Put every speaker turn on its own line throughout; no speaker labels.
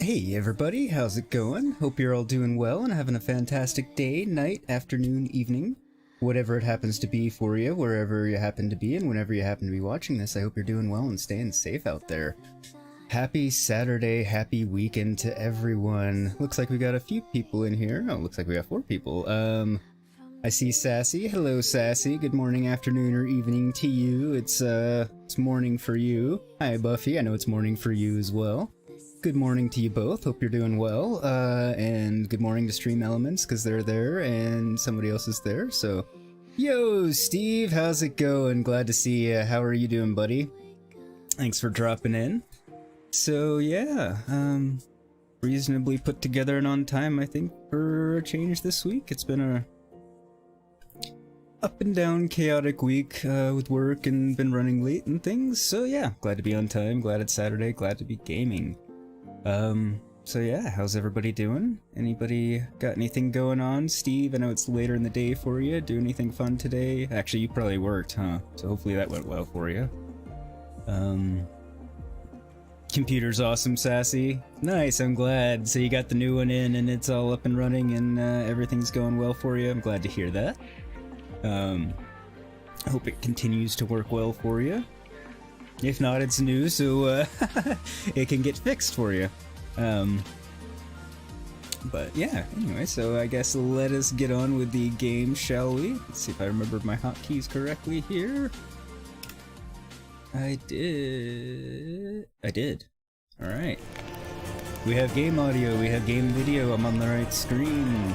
Hey everybody, how's it going? Hope you're all doing well and having a fantastic day, night, afternoon, evening. whatever it happens to be for you, wherever you happen to be, and whenever you happen to be watching this. I hope you're doing well and staying safe out there. Happy Saturday, happy weekend to everyone. Looks like we got a few people in here. Oh, looks like we got 4 people. I see Sassy. Hello, Sassy. Good morning, afternoon, or evening to you. It's morning for you. Hi, Buffy. I know it's morning for you as well. Good morning to you both. Hope you're doing well. And good morning to Stream Elements, because they're there, and somebody else is there, so... Yo, Steve, how's it going? Glad to see you. How are you doing, buddy? Thanks for dropping in. So, yeah, reasonably put together and on time, I think, for a change this week. It's been a up and down chaotic week with work and been running late and things, so yeah, glad to be on time, glad it's Saturday, glad to be gaming. So yeah, how's everybody doing? Anybody got anything going on? Steve, I know it's later in the day for you. Do anything fun today? Actually, you probably worked, huh? So hopefully that went well for you. Computer's awesome, Sassy. Nice, I'm glad. So you got the new one in and it's all up and running and everything's going well for you. I'm glad to hear that. I hope it continues to work well for you. If not, it's new, so it can get fixed for you. But yeah, anyway, so I guess let us get on with the game, shall we? Let's see if I remember my hotkeys correctly here. I did. Alright. We have game audio, we have game video, I'm on the right screen.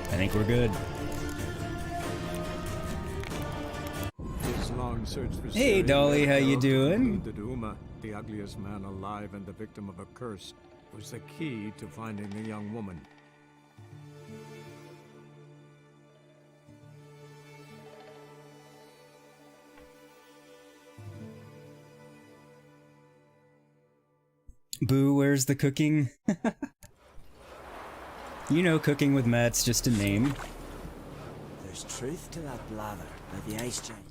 I think we're good. Hey Dolly, how you doing?
The ugliest man alive and the victim of a curse, was the key to finding the young woman.
Boo, where's the cooking? You know, cooking with Matt's just a name.
There's truth to that blather by the ice giant.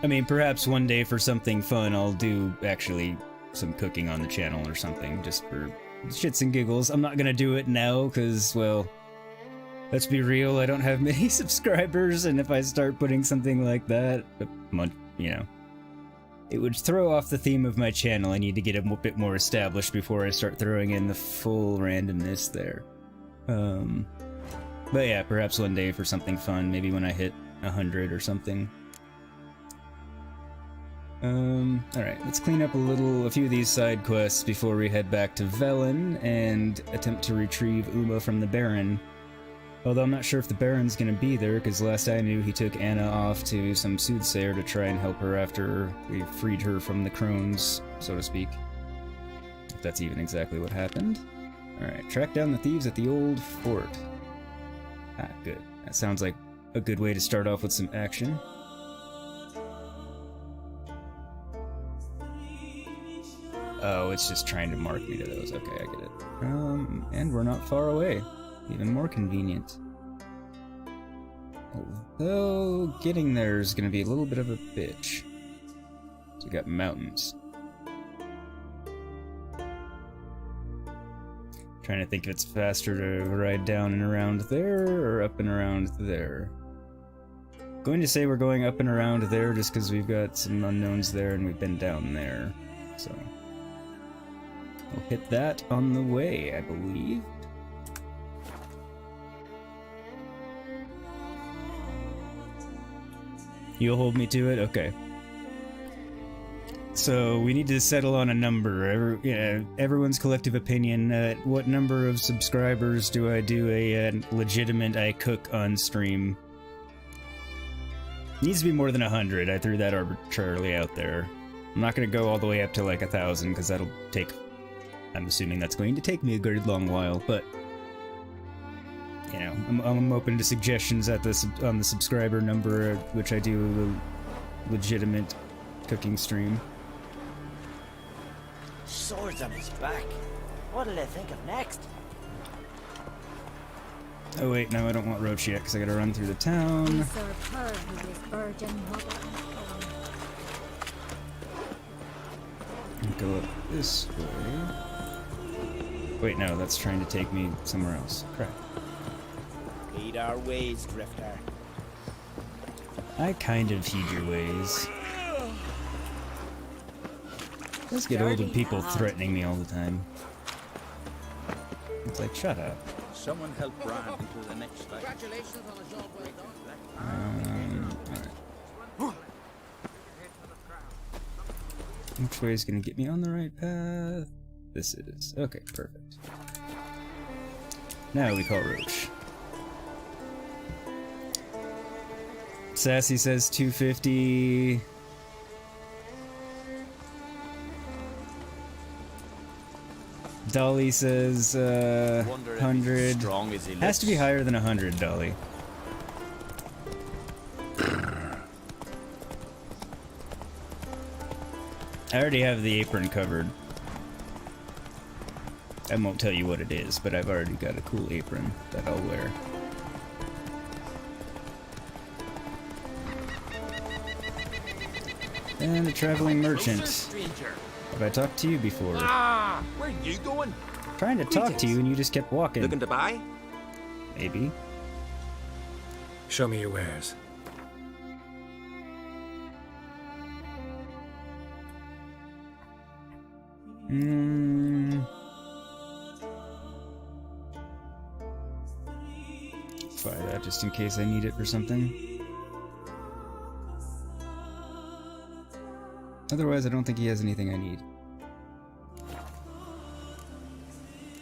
I mean, perhaps one day for something fun, I'll do, actually, some cooking on the channel or something, just for shits and giggles. I'm not gonna do it now, because, well, let's be real, I don't have many subscribers, and if I start putting something like that, you know, it would throw off the theme of my channel. I need to get a bit more established before I start throwing in the full randomness there. But yeah, perhaps one day for something fun, maybe when I hit 100 or something. Alright, let's clean up a few of these side quests before we head back to Velen and attempt to retrieve Uma from the Baron. Although I'm not sure if the Baron's gonna be there, because last I knew he took Anna off to some soothsayer to try and help her after we freed her from the crones, so to speak. If that's even exactly what happened. Alright, track down the thieves at the old fort. Ah, good. That sounds like a good way to start off with some action. Oh, it's just trying to mark me to those. Okay, I get it. And we're not far away. Even more convenient. Although, getting there is gonna be a little bit of a bitch. So we got mountains. Trying to think if it's faster to ride down and around there, or up and around there. Going to say we're going up and around there just because we've got some unknowns there and we've been down there. So we'll hit that on the way, I believe. You'll hold me to it? Okay. So we need to settle on a number. Everyone's collective opinion. What number of subscribers do I do a legitimate I cook on stream? Needs to be more than 100. I threw that arbitrarily out there. I'm not going to go all the way up to like 1,000 because that'll take... I'm assuming that's going to take me a good long while, but... You know, I'm open to suggestions at on the subscriber number at which I do a legitimate cooking stream.
Swords on his back. What'll they think of next?
Oh wait, no, I don't want Roach yet, because I gotta run through the town.
We serve her who is virgin mother.
Go up this way. Wait, no, that's trying to take me somewhere else. Crap.
Lead our ways, Drifter.
I kind of heed your ways. Let's get old with people threatening me all the time. It's like, shut up.
Someone help Bran into the next life.
Congratulations on a job well done.
Alright. Which way is gonna get me on the right path? This is. Okay, perfect. Now we call Roach. Sassy says 250. Dolly says 100.
Strong as he looks.
Has to be higher than 100, Dolly. I already have the apron covered. I won't tell you what it is, but I've already got a cool apron that I'll wear. And a traveling merchant. Have I talked to you before?
Ah, where are you going?
Trying to talk to you and you just kept walking.
Looking to buy?
Maybe.
Show me your wares. Buy that just in case I need it for something. Otherwise, I don't think he has anything I need.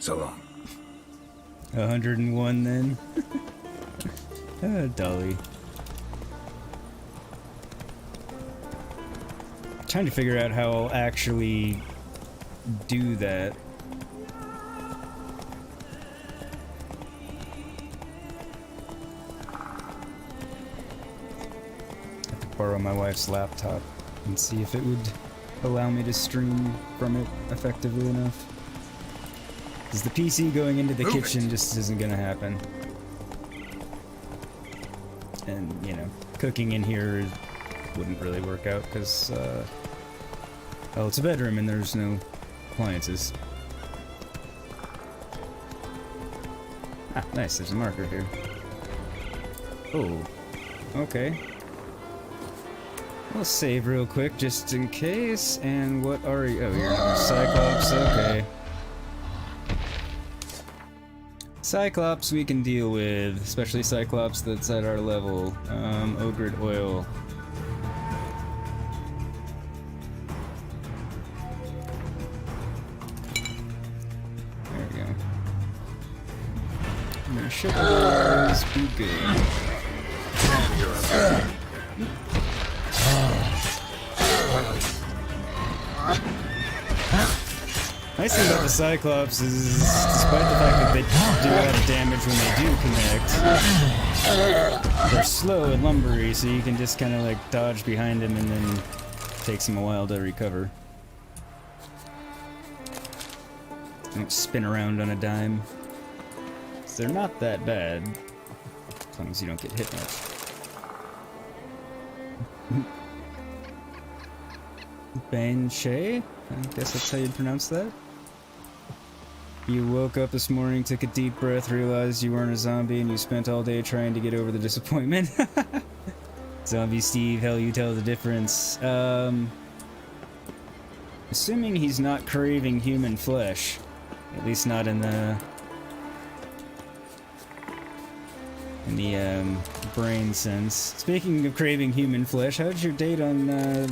So long.
101 then. Dolly. Trying to figure out how I'll actually do that. Have to borrow my wife's laptop and see if it would allow me to stream from it effectively enough. Because the PC going into the kitchen just isn't gonna happen. And, you know, cooking in here wouldn't really work out because, well, it's a bedroom and there's no appliances. Ah, nice, there's a marker here. Oh, okay. We'll save real quick just in case. And what are you? Oh, you're a Cyclops, okay. Cyclops we can deal with, especially Cyclops that's at our level. Ogred oil. There we go. There should always be good. Nice thing about the Cyclops is, despite the fact that they do a lot of damage when they do connect, they're slow and lumbery, so you can just kind of like dodge behind them and then it takes them a while to recover. They don't spin around on a dime. So they're not that bad, as long as you don't get hit much. Banshee? I guess that's how you'd pronounce that. You woke up this morning, took a deep breath, realized you weren't a zombie, and you spent all day trying to get over the disappointment. Zombie Steve, hell, you tell the difference. Assuming he's not craving human flesh. At least not in the brain sense. Speaking of craving human flesh, how'd your date on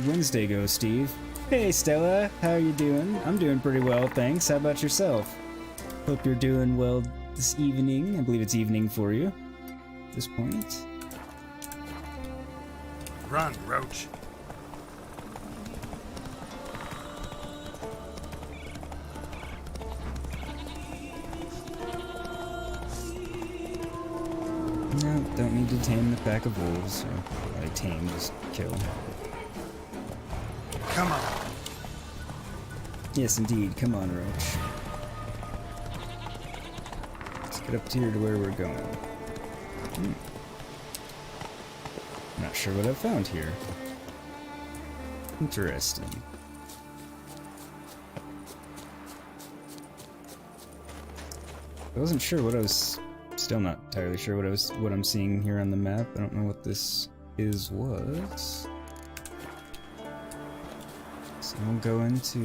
Wednesday go, Steve? Hey Stella, how you doing? I'm doing pretty well, thanks. How about yourself? Hope you're doing well this evening. I believe it's evening for you at this point.
Run, Roach.
No, don't need to tame the pack of wolves. Or, like, tame, just kill.
Come on.
Yes, indeed. Come on, Roach. Let's get up here to where we're going. Not sure what I've found here. Interesting. I wasn't sure what I was... Still not entirely sure what I'm seeing here on the map. I don't know what this was... So we'll go into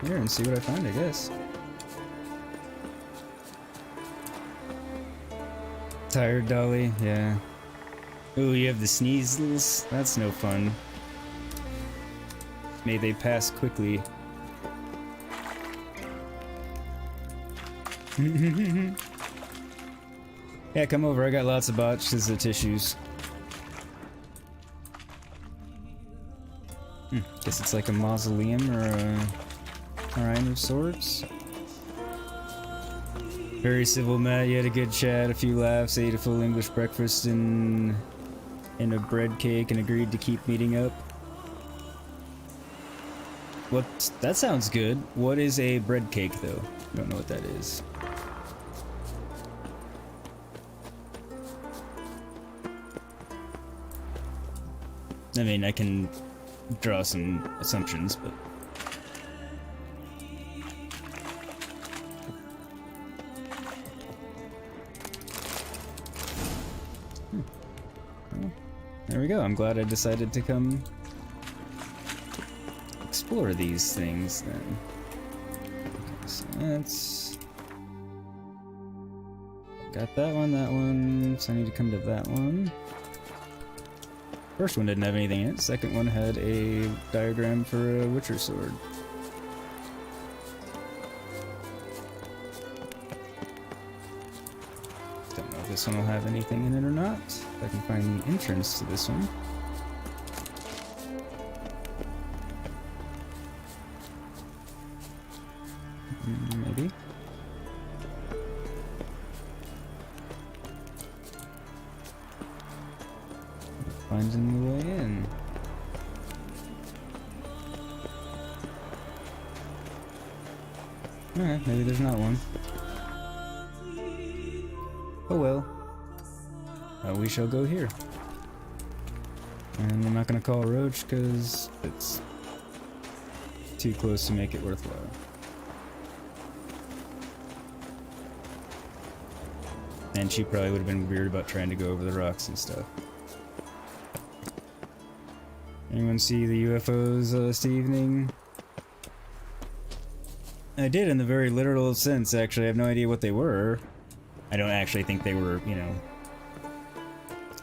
here and see what I find, I guess. Tired Dolly, yeah. Ooh, you have the sneezels? That's no fun. May they pass quickly. Yeah, come over. I got lots of boxes of tissues. Guess it's like a mausoleum or a shrine of sorts. Very civil, Matt. You had a good chat, a few laughs, ate a full English breakfast and a bread cake, and agreed to keep meeting up. What? That sounds good. What is a bread cake, though? Don't know what that is. I mean, I can draw some assumptions, but... Well, there we go. I'm glad I decided to come explore these things, then. Okay, so that's... Got that one, so I need to come to that one. First one didn't have anything in it. Second one had a diagram for a Witcher sword. Don't know if this one will have anything in it or not. If I can find the entrance to this one. Maybe. Finding the way in. Alright, maybe there's not one. Oh well. We shall go here. And I'm not gonna call Roach because it's too close to make it worthwhile. And she probably would have been weird about trying to go over the rocks and stuff. Anyone see the UFOs last evening? I did, in the very literal sense, actually. I have no idea what they were. I don't actually think they were, you know,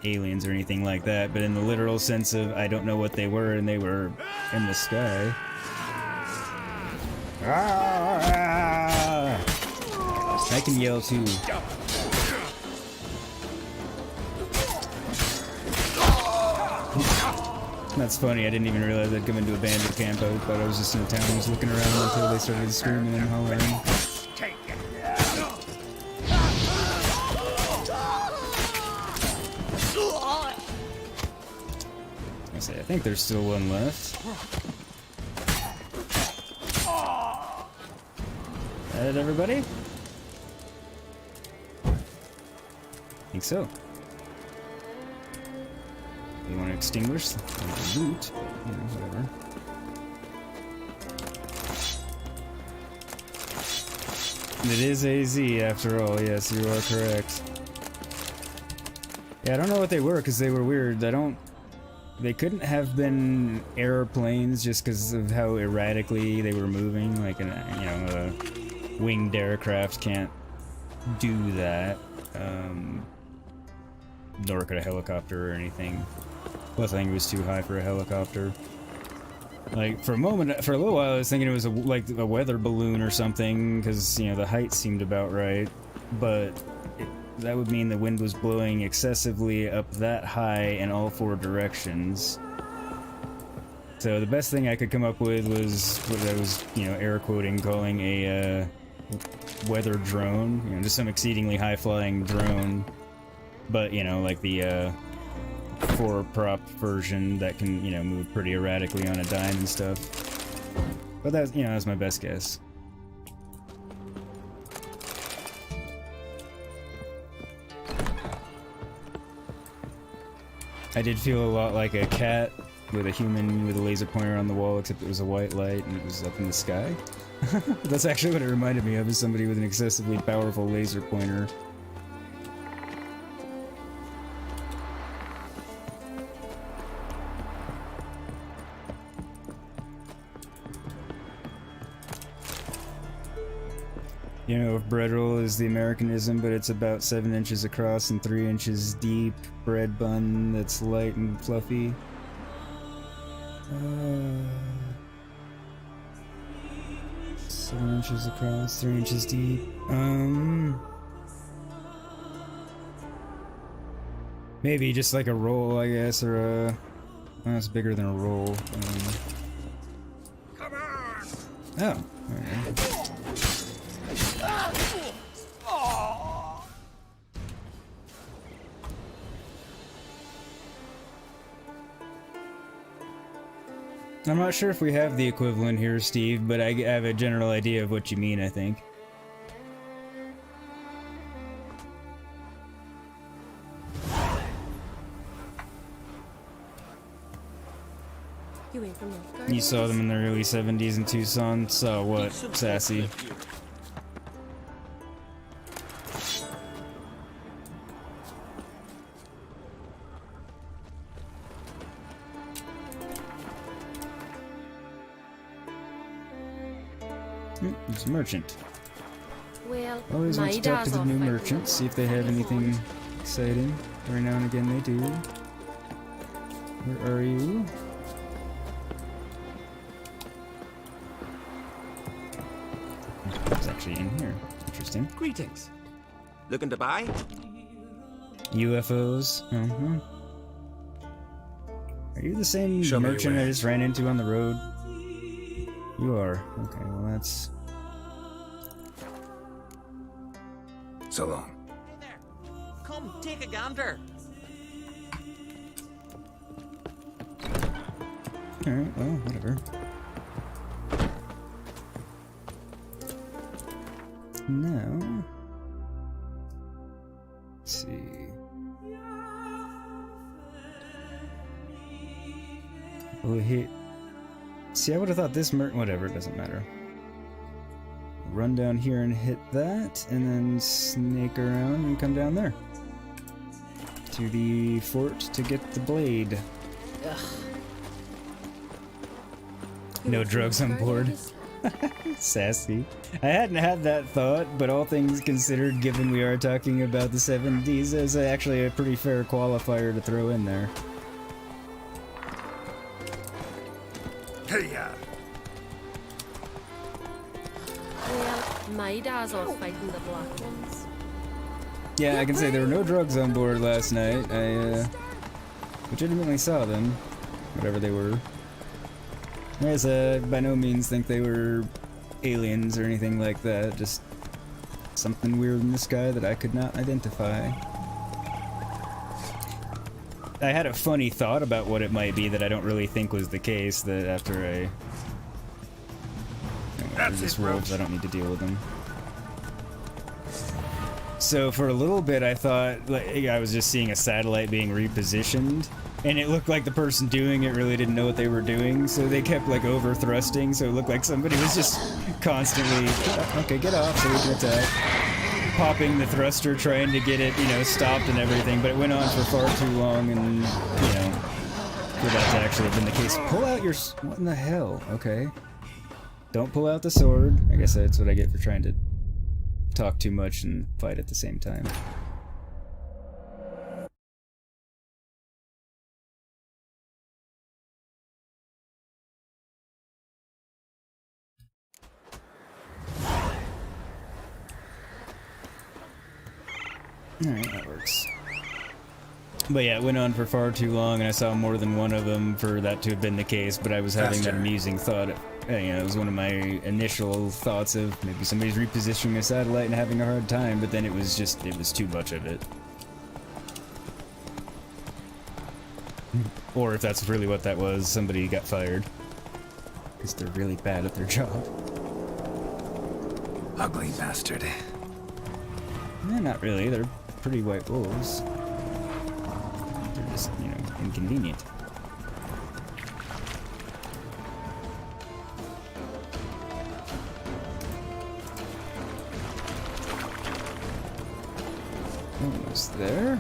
aliens or anything like that, but in the literal sense of I don't know what they were, and they were in the sky. I can yell too. That's funny, I didn't even realize I'd come into a bandit camp. I thought I was just in a town and was looking around until they started screaming and hollering. I think there's still one left. That everybody? I think so. You want to extinguish the loot, but, you know, whatever. It is AZ after all, yes, you are correct. Yeah, I don't know what they were because they were weird. They couldn't have been airplanes just because of how erratically they were moving. Like, a winged aircraft can't do that. Nor could a helicopter or anything. Plus, I think it was too high for a helicopter. Like, for a little while, I was thinking it was like a weather balloon or something, because, you know, the height seemed about right. But that would mean the wind was blowing excessively up that high in all four directions. So the best thing I could come up with was what I was, you know, air quoting, calling a weather drone. You know, just some exceedingly high-flying drone. But, you know, like the four-prop version that can, you know, move pretty erratically on a dime and stuff. But that's, you know, that's my best guess. I did feel a lot like a cat with a human with a laser pointer on the wall, except it was a white light and it was up in the sky. That's actually what it reminded me of, is somebody with an excessively powerful laser pointer. You know, if bread roll is the Americanism, but it's about 7 inches across and 3 inches deep, bread bun that's light and fluffy. 7 inches across, 3 inches deep. Maybe just like a roll, I guess, or a... Well, it's bigger than a roll.
Come on!
Oh, alright. I'm not sure if we have the equivalent here, Steve, but I have a general idea of what you mean, I think. You saw them in the early 70s in Tucson. Saw what, Sassy? It's a merchant.
Well,
Always want to talk to the new merchants, see if they have anything exciting. Every now and again they do. Where are you? It's actually in here. Interesting.
Greetings. Looking to buy?
UFOs. Are you the same merchant I just ran into on the road? You are. Okay, well that's...
So long.
Hey there. Come, take a gander.
Alright, well, whatever. Now... Let's see... We'll hit... See, I would have thought this whatever, it doesn't matter. Run down here and hit that, and then snake around and come down there. To the fort to get the blade.
Ugh.
No drugs on board. Sassy. I hadn't had that thought, but all things considered, given we are talking about the 70s, is actually a pretty fair qualifier to throw in there.
Hey-ya!
Well, my dad's off fighting the black ones.
Yeah, I can say there were no drugs on board last night. I legitimately saw them, whatever they were. I by no means think they were aliens or anything like that, just something weird in the sky that I could not identify. I had a funny thought about what it might be that I don't really think was the case, that after I... They're just wolves, I don't need to deal with them. So for a little bit I thought like, I was just seeing a satellite being repositioned, and it looked like the person doing it really didn't know what they were doing, so they kept like over thrusting, so it looked like somebody was just constantly, okay, get off so we can attack. Popping the thruster, trying to get it, you know, stopped and everything, but it went on for far too long, and, you know, for that to actually have been the case. Pull out your... What in the hell? Okay. Don't pull out the sword. I guess that's what I get for trying to talk too much and fight at the same time. Alright, that works. But yeah, it went on for far too long, and I saw more than one of them for that to have been the case, but I was having that amusing thought. You know, it was one of my initial thoughts of maybe somebody's repositioning a satellite and having a hard time, but then it was just, it was too much of it. Or if that's really what that was, somebody got fired. Because they're really bad at their job.
Ugly bastard.
Eh, not really, they're pretty white wolves. They're just, you know, inconvenient. Almost there.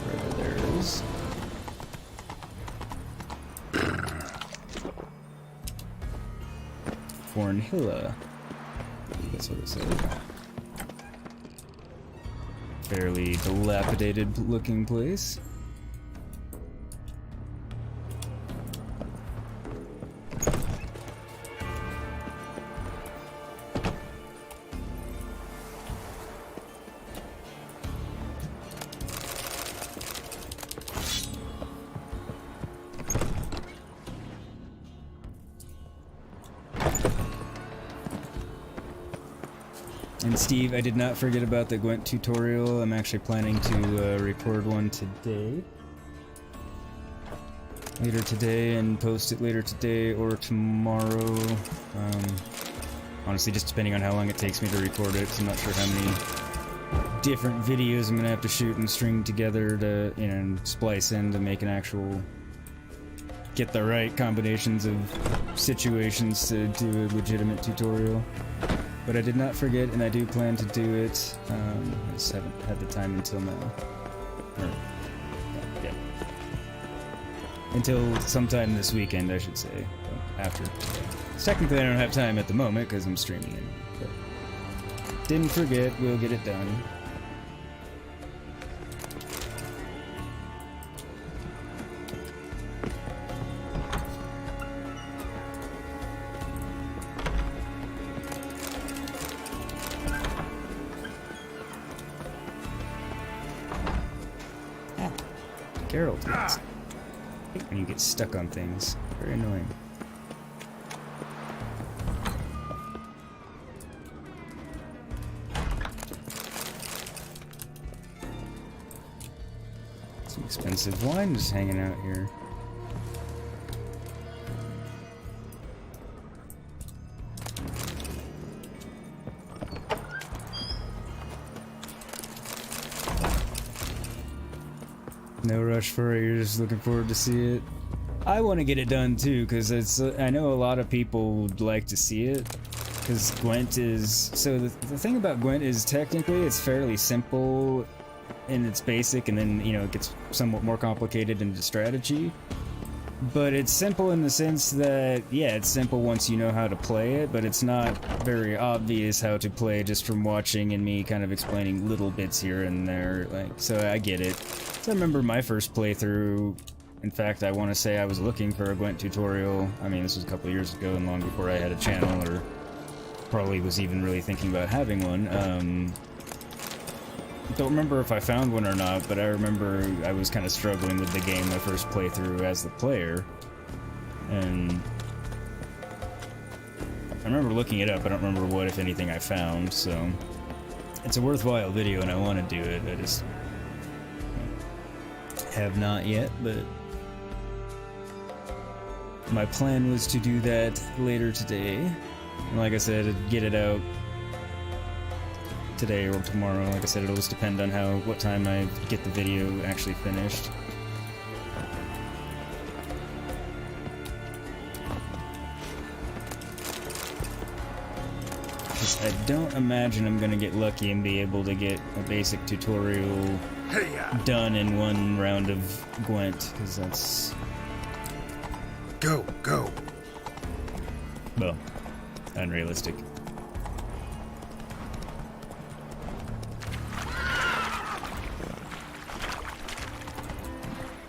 Wherever there is. Fornhilla. That's what it said. Fairly dilapidated looking place. And Steve, I did not forget about the Gwent tutorial. I'm actually planning to record one today. Later today and post it later today or tomorrow. Honestly, just depending on how long it takes me to record it, 'cause I'm not sure how many different videos I'm gonna have to shoot and string together to, you know, and splice in to make an actual... get the right combinations of situations to do a legitimate tutorial. But I did not forget, and I do plan to do it. I just haven't had the time until now. Or, yeah. Until sometime this weekend, I should say. After. Technically, I don't have time at the moment because I'm streaming it. But didn't forget, we'll get it done. Geralt is. I hate when you get stuck on things. Very annoying. Some expensive wine just hanging out here. No rush for it, you're just looking forward to see it. I want to get it done too, because it's. I know a lot of people would like to see it, because Gwent is... So the thing about Gwent is technically it's fairly simple in its basic, and then, you know, it gets somewhat more complicated into strategy. But it's simple in the sense that, yeah, it's simple once you know how to play it, but it's not very obvious how to play just from watching and me kind of explaining little bits here and there. Like, so I get it. So I remember my first playthrough. In fact, I want to say I was looking for a Gwent tutorial. I mean, this was a couple of years ago and long before I had a channel, or probably was even really thinking about having one. Don't remember if I found one or not, but I remember I was kind of struggling with the game my first playthrough as the player. And I remember looking it up. I don't remember what, if anything, I found, so it's a worthwhile video and I want to do it. I just have not yet, but my plan was to do that later today. And like I said, I'd get it out today or tomorrow. Like I said, it'll just depend on what time I get the video actually finished. I don't imagine I'm gonna get lucky and be able to get a basic tutorial done in one round of Gwent, because that's...
Go, go.
Well, unrealistic.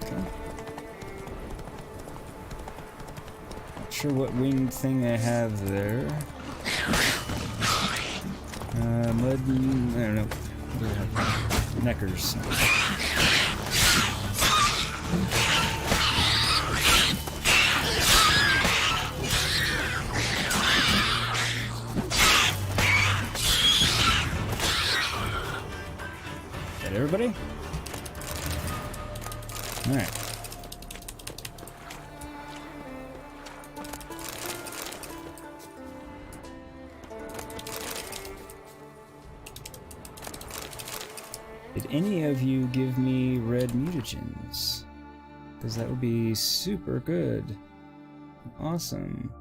Okay. Not sure what winged thing I have there. Mud... I don't know. What do I have? Neckers. Is that everybody? Alright. Did any of you give me red mutagens? Because that would be super good. Awesome.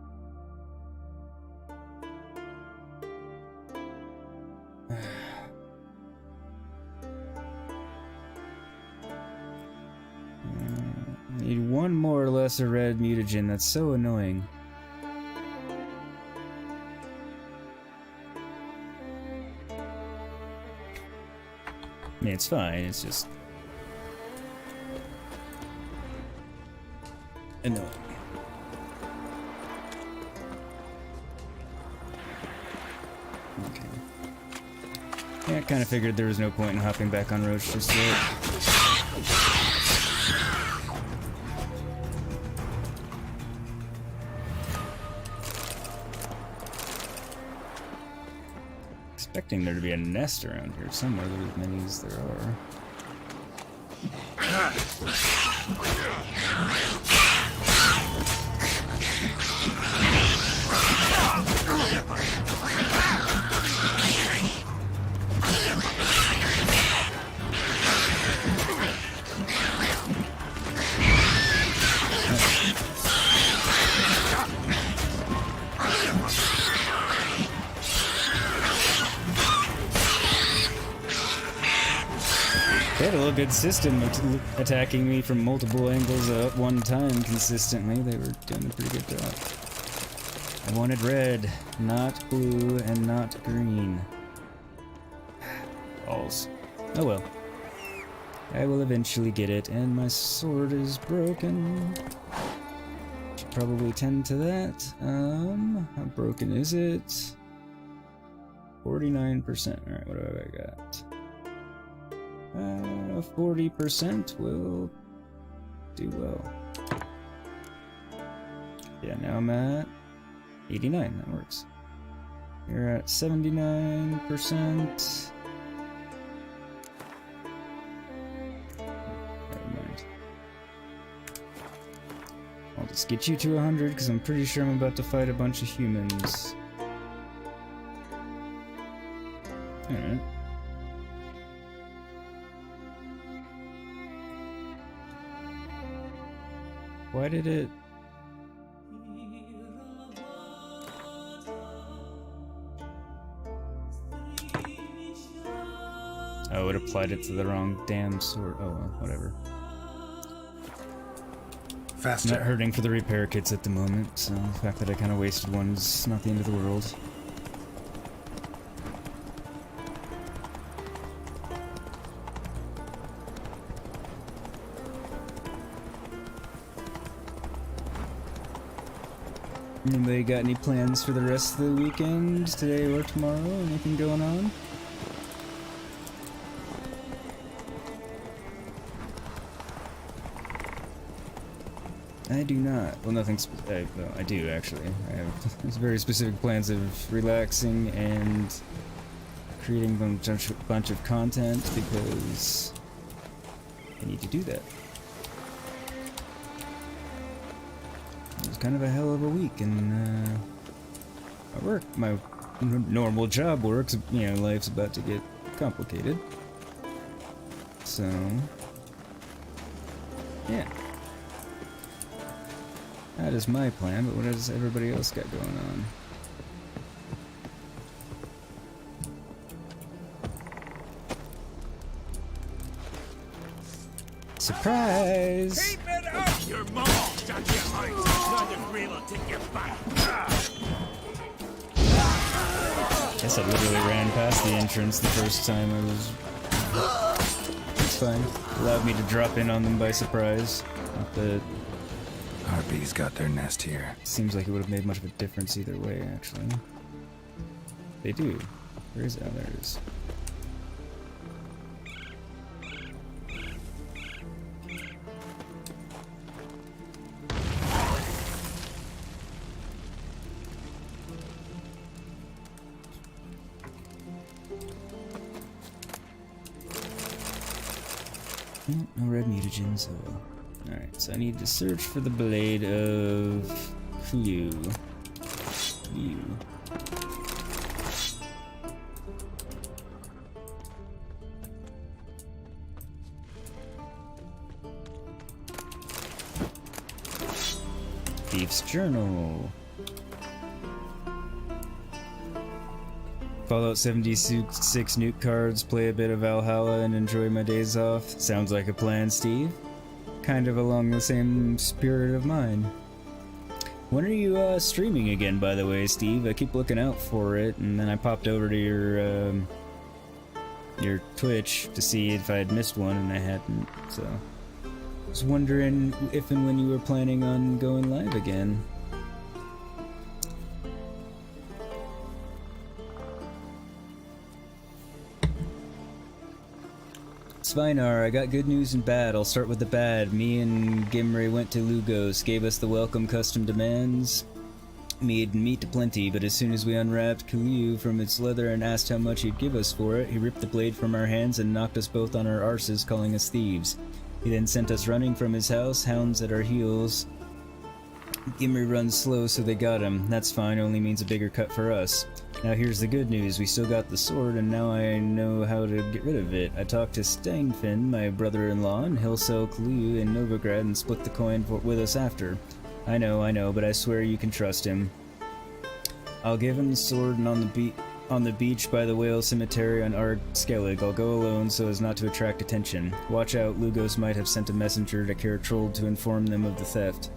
Need one more or less a red mutagen. That's so annoying. mean, it's fine, it's just annoying. Okay. Yeah, I kind of figured there was no point in hopping back on Roach just yet. Expecting there to be a nest around here somewhere, there as many as there are. They had a little good system of attacking me from multiple angles at one time consistently. They were doing a pretty good job. I wanted red, not blue, and not green. Balls. Oh well. I will eventually get it, and my sword is broken. Should probably tend to that. How broken is it? 49%. Alright, what have I got? 40% will do well. Yeah, now I'm at 89, that works. You're at 79%. Never mind. I'll just get you to 100 because I'm pretty sure I'm about to fight a bunch of humans. Alright. Why did it... Oh, it applied it to the wrong damn sword. Oh, well, whatever.
Faster.
Not hurting for the repair kits at the moment, so the fact that I kind of wasted one's not the end of the world. Anybody got any plans for the rest of the weekend, today or tomorrow? Anything going on? I do not. Well, nothing. Well, I do actually. I have very specific plans of relaxing and creating a bunch of content because I need to do that. It was kind of a hell of a week, and my normal job works. You know, life's about to get complicated. So, yeah. That is my plan, but what has everybody else got going on? Surprise!
Keep it up! Your mom shut your heart. Northern Green will take your back.
Guess I literally ran past the entrance the first time I was... It's fine. Allowed me to drop in on them by surprise. Not that...
Harpies got their nest here.
Seems like it would have made much of a difference either way, actually. They do. Where is it? Oh, there it is. No red mutagens, so... Alright, so I need to search for the blade of Few. Thief's Journal. Fallout 76 nuke cards, play a bit of Valhalla, and enjoy my days off. Sounds like a plan, Steve. Kind of along the same spirit of mine. When are you streaming again, by the way, Steve? I keep looking out for it, and then I popped over to your your Twitch to see if I had missed one, and I hadn't, so... I was wondering if and when you were planning on going live again. Sveinar, I got good news and bad. I'll start with the bad. Me and Gimri went to Lugos, gave us the welcome custom demands. Made meat plenty, but as soon as we unwrapped Kaliu from its leather and asked how much he'd give us for it, he ripped the blade from our hands and knocked us both on our arses, calling us thieves. He then sent us running from his house, hounds at our heels. Gimri runs slow, so they got him. That's fine, only means a bigger cut for us. Now here's the good news, we still got the sword, and now I know how to get rid of it. I talked to Steinfinn, my brother-in-law, and he'll sell Kaliu in Novigrad and split the coin with us after. I know, but I swear you can trust him. I'll give him the sword, and on the beach by the whale cemetery on Skellige, I'll go alone so as not to attract attention. Watch out, Lugos might have sent a messenger to Caer Trold to inform them of the theft.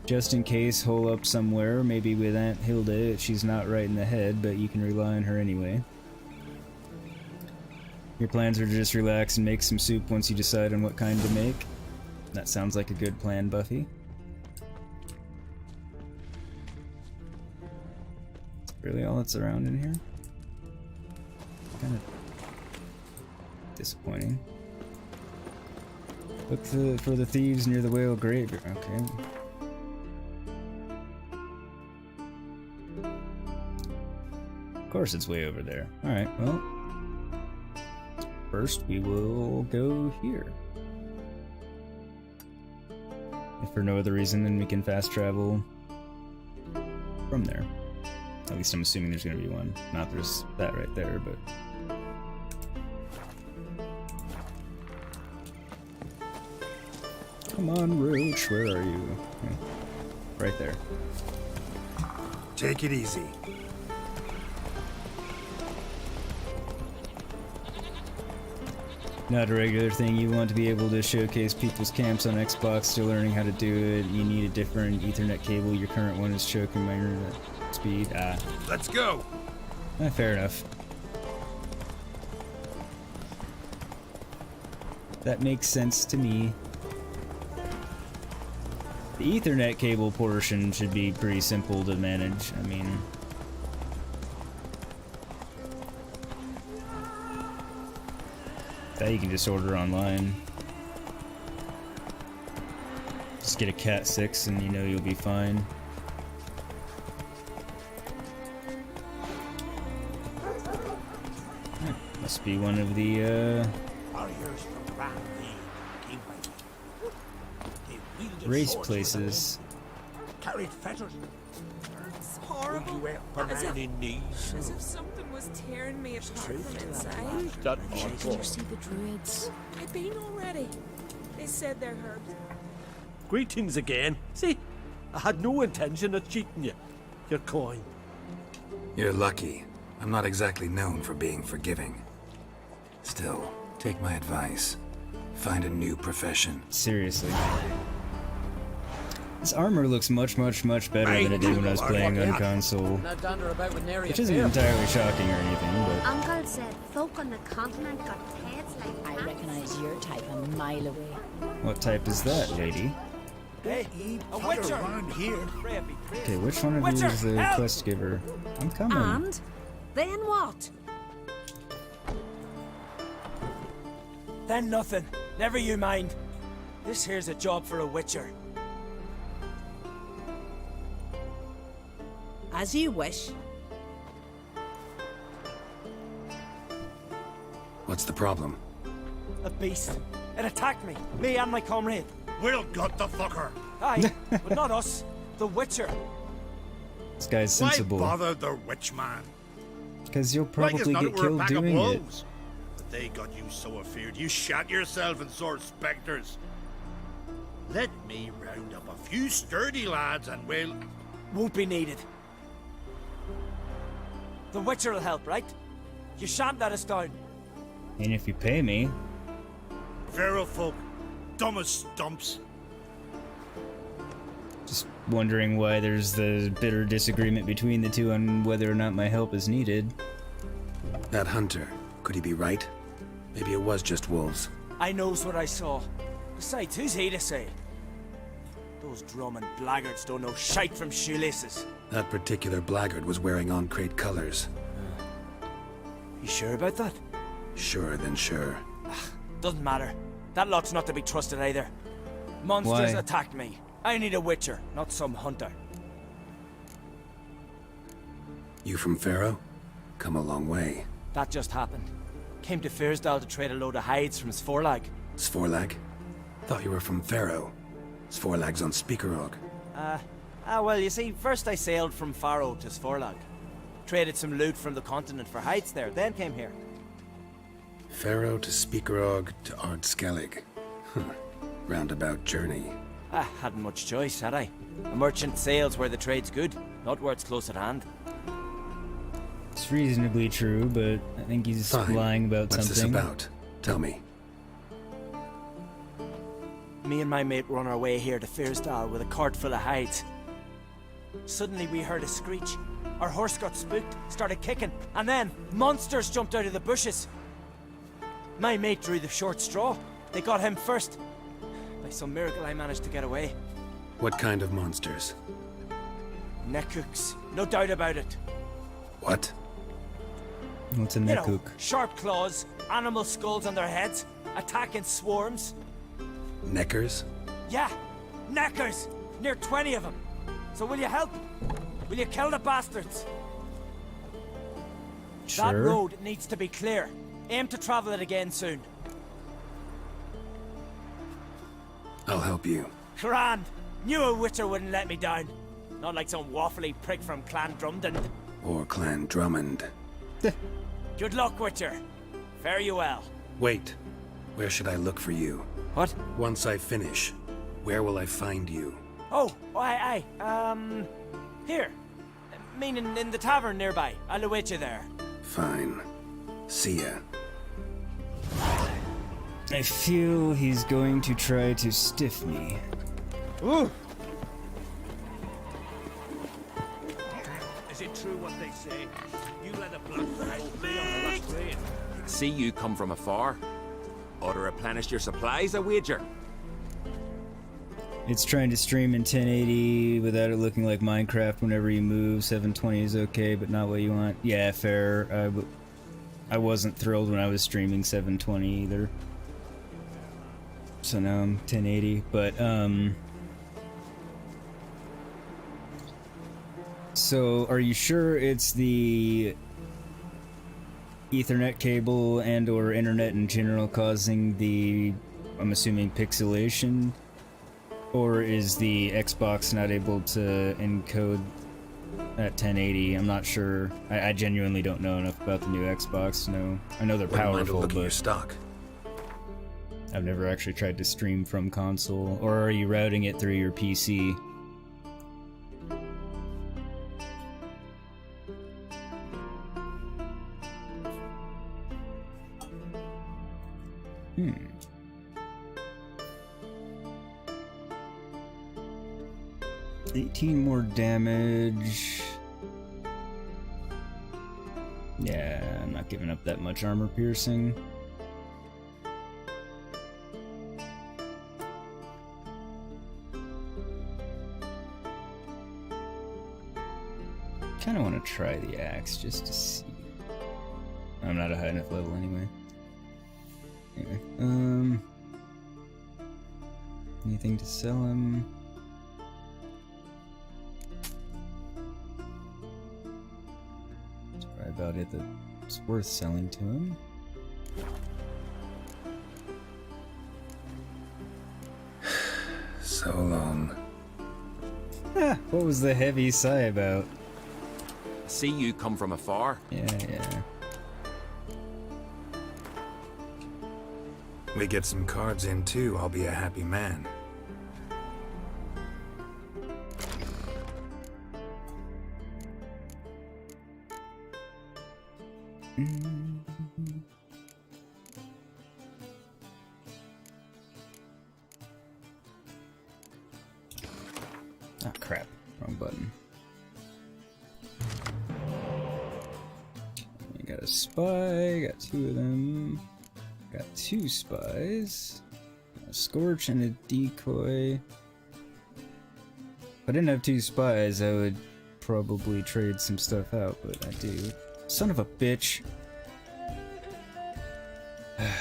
Just in case, hole up somewhere, maybe with Aunt Hilda if she's not right in the head, but you can rely on her anyway. Your plans are to just relax and make some soup once you decide on what kind to make. That sounds like a good plan, Buffy. Really all that's around in here? Kind of disappointing. Look for the thieves near the whale graveyard. Okay. Of course it's way over there. Alright, well. First we will go here. If for no other reason, then we can fast travel from there. At least I'm assuming there's gonna be one. Not there's that right there, but... Come on, Roach, where are you? Okay. Right there.
Take it easy.
Not a regular thing. You want to be able to showcase people's camps on Xbox, still learning how to do it. You need a different Ethernet cable. Your current one is choking my internet speed.
Let's go.
Fair enough. That makes sense to me. The Ethernet cable portion should be pretty simple to manage. I mean... that you can just order online. Just get a Cat 6 and you know you'll be fine. Must be one of the race places.
Carried fetters.
It's horrible. As if something was tearing me apart from inside.
That
Can you see the druids?
I've been already. They said they're hurt.
Greetings again. See, I had no intention of cheating you. Your coin.
You're lucky. I'm not exactly known for being forgiving. Still, take my advice. Find a new profession.
Seriously. This armor looks much better than it did when I was playing on console. Which isn't entirely shocking or anything, but...
Uncle said folk on the continent got heads like
I recognize your type a mile away.
What type is that, lady?
Hey, a witcher around here.
Okay, which one of you is the quest giver? I'm coming.
And? Then what?
Then nothing. Never you mind. This here's a job for a witcher.
As you wish.
What's the problem?
A beast. It attacked me. Me and my comrade.
We'll gut the fucker.
Aye, but not us. The witcher.
This guy's sensible.
Why bother the witch man?
Because you'll
Like as
probably
not
get
it were a
killed
pack of
doing it.
wolves. But they got you so afeard you shat yourself and saw spectres. Let me round up a few sturdy lads and we'll...
Won't be needed. The witcher will help, right? You shan't let us down.
And if you pay me...
Feral folk, dumb as stumps.
Just wondering why there's the bitter disagreement between the two on whether or not my help is needed.
That hunter, could he be right? Maybe it was just wolves.
I knows what I saw. Besides, who's he to say? Those drumming blackguards don't know shite from shoelaces.
That particular blackguard was wearing on-crate colors.
You sure about that?
Sure than sure.
Doesn't matter. That lot's not to be trusted either. Monsters
Why?
attacked me. I need a witcher, not some hunter.
You from Pharaoh? Come a long way.
That just happened. Came to Fyrsdal to trade a load of hides from Sforlag.
Sforlag? Thought you were from Pharaoh. Sforlag's on Speakerog.
Well, you see, first I sailed from Faro to Sforlag. Traded some loot from the continent for hides there, then came here.
Pharaoh to Speakerog to Ard Skellige. Roundabout journey.
I hadn't much choice, had I? A merchant sails where the trade's good, not where it's close at hand.
It's reasonably true, but I think he's
Fine.
lying about
What's
something.
this about? Tell me.
Me and my mate were on our way here to Fyrsdal with a cart full of hides. Suddenly we heard a screech. Our horse got spooked, started kicking, and then monsters jumped out of the bushes. My mate drew the short straw. They got him first. By some miracle I managed to get away.
What kind of monsters?
Necooks, no doubt about it.
What?
What's a
You know,
nekook?
sharp claws, animal skulls on their heads, attack in swarms.
Neckers?
Yeah, knackers! Near 20 of them. So will you help? Will you kill the bastards? That
Sure.
road needs to be clear. Aim to travel it again soon.
I'll help you.
Grand! Knew a witcher wouldn't let me down. Not like some waffly prick from Clan Drumden.
Or Clan Drummond.
Good luck, witcher. Fare you well.
Wait. Where should I look for you?
What?
Once I finish, where will I find you?
Oh, aye. Here. Meaning in the tavern nearby. I'll await you there.
Fine. See ya.
I feel he's going to try to stiff me.
Ooh!
Is it true what they say? You let a black hole be on the last rain.
See you come from afar. Ought to replenish your supplies, I wager.
It's trying to stream in 1080 without it looking like Minecraft whenever you move. 720 is okay, but not what you want. Yeah, fair. I wasn't thrilled when I was streaming 720 either. So now I'm 1080, but so are you sure it's the Ethernet cable and or internet in general causing the, I'm assuming, pixelation? Or is the Xbox not able to encode at 1080? I'm not sure. I genuinely don't know enough about the new Xbox. No, I know they're powerful,
Look at your
but
stock.
I've never actually tried to stream from console. Or are you routing it through your PC? Hmm. $18 more damage. Yeah, I'm not giving up that much armor piercing. Kinda wanna try the axe just to see. I'm not a high enough level anyway. Anyway, anything to sell him? That's probably about it that's worth selling to him.
So long.
Ah, what was the heavy sigh about?
See you come from afar.
Yeah.
We get some cards in too, I'll be a happy man.
Ah, crap. Wrong button. I got a spy, got two of them. Got 2 spies. A Scorch and a decoy. If I didn't have 2 spies, I would probably trade some stuff out, but I do. Son of a bitch. I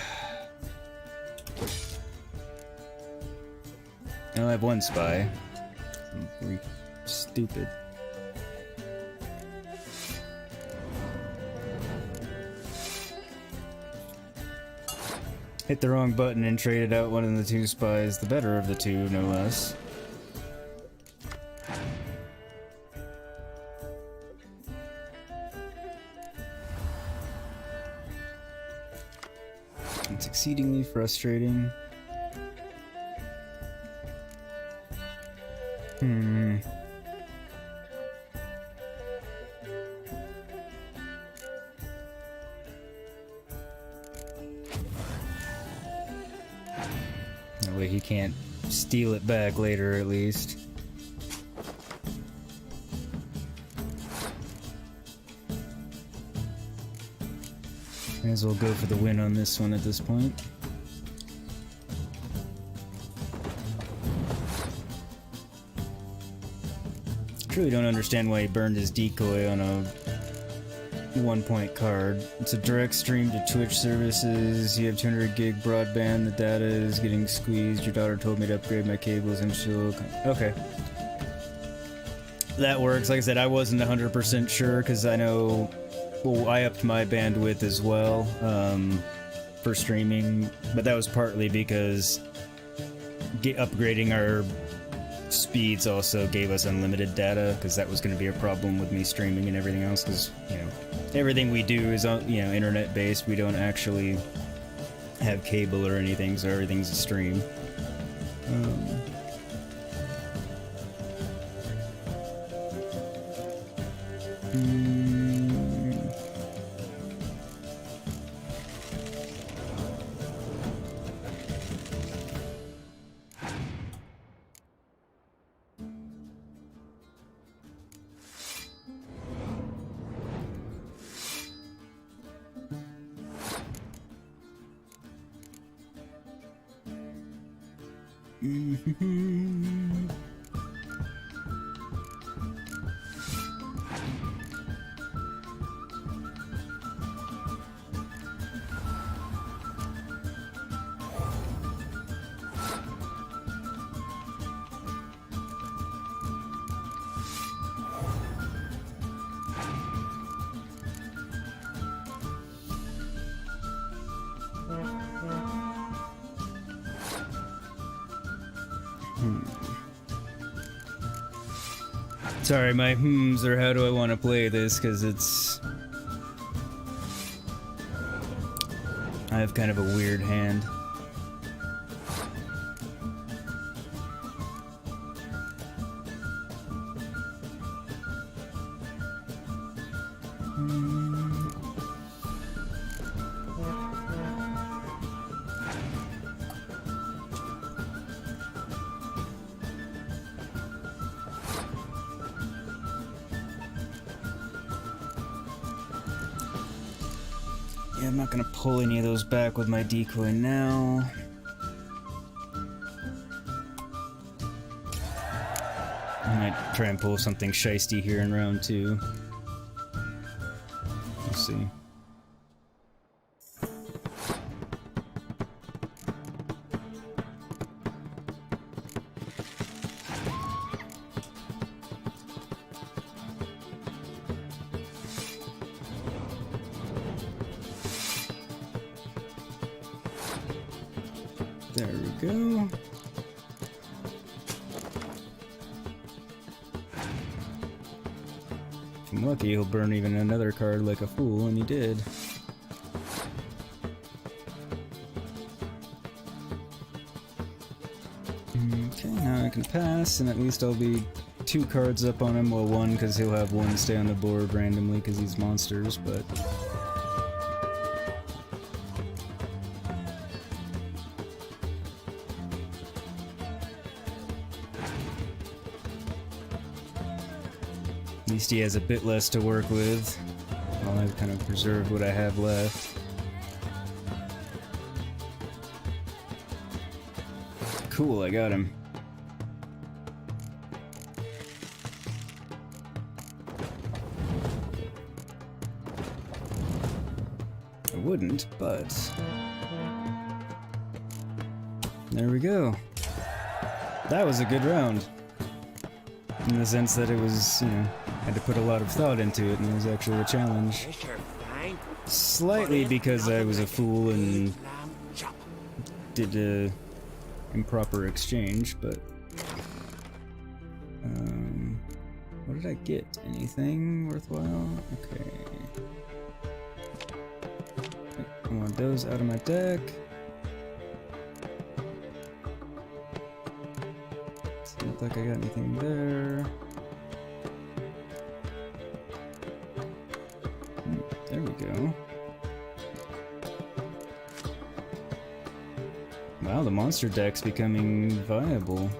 only have 1 spy. I'm pretty stupid. Hit the wrong button and traded out one of the 2 spies, the better of the 2, no less. It's exceedingly frustrating. That way he can't steal it back later, at least. May as well go for the win on this one at this point. Truly don't understand why he burned his decoy on a 1-point card. It's a direct stream to Twitch services. You have 200 gig broadband. The data is getting squeezed. Your daughter told me to upgrade my cables and she'll... Okay. That works. Like I said, I wasn't 100% sure because I know... Well, I upped my bandwidth as well for streaming, but that was partly because upgrading our speeds also gave us unlimited data, because that was going to be a problem with me streaming and everything else, because, you know, everything we do is, you know, internet based. We don't actually have cable or anything, so everything's a stream. Sorry, my hmms are how do I want to play this, because it's... I have kind of a weird hand. Yeah, I'm not gonna pull any of those back with my decoy now. I might try and pull something shiesty here in round 2. We'll see. There we go. If I'm lucky, he'll burn even another card like a fool, and he did. Okay, now I can pass, and at least I'll be 2 cards up on him. Well, 1, because he'll have 1 stay on the board randomly because he's monsters, but... At least he has a bit less to work with. I'll kind of preserve what I have left. Cool, I got him. I wouldn't, but... there we go. That was a good round. In the sense that it was, you know, had to put a lot of thought into it, and it was actually a challenge. Slightly because I was a fool and did a improper exchange, but... what did I get? Anything worthwhile? Okay. I want those out of my deck. Doesn't look like I got anything there. There we go. Wow, the monster deck's becoming viable.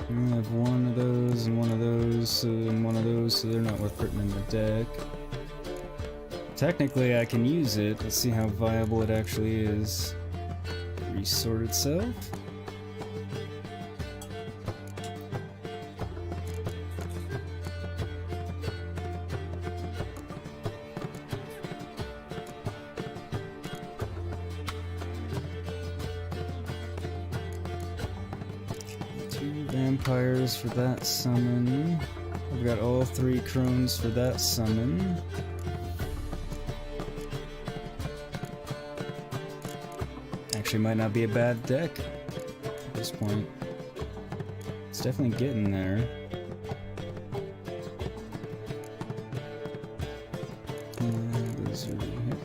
I have one of those and one of those and one of those, so they're not worth putting in the deck. Technically, I can use it. Let's see how viable it actually is. Resort itself. Vampires for that summon. I've got all 3 crones for that summon. Actually might not be a bad deck at this point. It's definitely getting there. Those are here.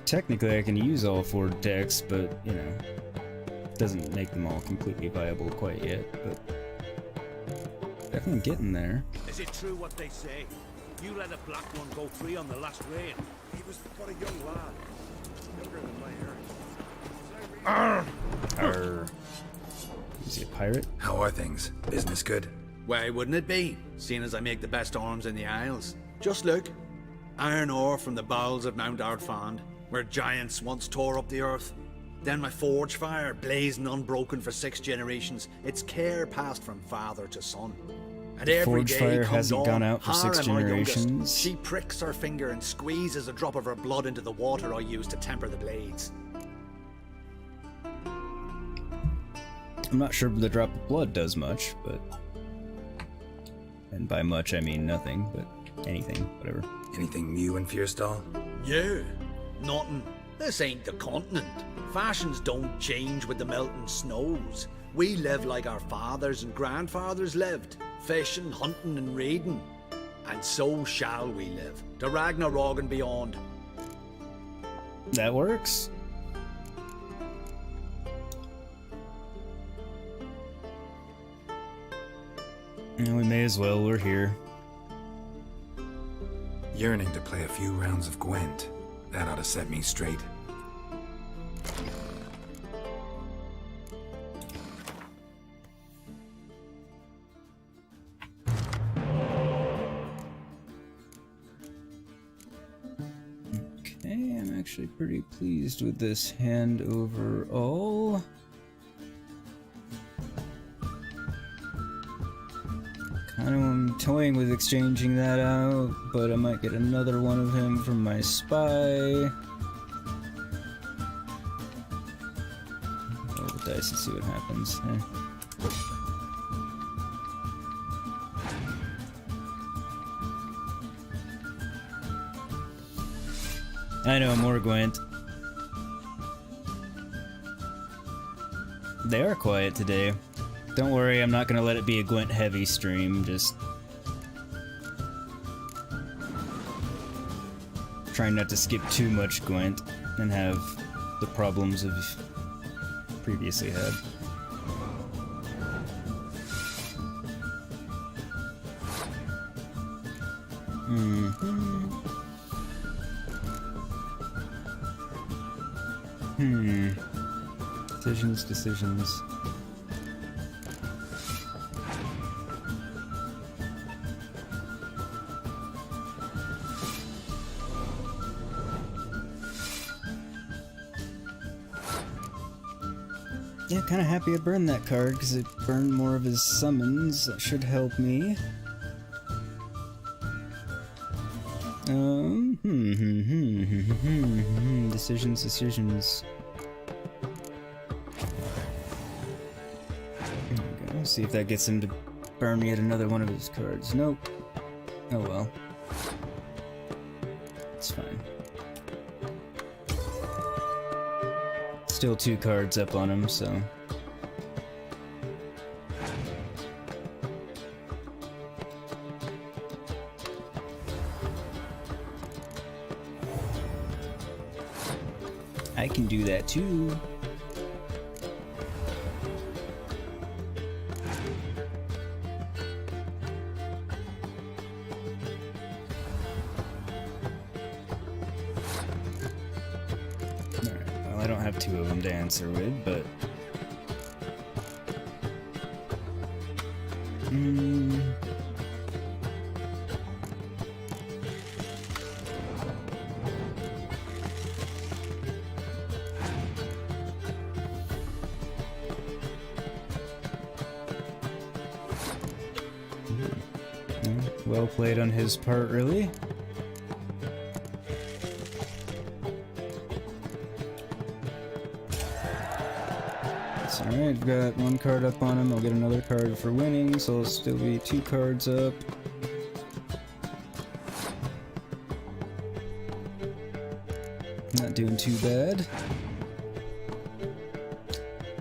Technically I can use all 4 decks, but, you know, it doesn't make them all completely viable quite yet, but definitely getting there.
Is it true what they say? You let a black one go free on the last raid. He was but a young lad. Younger than my age.
Arr. Is he a pirate?
How are things? Business good?
Why wouldn't it be, seeing as I make the best arms in the Isles? Just look. Iron ore from the bowels of Mount Ardfand, where giants once tore up the earth. Then my forge fire, blazing unbroken for 6 generations, its care passed from father to son. And every
forge
day
fire
come
hasn't
dawn,
gone out for 6
Hara, my youngest,
generations.
she pricks her finger and squeezes a drop of her blood into the water I use to temper the blades.
I'm not sure the drop of blood does much, but... and by much I mean nothing, but anything, whatever.
Anything new in Fierstall?
Yeah, nothing. This ain't the continent. Fashions don't change with the melting snows. We live like our fathers and grandfathers lived, fishing, hunting and raiding. And so shall we live, to Ragnarok and beyond.
That works. Yeah, we may as well, we're here.
Yearning to play a few rounds of Gwent. That ought to set me straight.
Okay, I'm actually pretty pleased with this hand overall. Kind of am toying with exchanging that out, but I might get another one of him from my spy. Roll the dice and see what happens. I know, more Gwent. They are quiet today. Don't worry, I'm not gonna let it be a Gwent heavy stream, just trying not to skip too much Gwent and have the problems I've previously had. Decisions. Yeah, kind of happy I burned that card because it burned more of his summons. That should help me. Decisions. There we go. See if that gets him to burn yet another one of his cards. Nope. Oh well. It's fine. Still 2 cards up on him, so... I can do that too. Alright, well I don't have 2 of them to answer with, but... Well played on his part, really. It's alright, I've got 1 card up on him, I'll get another card for winning, so it'll still be 2 cards up. Not doing too bad.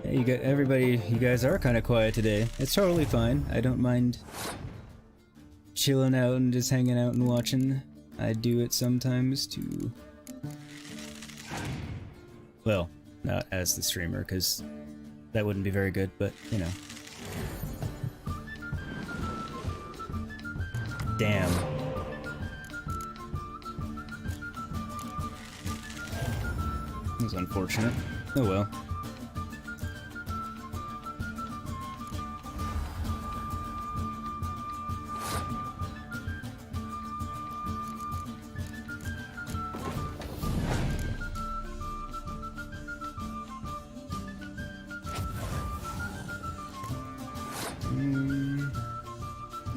Yeah, you got everybody, you guys are kind of quiet today. It's totally fine, I don't mind chilling out and just hanging out and watching. I do it sometimes too. Well, not as the streamer, because that wouldn't be very good, but you know. Damn. That was unfortunate. Oh well.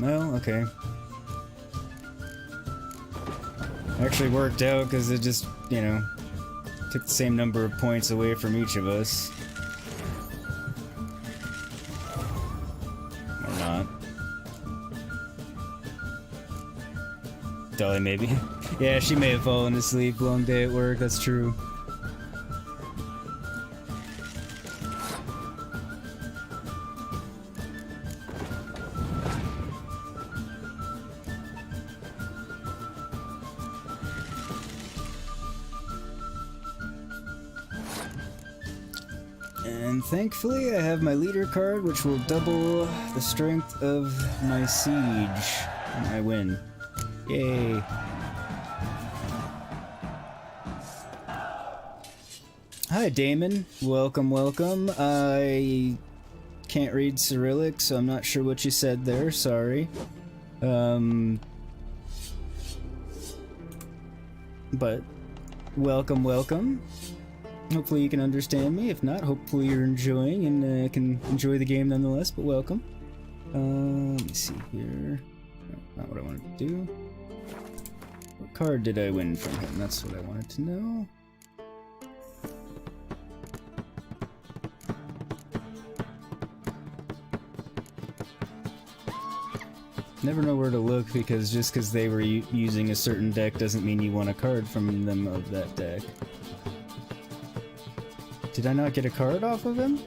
Well, okay. Actually worked out because it just, you know, took the same number of points away from each of us. Or not. Dolly, maybe? Yeah, she may have fallen asleep. Long day at work, that's true. And thankfully I have my leader card, which will double the strength of my siege. And I win. Yay. Hi Damon, welcome, welcome. I can't read Cyrillic, so I'm not sure what you said there, sorry. But welcome, welcome. Hopefully you can understand me. If not, hopefully you're enjoying and can enjoy the game nonetheless, but welcome. Let me see here. No, not what I wanted to do. What card did I win from him? That's what I wanted to know. Never know where to look because just because they were using a certain deck doesn't mean you want a card from them of that deck. Did I not get a card off of him?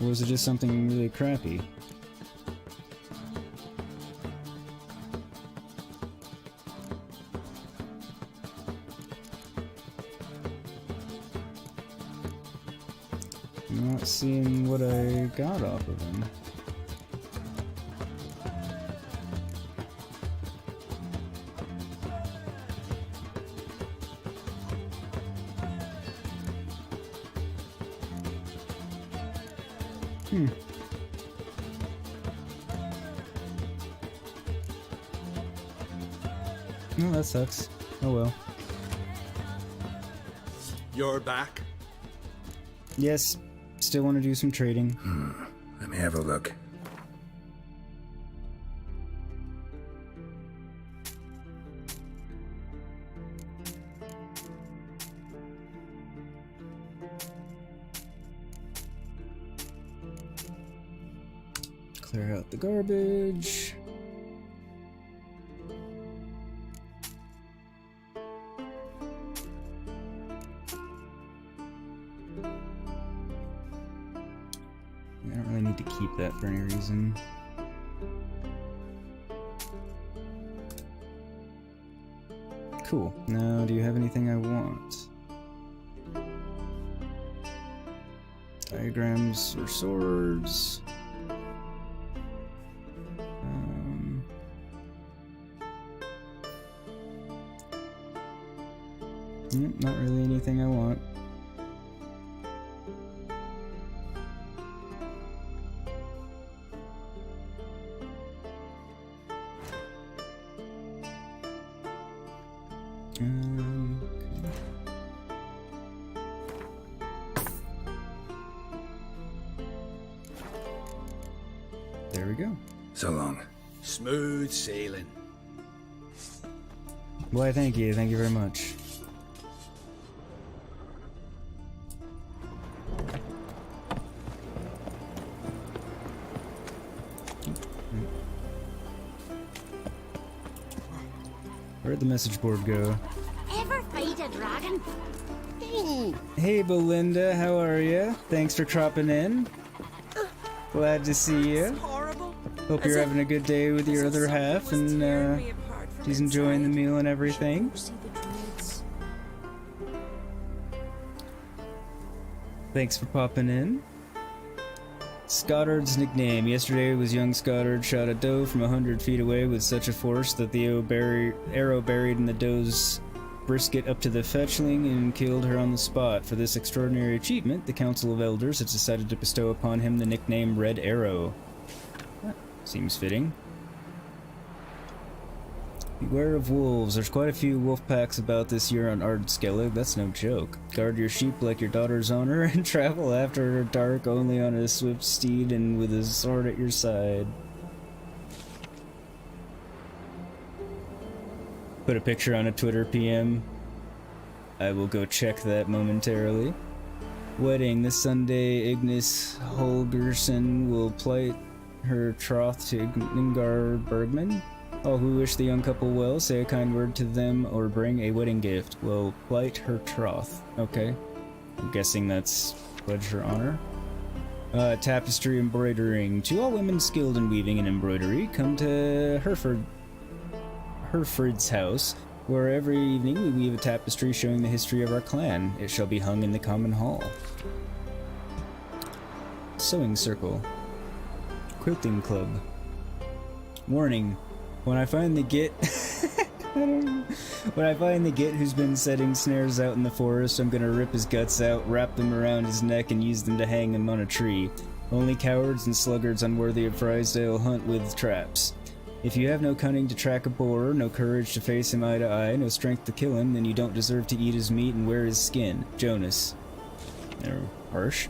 Or was it just something really crappy? I'm not seeing what I got off of him. No, that sucks. Oh well.
You're back?
Yes, still want to do some trading.
Let me have a look.
Clear out the garbage. I don't really need to keep that for any reason. Cool. Now, do you have anything I want? Diagrams or swords? Not really anything I want. Okay. There we go.
So long.
Smooth sailing.
Why, thank you. Thank you very much. Where'd the message board go?
Ever fight a dragon?
Hey, Belinda, how are you? Thanks for dropping in. Glad to see you.
Horrible.
Hope you're having a good day with your other half, and she's enjoying the meal and everything. Thanks for popping in. Scottard's nickname. Yesterday was young Scottard shot a doe from 100 feet away with such a force that the arrow buried in the doe's brisket up to the fetchling and killed her on the spot. For this extraordinary achievement, the Council of Elders has decided to bestow upon him the nickname Red Arrow. That seems fitting. Beware of wolves. There's quite a few wolf packs about this year on Skellige. That's no joke. Guard your sheep like your daughter's honor and travel after dark only on a swift steed and with a sword at your side. Put a picture on a Twitter PM. I will go check that momentarily. Wedding. This Sunday, Ignis Holgersson will plight her troth to Ningar Bergman. All who wish the young couple well, say a kind word to them or bring a wedding gift. Will plight her troth. Okay. I'm guessing that's pledge her honor. Tapestry embroidering. To all women skilled in weaving and embroidery, come to Hereford's house, where every evening we weave a tapestry showing the history of our clan. It shall be hung in the common hall. Sewing circle. Quilting club. Warning. When I find the git when I find the git who's been setting snares out in the forest, I'm gonna rip his guts out, wrap them around his neck, and use them to hang him on a tree. Only cowards and sluggards unworthy of Friesdale hunt with traps. If you have no cunning to track a boar, no courage to face him eye to eye, no strength to kill him, then you don't deserve to eat his meat and wear his skin. Jonas. They're harsh.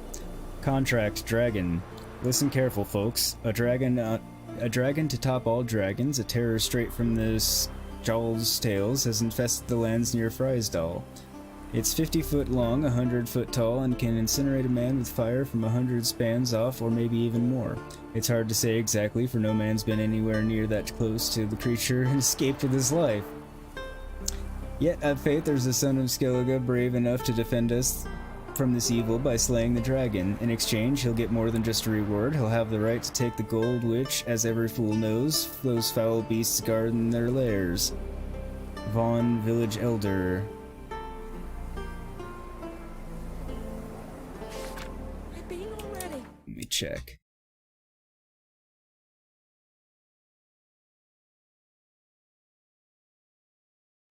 Contract dragon. Listen careful, folks. A dragon to top all dragons, a terror straight from the Jarl's tales, has infested the lands near Friesdal. It's 50 foot long, 100 foot tall, and can incinerate a man with fire from 100 spans off, or maybe even more. It's hard to say exactly, for no man's been anywhere near that close to the creature and escaped with his life. Yet, at faith, there's a son of Skellige brave enough to defend us from this evil by slaying the dragon. In exchange, he'll get more than just a reward. He'll have the right to take the gold which, as every fool knows, those foul beasts guard in their lairs. Vaughn, village elder.
I've been already.
Let me check.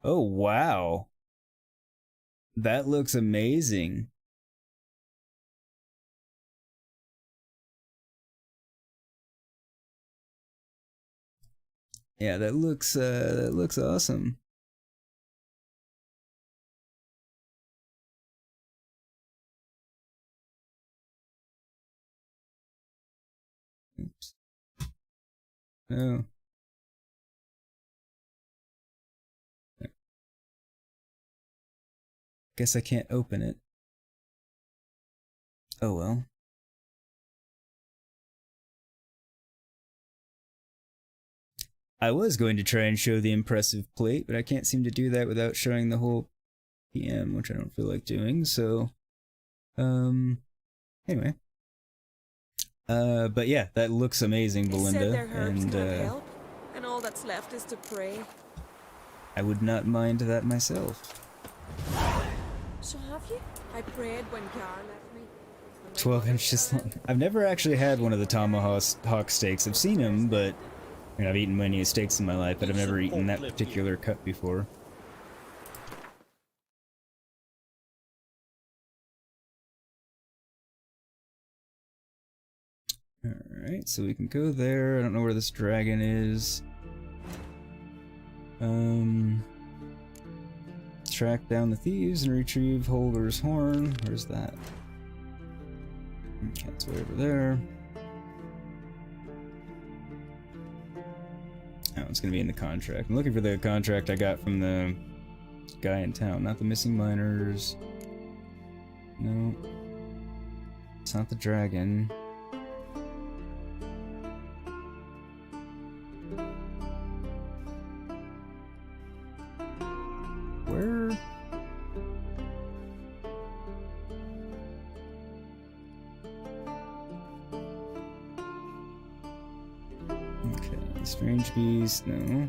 Oh, wow. That looks amazing. Yeah, that looks awesome. Oops. No. Guess I can't open it. Oh well. I was going to try and show the impressive plate, but I can't seem to do that without showing the whole PM, which I don't feel like doing, so... Anyway. But yeah, that looks amazing, Belinda,
They said their herbs
and,
can't help, and all that's left is to pray.
I would not mind that myself.
So have you? I prayed when Gar left me.
12 inches long. I've never actually had one of the tomahawk steaks. I've seen them, but I mean, I've eaten many steaks in my life, but I've never eaten that particular cut before. Alright, so we can go there. I don't know where this dragon is. Track down the thieves and retrieve Holger's horn. Where's that? Okay, it's way over there. Oh, it's gonna be in the contract. I'm looking for the contract I got from the guy in town, not the missing miners. No. It's not the dragon. Where? Okay, strange beast, no.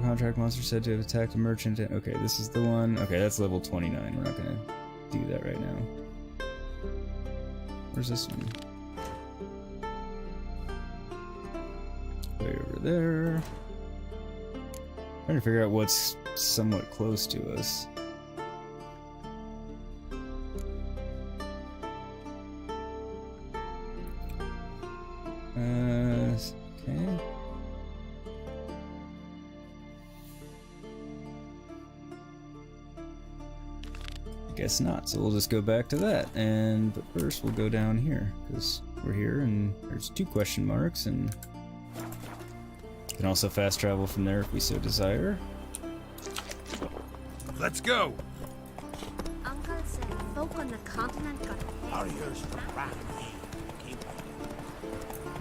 Contract monster said to have attacked a merchant. Okay, this is the one. Okay, that's level 29. We're not gonna do that right now. Where's this one? Way over there. Trying to figure out what's somewhat close to us. Okay. Guess not, so we'll just go back to that, but first we'll go down here, because we're here and there's 2 question marks, and we can also fast travel from there if we so desire.
Let's go!
Uncle said folk on the continent got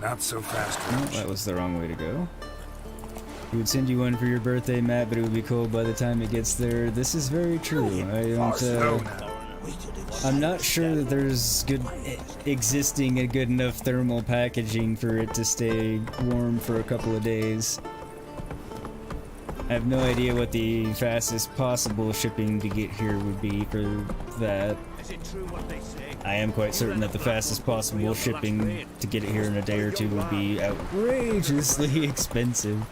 Not so fast,
No,
Perch.
that was the wrong way to go. We would send you one for your birthday, Matt, but it would be cold by the time it gets there. This is very true. I'm not sure that there's existing a good enough thermal packaging for it to stay warm for a couple of days. I have no idea what the fastest possible shipping to get here would be for that. I am quite certain that the fastest possible shipping to get it here in a day or 2 would be outrageously expensive.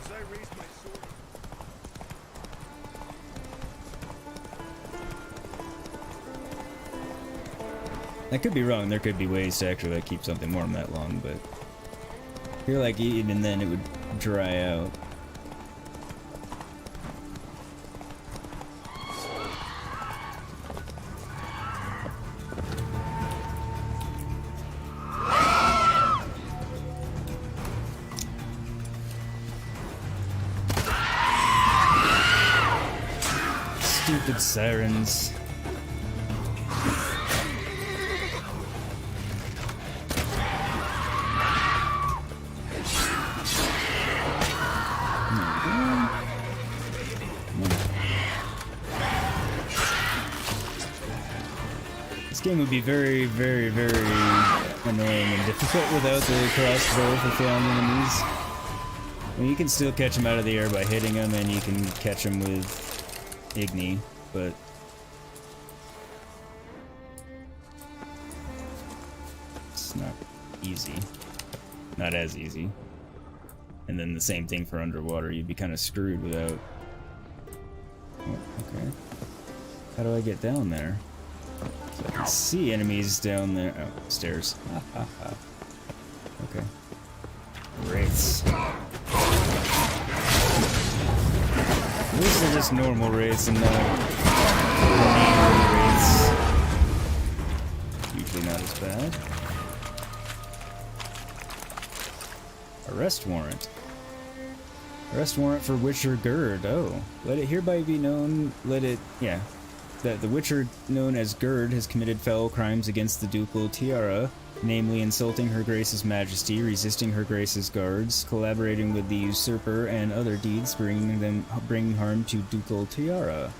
I could be wrong, there could be ways to actually keep something warm that long, but I feel like even then it would dry out. Stupid sirens. This game would be very, very, very annoying and difficult without the crossbow for flying enemies. I mean, you can still catch them out of the air by hitting them, and you can catch them with Igni, but it's not easy. Not as easy. And then the same thing for underwater. You'd be kind of screwed without... Oh, okay. How do I get down there? So I can see enemies down there. Oh, stairs. Ha ha ha. Okay. Wraiths. At least they're just normal wraiths and not wraiths. You Arrest warrant. Arrest warrant for Witcher Gerd. Oh. Let it hereby be known, that the Witcher known as Gerd has committed foul crimes against the ducal tiara, namely insulting Her Grace's Majesty, resisting Her Grace's guards, collaborating with the usurper, and other deeds bringing harm to ducal tiara.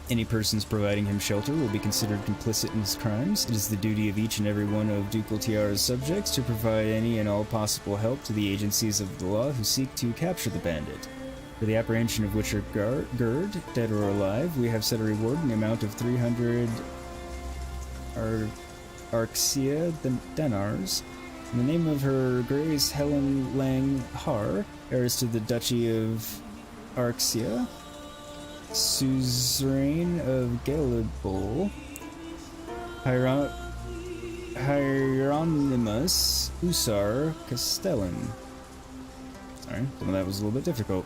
Any persons providing him shelter will be considered complicit in his crimes. It is the duty of each and every one of ducal tiara's subjects to provide any and all possible help to the agencies of the law who seek to capture the bandit. For the apprehension of Witcher Gerd, dead or alive, we have set a reward in the amount of 300 Arxia denars. In the name of Her Grace Helen Lang Har, heiress to the Duchy of Arxia, suzerain of Galibol, Hieronymus Usar Castellan. Sorry, some of that was a little bit difficult.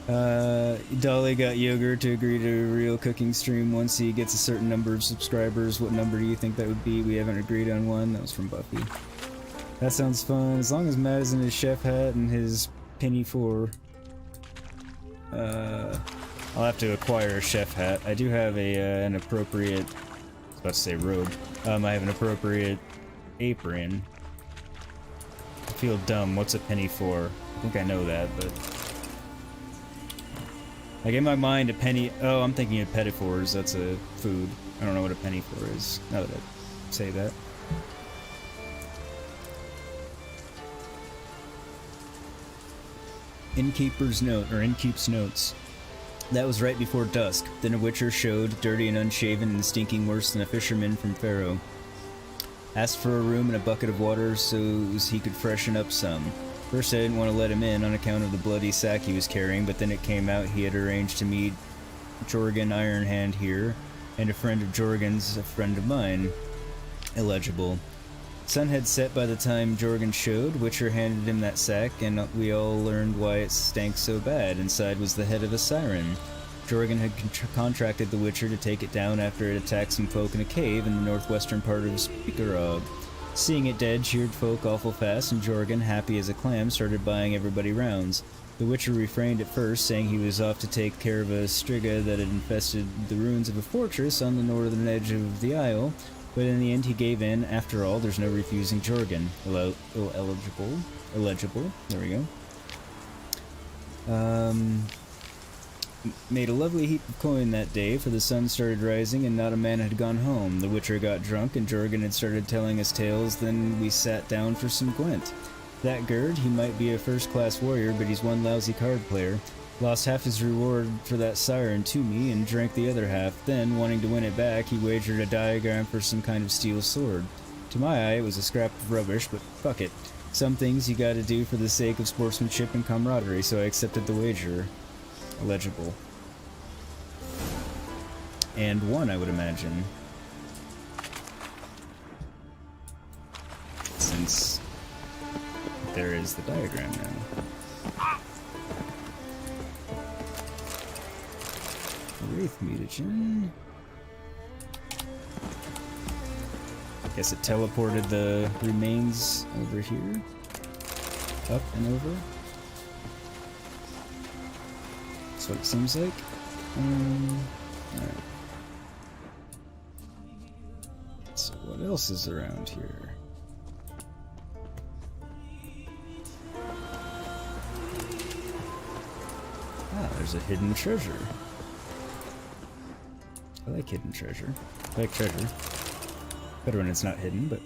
Dolly got Yogurt to agree to a real cooking stream once he gets a certain number of subscribers. What number do you think that would be? We haven't agreed on one. That was from Buffy. That sounds fun. As long as Matt is in his chef hat and his penny for... I'll have to acquire a chef hat. I do have an appropriate... I was about to say robe. I have an appropriate apron. I feel dumb. What's a penny for? I think I know that, but... Like, in my mind, a penny... Oh, I'm thinking of pettifors. That's a food. I don't know what a penny for is, now that I say that. Innkeeper's note, or Innkeep's notes. That was right before dusk. Then a Witcher showed, dirty and unshaven and stinking worse than a fisherman from Pharaoh. Asked for a room and a bucket of water so he could freshen up some. First I didn't want to let him in on account of the bloody sack he was carrying, but then it came out he had arranged to meet Jorgen Ironhand here, and a friend of Jorgen's, a friend of mine. Illegible. Sun had set by the time Jorgen showed. Witcher handed him that sack, and we all learned why it stank so bad. Inside was the head of a siren. Jorgen had contracted the Witcher to take it down after it attacked some folk in a cave in the northwestern part of Spikerog. Seeing it dead cheered folk awful fast, and Jorgen, happy as a clam, started buying everybody rounds. The Witcher refrained at first, saying he was off to take care of a striga that had infested the ruins of a fortress on the northern edge of the isle, but in the end he gave in. After all, there's no refusing Jorgen. Illegible. There we go. Made a lovely heap of coin that day, for the sun started rising and not a man had gone home. The Witcher got drunk and Jorgen had started telling us tales, then we sat down for some Gwent. That Gerd, he might be a first-class warrior, but he's one lousy card player. Lost half his reward for that siren to me and drank the other half. Then, wanting to win it back, he wagered a diagram for some kind of steel sword. To my eye, it was a scrap of rubbish, but fuck it. Some things you gotta do for the sake of sportsmanship and camaraderie, so I accepted the wager. Illegible. And won, I would imagine. Since there is the diagram now. Wraith mutagen. Guess it teleported the remains over here. Up and over. That's what it seems like. Alright. So what else is around here? Ah, there's a hidden treasure. I like hidden treasure. I like treasure. Better when it's not hidden, but...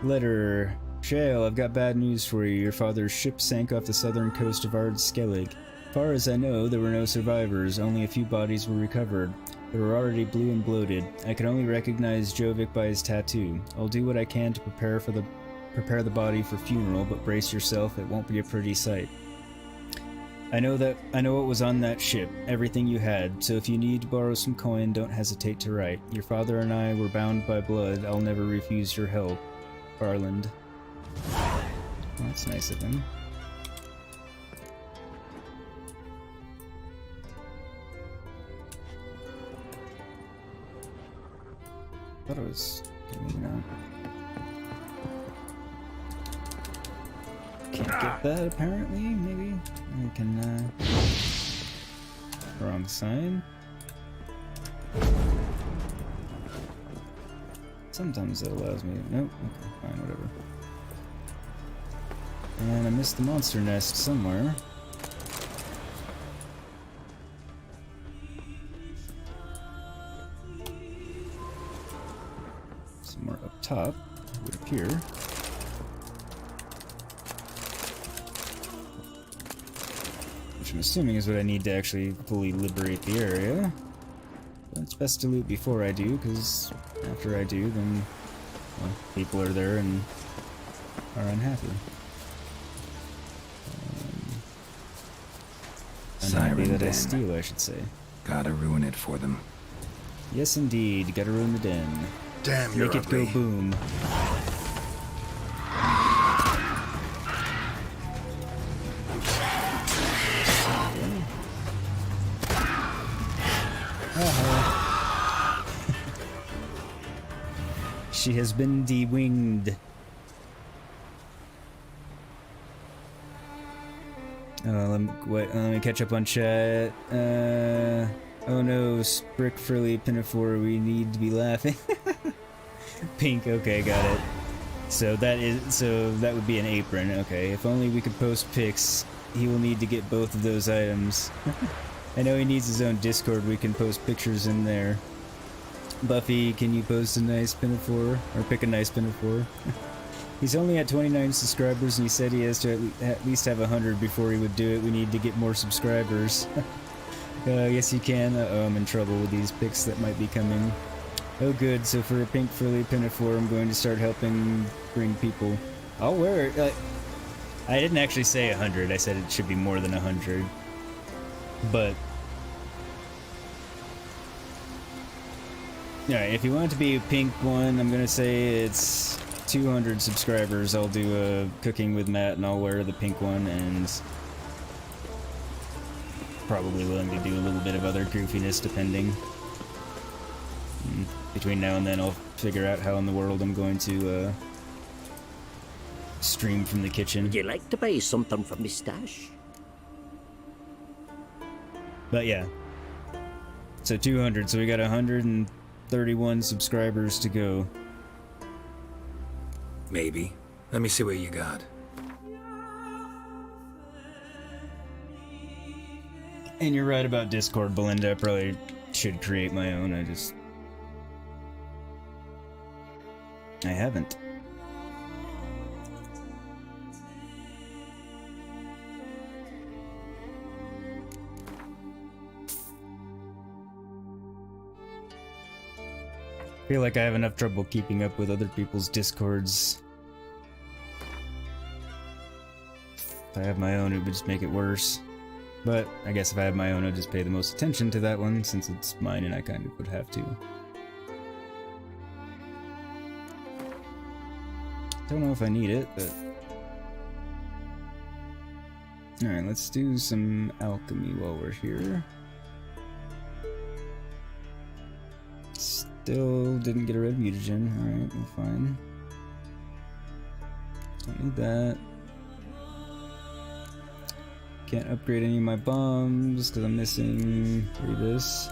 Letter. Shale, I've got bad news for you. Your father's ship sank off the southern coast of Skellige. Far as I know, there were no survivors. Only a few bodies were recovered. They were already blue and bloated. I can only recognize Jovic by his tattoo. I'll do what I can to prepare the body for funeral, but brace yourself, it won't be a pretty sight. I know what was on that ship, everything you had, so if you need to borrow some coin, don't hesitate to write. Your father and I were bound by blood. I'll never refuse your help. Garland. Well, that's nice of him. thought it was... Okay, maybe not. Can't get that, apparently, maybe? I can, wrong sign. Sometimes that allows me to... Nope, okay, fine, whatever. And I missed the monster nest somewhere. Somewhere up top, it would appear. Which I'm assuming is what I need to actually fully liberate the area. But it's best to loot before I do, because after I do, then well, people are there and are unhappy. Unhappy that I steal, I should say.
Gotta ruin it for them.
Yes, indeed. Gotta ruin the den.
Damn, you're
Make it go
ugly.
boom. She has been de-winged. Let me catch up on chat. Oh no, Sprick Frilly Pinafore, we need to be laughing. Pink, okay, got it. So that would be an apron, okay. If only we could post pics. He will need to get both of those items. I know he needs his own Discord, we can post pictures in there. Buffy, can you post a nice pinafore? Or pick a nice pinafore? He's only at 29 subscribers and he said he has to at least have 100 before he would do it. We need to get more subscribers. Yes you can. Uh-oh, I'm in trouble with these pics that might be coming. Oh good, so for a pink frilly pinafore I'm going to start helping bring people. I'll wear it. I didn't actually say 100, I said it should be more than 100. But... Alright, if you want it to be a pink one, I'm gonna say it's 200 subscribers. I'll do a cooking with Matt and I'll wear the pink one and probably willing to do a little bit of other goofiness depending. Between now and then I'll figure out how in the world I'm going to stream from the kitchen.
Would you like to buy something from my stash?
But yeah. So 200, so we got 131 subscribers to go.
Maybe. Let me see what you got.
And you're right about Discord, Belinda. I probably should create my own. I haven't. I feel like I have enough trouble keeping up with other people's Discords. If I have my own, it would just make it worse. But I guess if I have my own, I'd just pay the most attention to that one, since it's mine and I kind of would have to. Don't know if I need it, but... Alright, let's do some alchemy while we're here. Still didn't get a red mutagen. Alright, we're fine. Don't need that. Can't upgrade any of my bombs because I'm missing 3 this.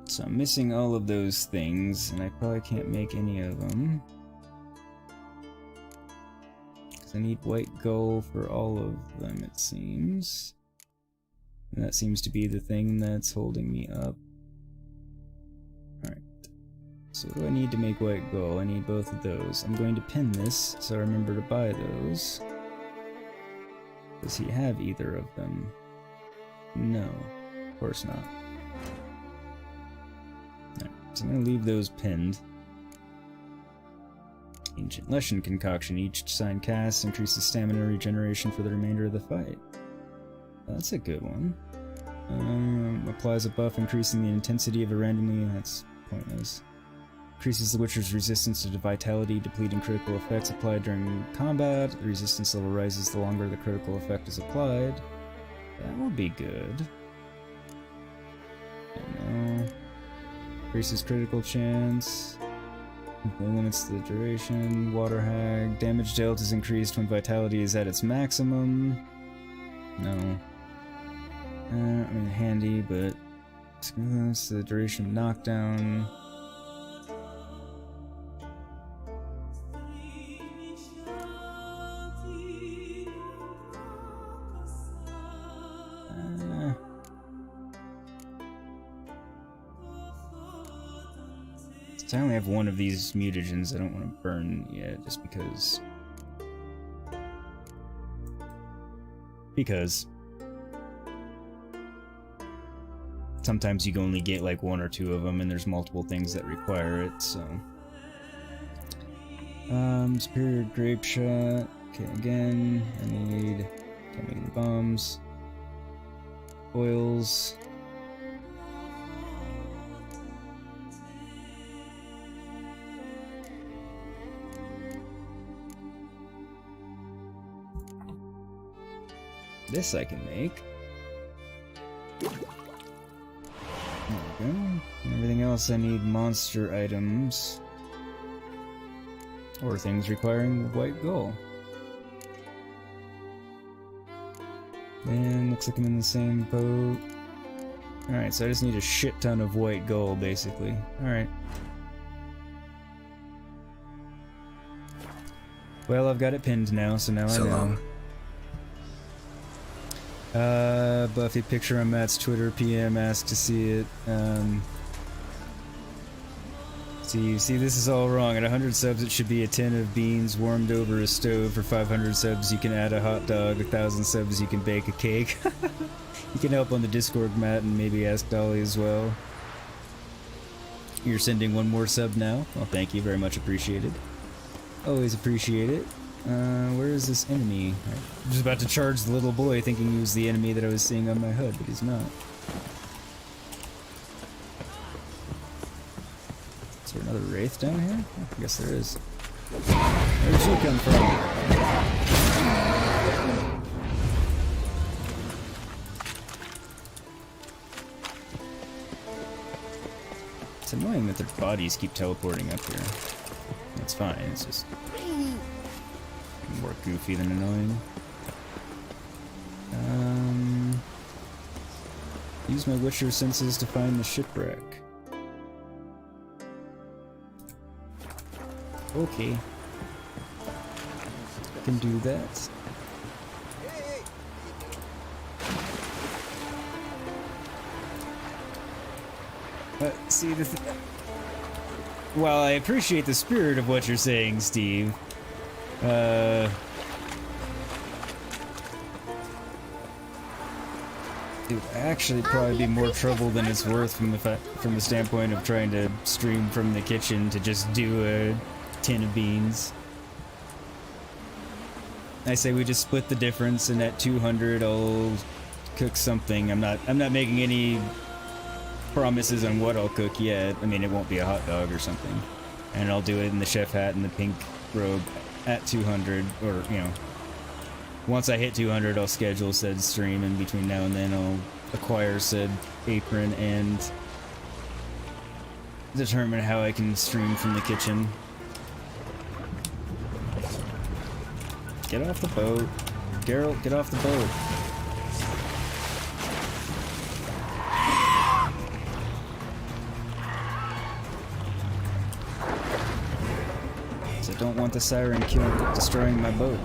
So I'm missing all of those things, and I probably can't make any of them. Because I need white gold for all of them, it seems. And that seems to be the thing that's holding me up. Alright. So what do I need to make white gold? I need both of those. I'm going to pin this, so I remember to buy those. Does he have either of them? No. Of course not. So I'm going to leave those pinned. Ancient Lesson Concoction. Each sign cast increases stamina regeneration for the remainder of the fight. That's a good one. Applies a buff increasing the intensity of a randomly... That's pointless. Increases the Witcher's resistance to vitality, depleting critical effects applied during combat. The resistance level rises the longer the critical effect is applied. That will be good. No. Increases critical chance. Limits the duration. Water hag. Damage dealt is increased when vitality is at its maximum. No. I mean, handy, but limits the duration of knockdown. I only have one of these mutagens I don't want to burn yet, just because. Because. Sometimes you can only get like one or two of them, and there's multiple things that require it, so. Superior grape shot. Okay, again, I need. Can't make any bombs. Oils. This I can make. There we go. Everything else I need monster items. Or things requiring white gold. And looks like I'm in the same boat. Alright, so I just need a shit ton of white gold, basically. Alright. Well, I've got it pinned now, so now I know.
Long.
Buffy, picture on Matt's Twitter PM, asked to see it. See, this is all wrong. At 100 subs, it should be a tin of beans warmed over a stove. For 500 subs, you can add a hot dog. 1,000 subs, you can bake a cake. You can help on the Discord, Matt, and maybe ask Dolly as well. You're sending one more sub now? Well, thank you, very much appreciated. Always appreciate it. Where is this enemy? I was about to charge the little boy thinking he was the enemy that I was seeing on my HUD, but he's not. Is there another wraith down here? I guess there is. Where'd you come from? It's annoying that their bodies keep teleporting up here. That's fine, it's just more goofy than annoying. Use my Witcher senses to find the shipwreck. Okay. Can do that. See, while I appreciate the spirit of what you're saying, Steve, it would actually probably be more trouble than it's worth from the standpoint of trying to stream from the kitchen to just do a tin of beans. I say we just split the difference, and at 200 I'll cook something. I'm not making any promises on what I'll cook yet. I mean, it won't be a hot dog or something. And I'll do it in the chef hat and the pink robe at 200, or, you know, once I hit 200, I'll schedule said stream, and between now and then I'll acquire said apron and determine how I can stream from the kitchen. Get off the boat. Geralt, get off the boat. I don't want the siren destroying my boat.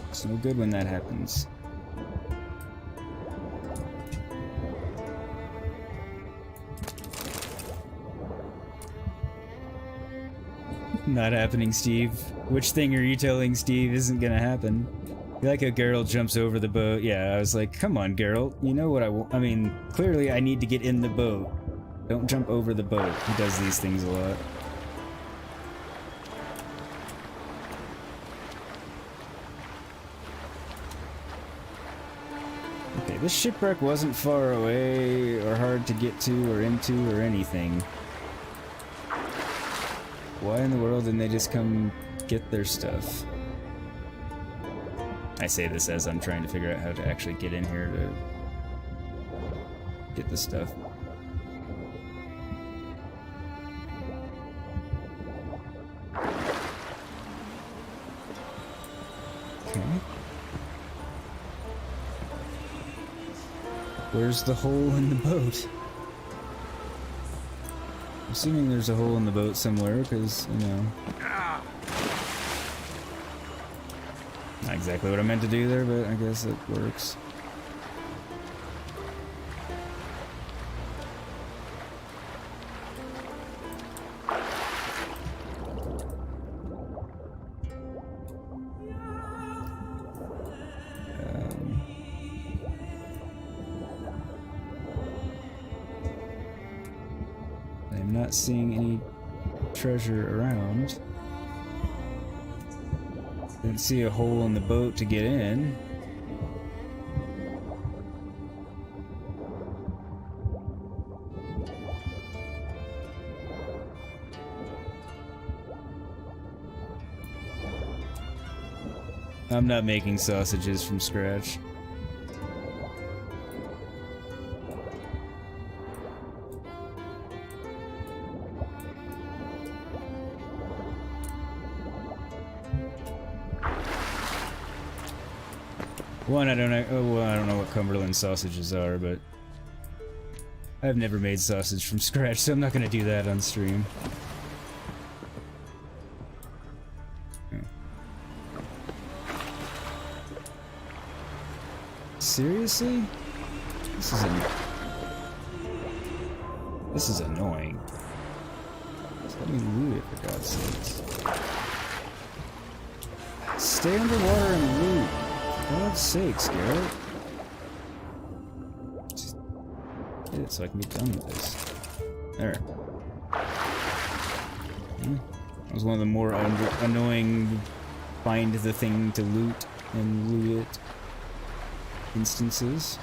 It's no good when that happens. Not happening, Steve. Which thing are you telling Steve isn't gonna happen? You like how Geralt jumps over the boat? Yeah, I was like, come on, Geralt. You know what I want. I mean, clearly I need to get in the boat. Don't jump over the boat. He does these things a lot. Okay, this shipwreck wasn't far away, or hard to get to, or into, or anything. Why in the world didn't they just come get their stuff? I say this as I'm trying to figure out how to actually get in here to get the stuff. Okay. Where's the hole in the boat? I'm assuming there's a hole in the boat somewhere, because, you know... Not exactly what I meant to do there, but I guess it works. I'm not seeing any treasure around. Didn't see a hole in the boat to get in. I'm not making sausages from scratch. One, I don't know. Oh, well, I don't know what Cumberland sausages are, but I've never made sausage from scratch, so I'm not going to do that on stream. Seriously? This is annoying. Just let me loot it, for God's sakes. Stay underwater and loot. For God's sakes, Geralt. Just get it so I can be done with this. There. That was one of the more annoying find the thing to loot and loot it instances.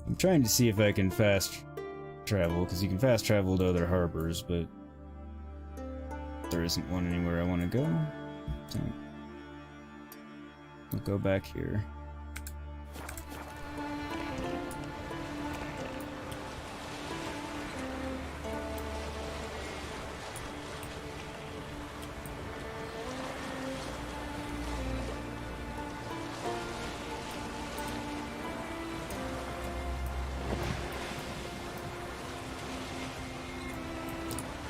I'm trying to see if I can fast travel, because you can fast travel to other harbors, but there isn't one anywhere I want to go. So we'll go back here.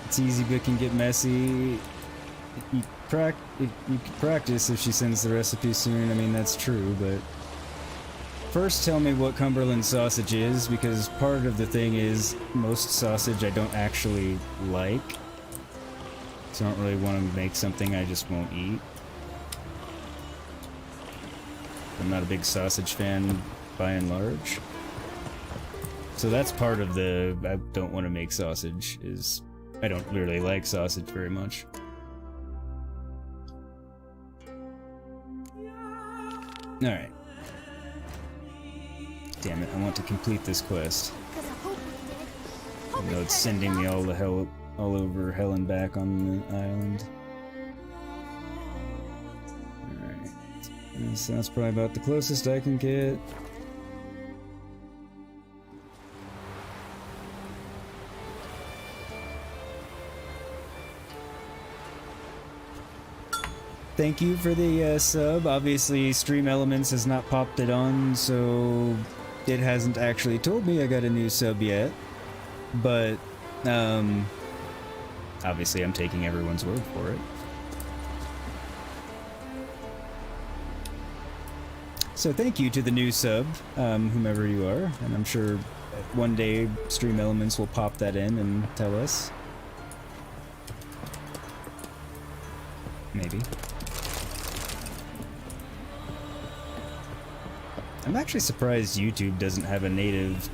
It's easy, but can get messy. You can practice if she sends the recipe soon. I mean, that's true, but first tell me what Cumberland sausage is, because part of the thing is most sausage I don't actually like. So I don't really want to make something I just won't eat. I'm not a big sausage fan by and large. So that's part of the I don't want to make sausage, is I don't really like sausage very much. Alright. Damn it, I want to complete this quest. Even though it's sending me all over hell and back on the island. Alright. So that's probably about the closest I can get. Thank you for the sub. Obviously, Stream Elements has not popped it on, so it hasn't actually told me I got a new sub yet. But, obviously I'm taking everyone's word for it. So thank you to the new sub, whomever you are, and I'm sure one day Stream Elements will pop that in and tell us. Maybe. I'm actually surprised YouTube doesn't have a native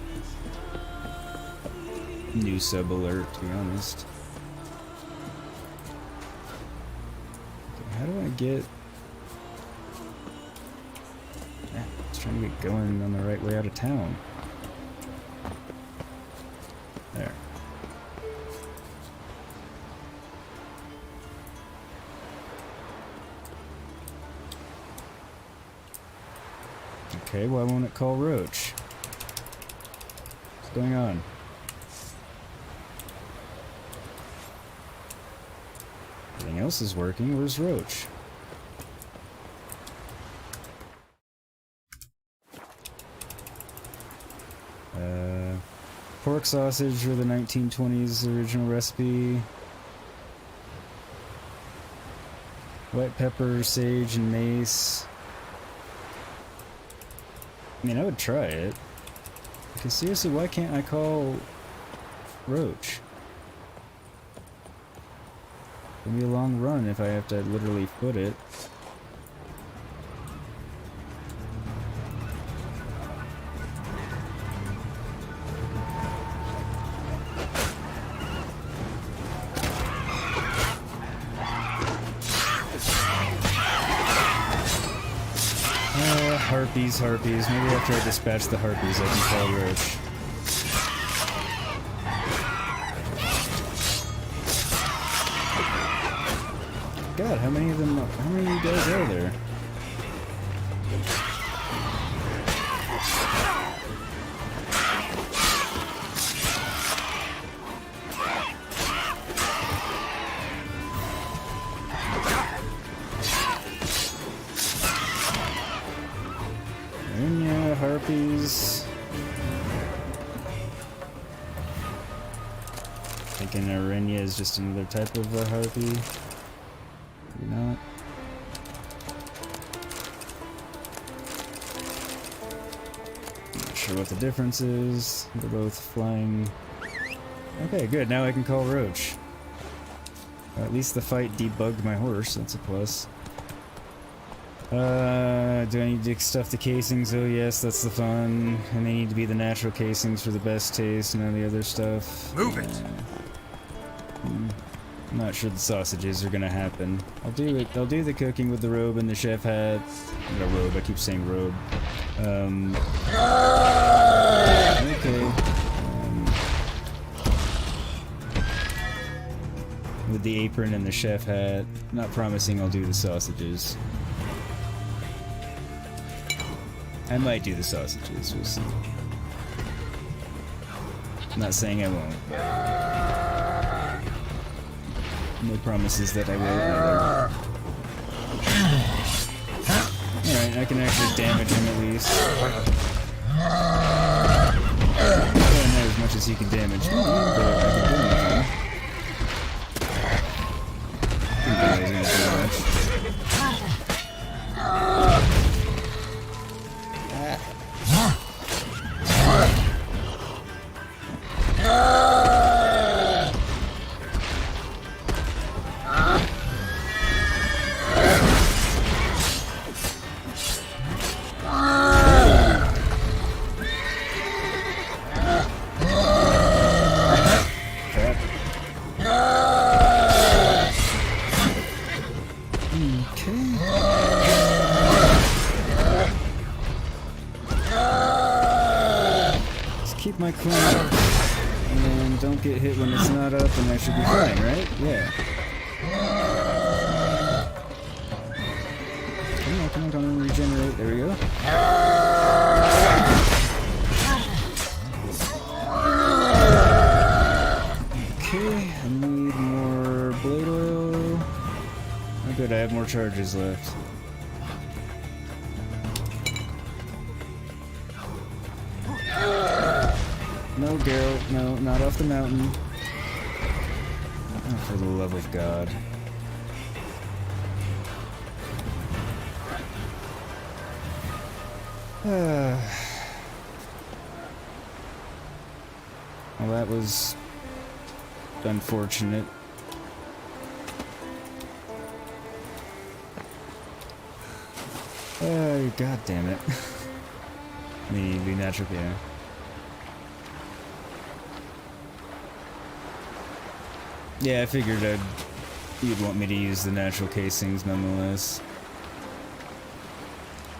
new sub alert, to be honest. Okay, how do I get... I was trying to get going on the right way out of town. There. Okay, why won't it call Roach? What's going on? Everything else is working. Where's Roach? Pork sausage for the 1920s original recipe. White pepper, sage, and mace. I mean, I would try it. Because seriously, why can't I call Roach? It'll be a long run if I have to literally foot it. Harpies. Maybe after I dispatch the harpies, I can call Roach. God, how many of you guys are there? Harpies. Thinking Arenya is just another type of harpy. Maybe not. Not sure what the difference is. They're both flying. Okay, good. Now I can call Roach. At least the fight debugged my horse. That's a plus. Do I need to stuff the casings? Oh yes, that's the fun. And they need to be the natural casings for the best taste, none of the other stuff.
Move it!
I'm not sure the sausages are gonna happen. I'll do it. I'll do the cooking with the robe and the chef hat. Not a robe, I keep saying robe. Okay. With the apron and the chef hat. Not promising I'll do the sausages. I might do the sausages, we'll see. I'm not saying I won't. No promises that I will either. Alright, I can actually damage him at least. Probably not as much as he can damage me, but I can do anything. I think he's gonna do much. Keep my coin up, and don't get hit when it's not up, and I should be fine, right? Yeah. Come on, regenerate. There we go. Okay, I need more blade oil. Oh good, I have more charges left. No, Geralt, no, not off the mountain. Oh, for the love of God. Well, that was unfortunate. Oh, God damn it. The natural, yeah. Yeah, I figured you'd want me to use the natural casings nonetheless.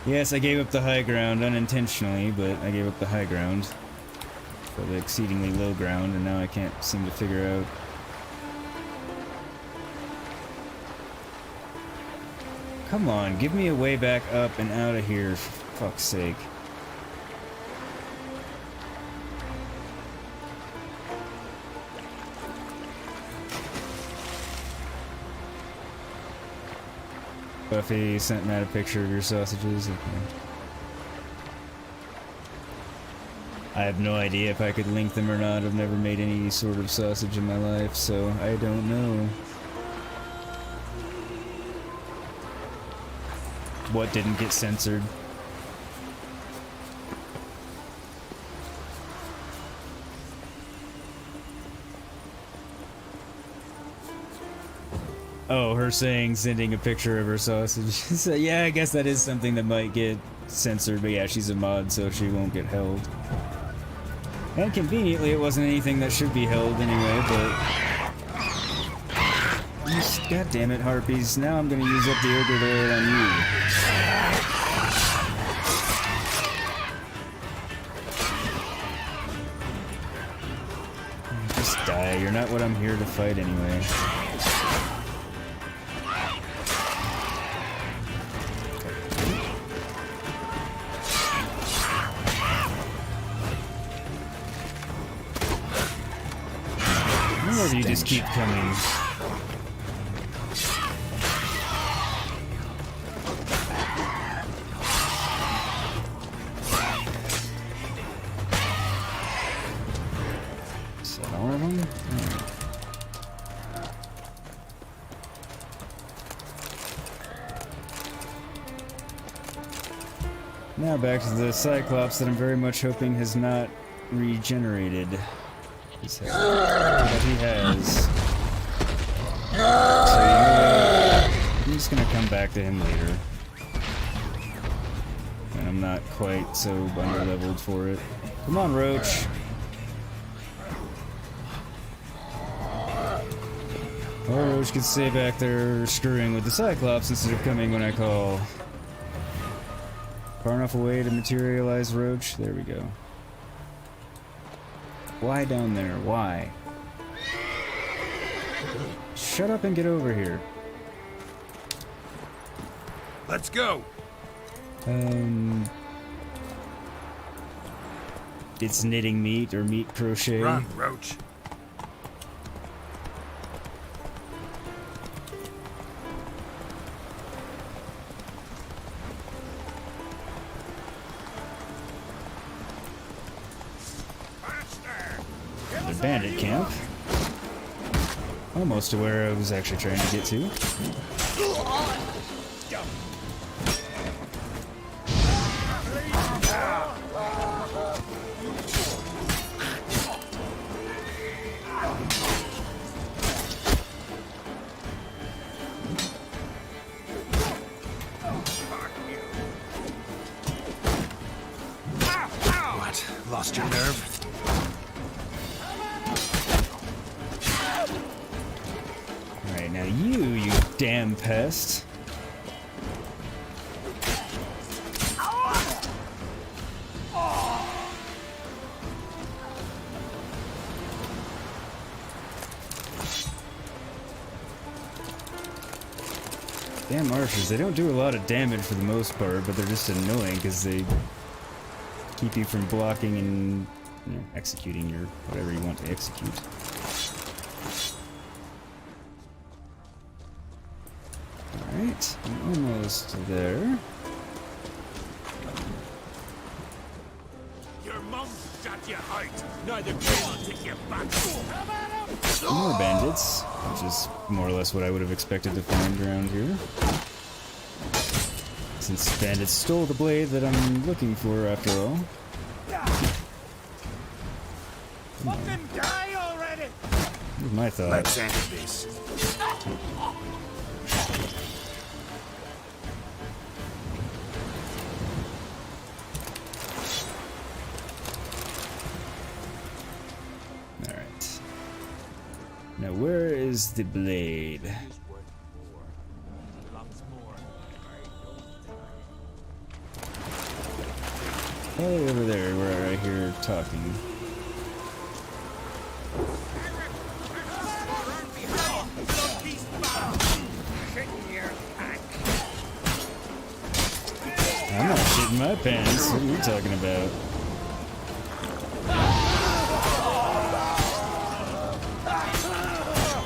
Yes, I gave up the high ground unintentionally, but I gave up the high ground for the exceedingly low ground, and now I can't seem to figure out. Come on, give me a way back up and out of here, for fuck's sake. Buffy sent Matt a picture of your sausages. Okay. I have no idea if I could link them or not. I've never made any sort of sausage in my life, so I don't know. What didn't get censored? Oh, her sending a picture of her sausage. So yeah, I guess that is something that might get censored, but yeah, she's a mod, so she won't get held. And conveniently, it wasn't anything that should be held anyway, but... God damn it, harpies. Now I'm gonna use up the ogre oil on you. Just die. You're not what I'm here to fight anyway. Or do you just keep coming? Is that all of them? Oh. Now back to the Cyclops that I'm very much hoping has not regenerated. But he has. So, you know, I'm just gonna come back to him later. And I'm not quite so under-leveled for it. Come on, Roach. Or Roach could stay back there screwing with the Cyclops instead of coming when I call. Far enough away to materialize Roach. There we go. Why down there? Why? Shut up and get over here.
Let's go.
It's knitting meat or meat crochet.
Run, Roach.
Bandit camp. Almost to where I was actually trying to get to.
What? Lost your nerve?
Now you damn pest. Damn archers, they don't do a lot of damage for the most part, but they're just annoying because they keep you from blocking and, you know, executing your whatever you want to execute. Alright, I'm almost there.
Your mom's at your height. Neither can take you back.
More bandits, which is more or less what I would have expected to find around here. Since bandits stole the blade that I'm looking for after all.
Let them die already!
Here's my thought.
Let's end this.
Now where is the blade? Hey, over there, where I hear talking. I'm not shitting my pants. What are you talking about?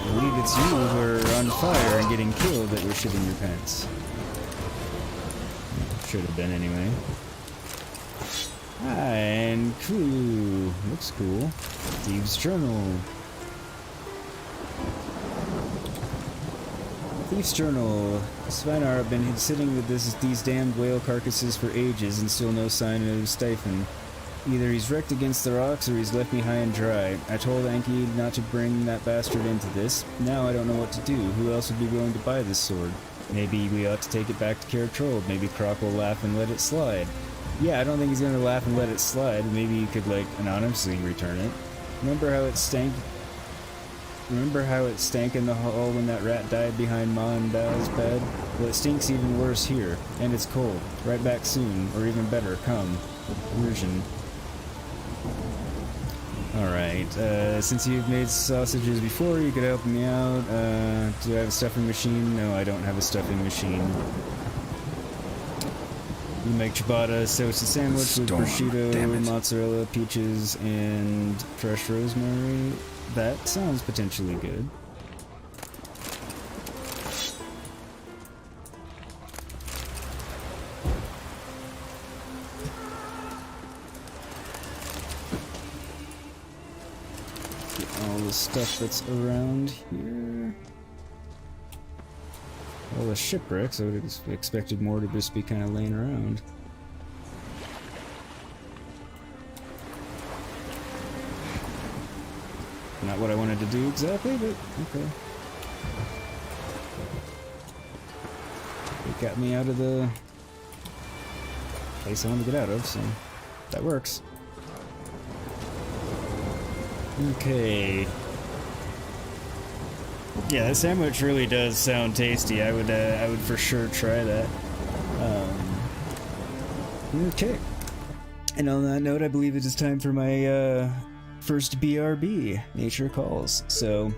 I believe it's you who are on fire and getting killed that were shitting your pants. Should have been anyway. Ah, and cool. Looks cool. Thieves' Journal. Thief's Journal. Sveinar have been sitting with these damned whale carcasses for ages and still no sign of Stiphen. Either he's wrecked against the rocks or he's left me high and dry. I told Anki not to bring that bastard into this. Now I don't know what to do. Who else would be willing to buy this sword? Maybe we ought to take it back to Kaer Trolde. Maybe Croc will laugh and let it slide. Yeah, I don't think he's gonna laugh and let it slide. Maybe he could, like, anonymously return it. Remember how it stank? Remember how it stank in the hall when that rat died behind Ma and Da's bed? Well, it stinks even worse here. And it's cold. Right back soon. Or even better, come. Version. Alright, since you've made sausages before, you could help me out. Do I have a stuffing machine? No, I don't have a stuffing machine. You make ciabatta toasted sandwich with prosciutto, mozzarella, peaches, and fresh rosemary. That sounds potentially good. Get all the stuff that's around here. All the shipwrecks, I would have expected more to just be kind of laying around. Not what I wanted to do exactly, but okay. It got me out of the place I wanted to get out of, so that works. Okay. Yeah, that sandwich really does sound tasty. I would for sure try that. Okay. And on that note, I believe it is time for my first BRB, Nature Calls. So,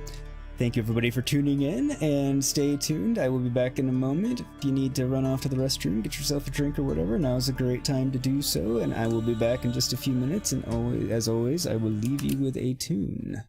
thank you everybody for tuning in, and stay tuned. I will be back in a moment. If you need to run off to the restroom, get yourself a drink or whatever, now is a great time to do so, and I will be back in just a few minutes, and as always, I will leave you with a tune.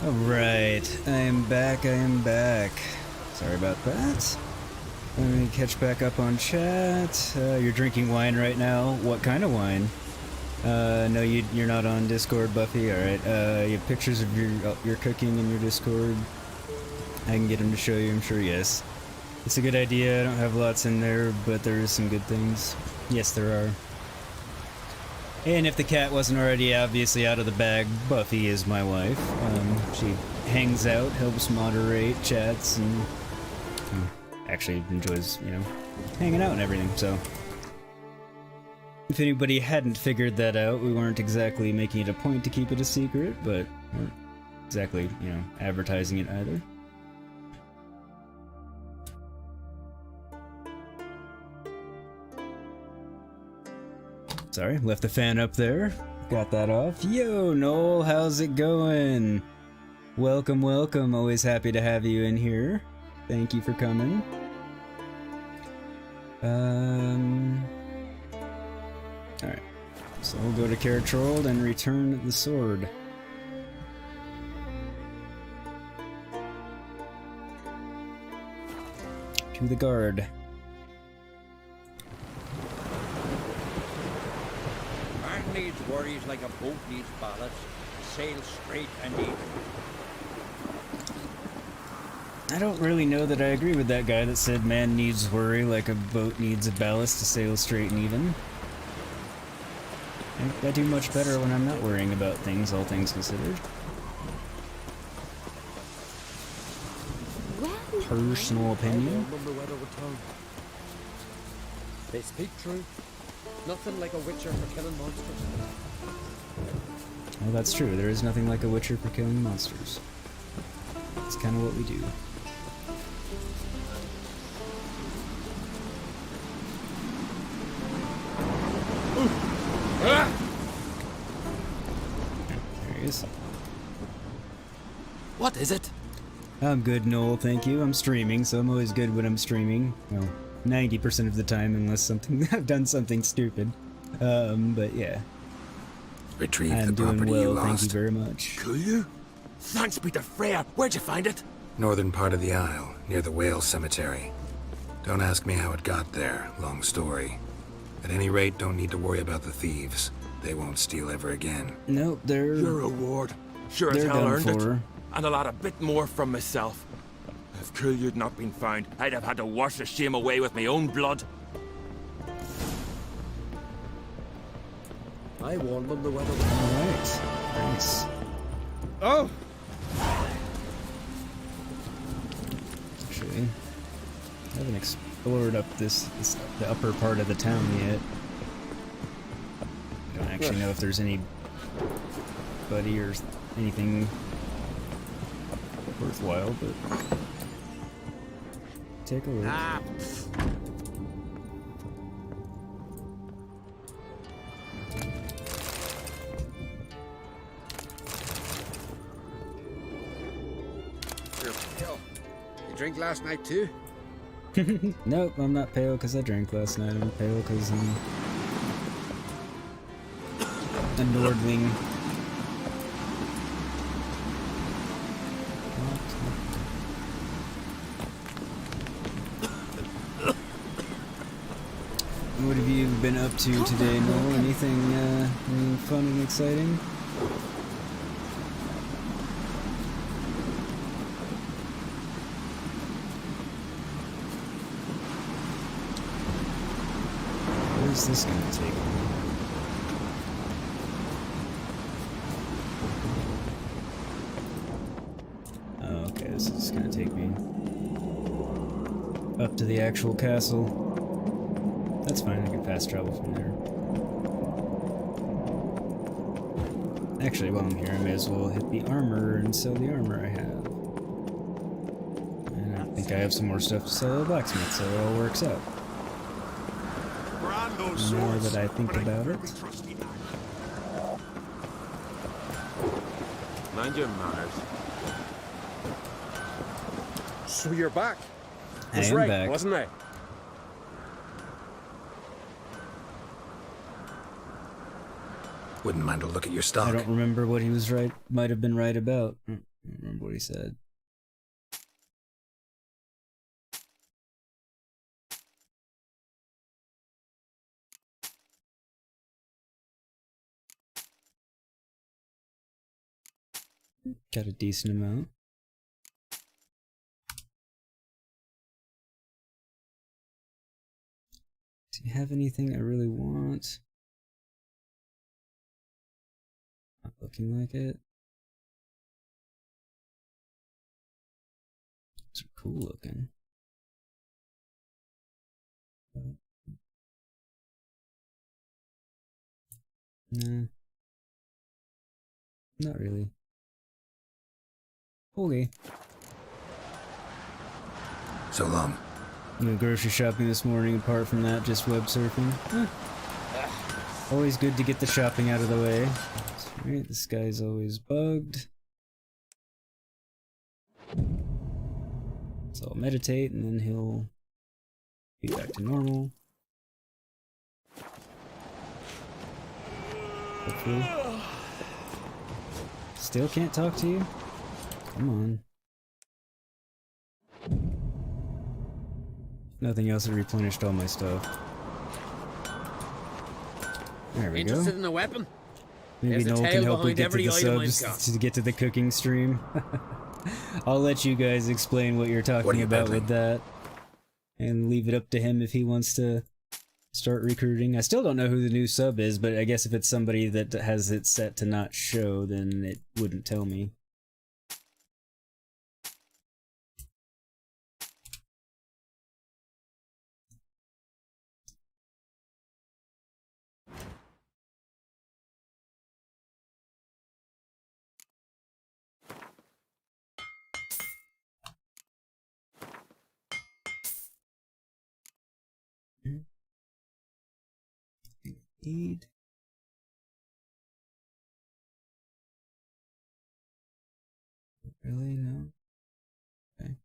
Alright, I am back, Sorry about that. Let me catch back up on chat. You're drinking wine right now. What kind of wine? No, you're not on Discord, Buffy. Alright, you have pictures of your cooking in your Discord. I can get them to show you, I'm sure, yes. It's a good idea. I don't have lots in there, but there is some good things. Yes, there are. And if the cat wasn't already obviously out of the bag, Buffy is my wife. She hangs out, helps moderate chats, and actually enjoys, you know, hanging out and everything, so. If anybody hadn't figured that out, we weren't exactly making it a point to keep it a secret, but weren't exactly, you know, advertising it either. Sorry, left the fan up there. Got that off. Yo, Noel, how's it going? Welcome, welcome. Always happy to have you in here. Thank you for coming. Alright. So we'll go to Caratrold and return the sword. To the guard.
Needs worries like a boat needs ballast. Sail straight and even.
I don't really know that I agree with that guy that said man needs worry like a boat needs a ballast to sail straight and even. I do much better when I'm not worrying about things, all things considered. Personal opinion.
They speak true. Nothing like a witcher for killing monsters.
Well, that's true. There is nothing like a witcher for killing monsters. It's kind of what we do. There he is.
What is it?
I'm good, Noel, thank you. I'm streaming, so I'm always good when I'm streaming. Well, 90% of the time, unless I've done something stupid. But yeah.
Retrieve
I'm
the
doing
property
well,
you lost.
thank you very much.
Could you? Thanks be to Freya. Where'd you find it?
Northern part of the Isle, near the whale cemetery. Don't ask me how it got there, long story. At any rate, don't need to worry about the thieves. They won't steal ever again.
Nope, they're...
Your reward. Sure as
they're
hell
done
earned
for.
it. And a lot a bit more from myself. If Ciri had not been found, I'd have had to wash the shame away with my own blood.
I warned them the weather was...
Alright, nice.
Oh!
Actually, I haven't explored up the upper part of the town yet. I don't actually know if there's anybody or anything worthwhile, but take a look.
You're pale. You drink last night too?
Nope, I'm not pale because I drank last night. I'm pale because I'm a Nordling. What have you been up to today, Noel? Anything fun and exciting? Where's this gonna take me? Oh, okay, this is gonna take me up to the actual castle. That's fine, I can fast travel from there. Actually, while I'm here, I may as well hit the armor and sell the armor I have. And I think I have some more stuff to sell at the blacksmith, so it all works out. The more that I think about it.
Mind your manners.
So you're back.
I
Was
am
right,
back.
wasn't I?
Wouldn't mind a look at your stock.
I don't remember what he was right, might have been right about. I don't remember what he said. Got a decent amount. Do you have anything I really want? Not looking like it. These are cool looking. Nah. Not really. Okay.
So long.
No grocery shopping this morning apart from that, just web surfing. Always good to get the shopping out of the way. Right, this guy's always bugged. So I'll meditate and then he'll be back to normal. Hopefully. Still can't talk to you? Come on. Nothing else, it replenished all my stuff. There we
Interested
go.
in a weapon?
Maybe
There's a
Noel
tail
can help me
behind
get to
every
the
item I've
subs
got.
to get to the cooking stream. I'll let you guys explain what you're talking about with that. And leave it up to him if he wants to start recruiting. I still don't know who the new sub is, but I guess if it's somebody that has it set to not show, then it wouldn't tell me. Need. Really? No? Okay.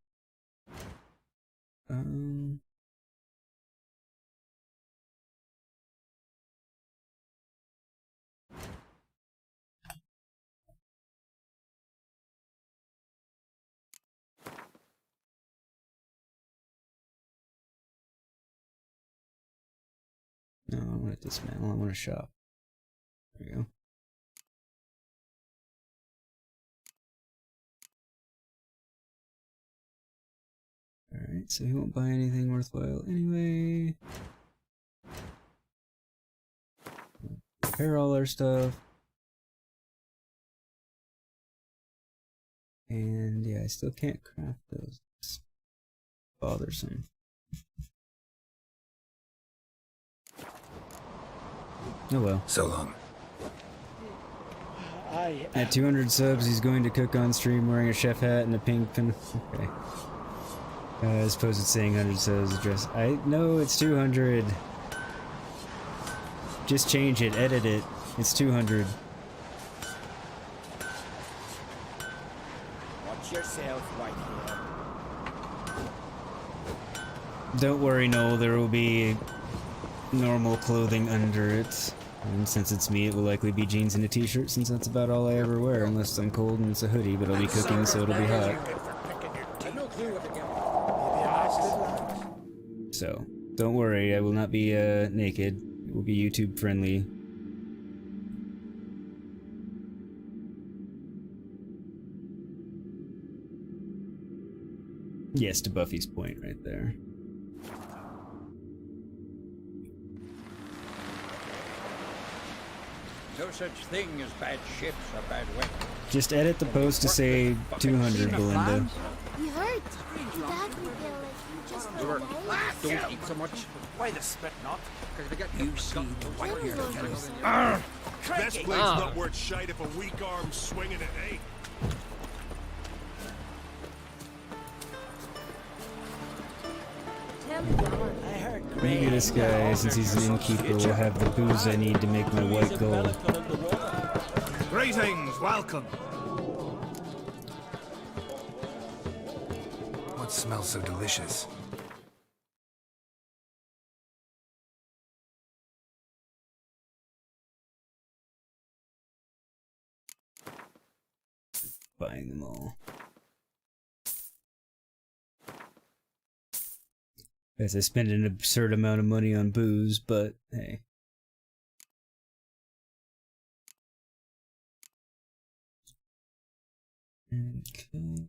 No, I want to dismantle, I want to shop. There we go. Alright, so he won't buy anything worthwhile anyway. Repair all our stuff. And yeah, I still can't craft those. It's bothersome. Oh well.
So long.
At 200 subs, he's going to cook on stream wearing a chef hat and a pink pin. Okay. I suppose it's saying 100 subs address. I know it's 200. Just change it, edit it. It's 200.
Watch yourself, Whitehair.
Don't worry, Noel, there will be normal clothing under it. And since it's me, it will likely be jeans and a t-shirt, since that's about all I ever wear, unless I'm cold and it's a hoodie, but I'll be cooking, so it'll be hot. So, don't worry, I will not be naked. It will be YouTube friendly. Yes, to Buffy's point right there.
No such thing as bad ships or bad weather.
Just edit the post to say 200, Belinda.
You heard? Your dad would feel like you just
Don't eat so much.
Why the spit not?
Because we got you see the white hair to tell us.
Best blade's not worth shite if a weak arm's swinging it, eh?
Maybe this guy, since he's an innkeeper, will have the booze I need to make my white gold.
Greetings, welcome.
What smells so delicious?
buying them all. As I spend an absurd amount of money on booze, but hey. Okay.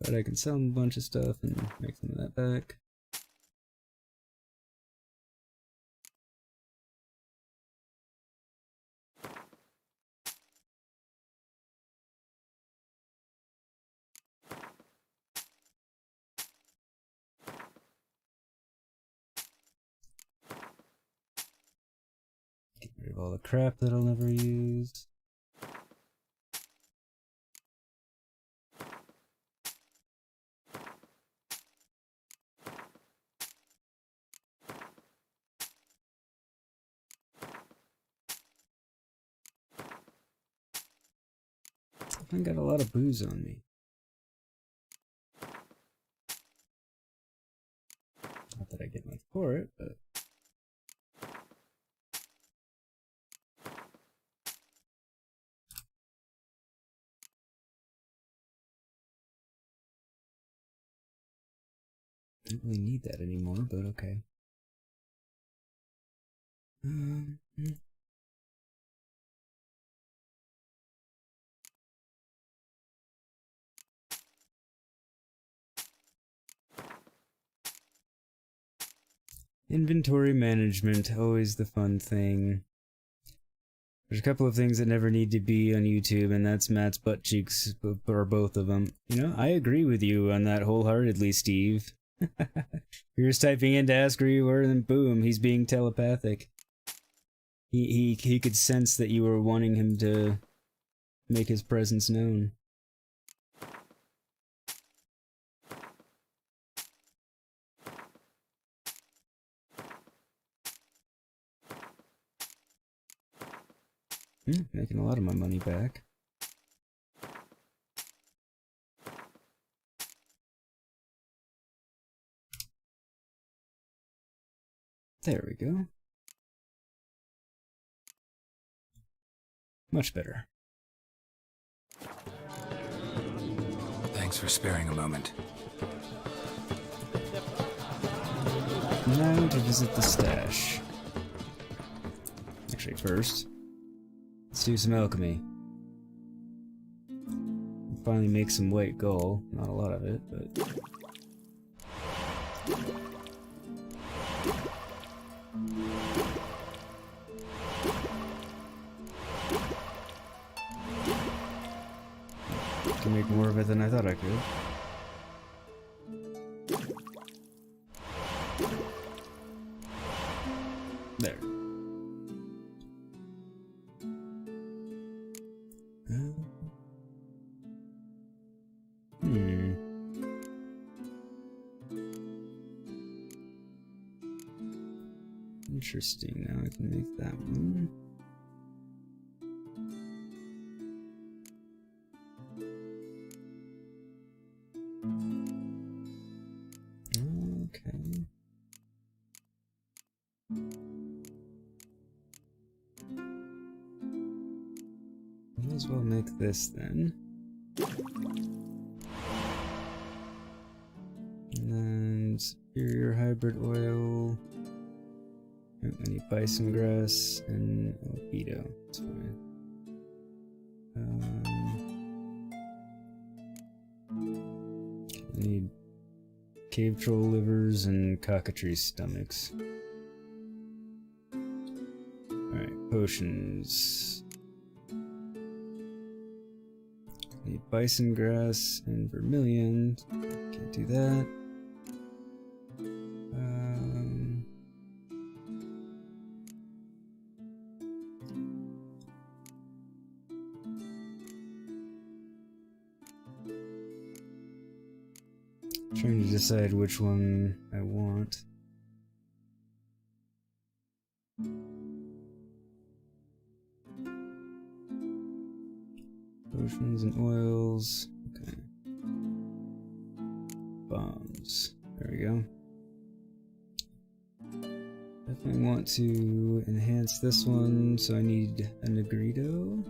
But I can sell them a bunch of stuff and make some of that back. Get rid of all the crap that I'll never use. I got a lot of booze on me. Not that I get much for it, but... I don't really need that anymore, but okay. Inventory management, always the fun thing. There's a couple of things that never need to be on YouTube, and that's Matt's butt cheeks, or both of them. You know, I agree with you on that wholeheartedly, Steve. You're just typing in to ask where you were, and then boom, he's being telepathic. He could sense that you were wanting him to make his presence known. Making a lot of my money back. There we go. Much better.
Thanks for sparing a moment.
Now to visit the stash. Actually, first, let's do some alchemy. Finally make some white gall. Not a lot of it, but... I can make more of it than I thought I could. There. Interesting, now I can make that one. Okay. Might as well make this then. And then superior hybrid oil. I need bison grass and albedo. That's fine. I need cave troll livers and cockatrice stomachs. Alright, potions. I need bison grass and vermilion. Can't do that. Trying to decide which one I want. Potions and oils. Okay. Bombs. There we go. I want to enhance this one, so I need a Negrito.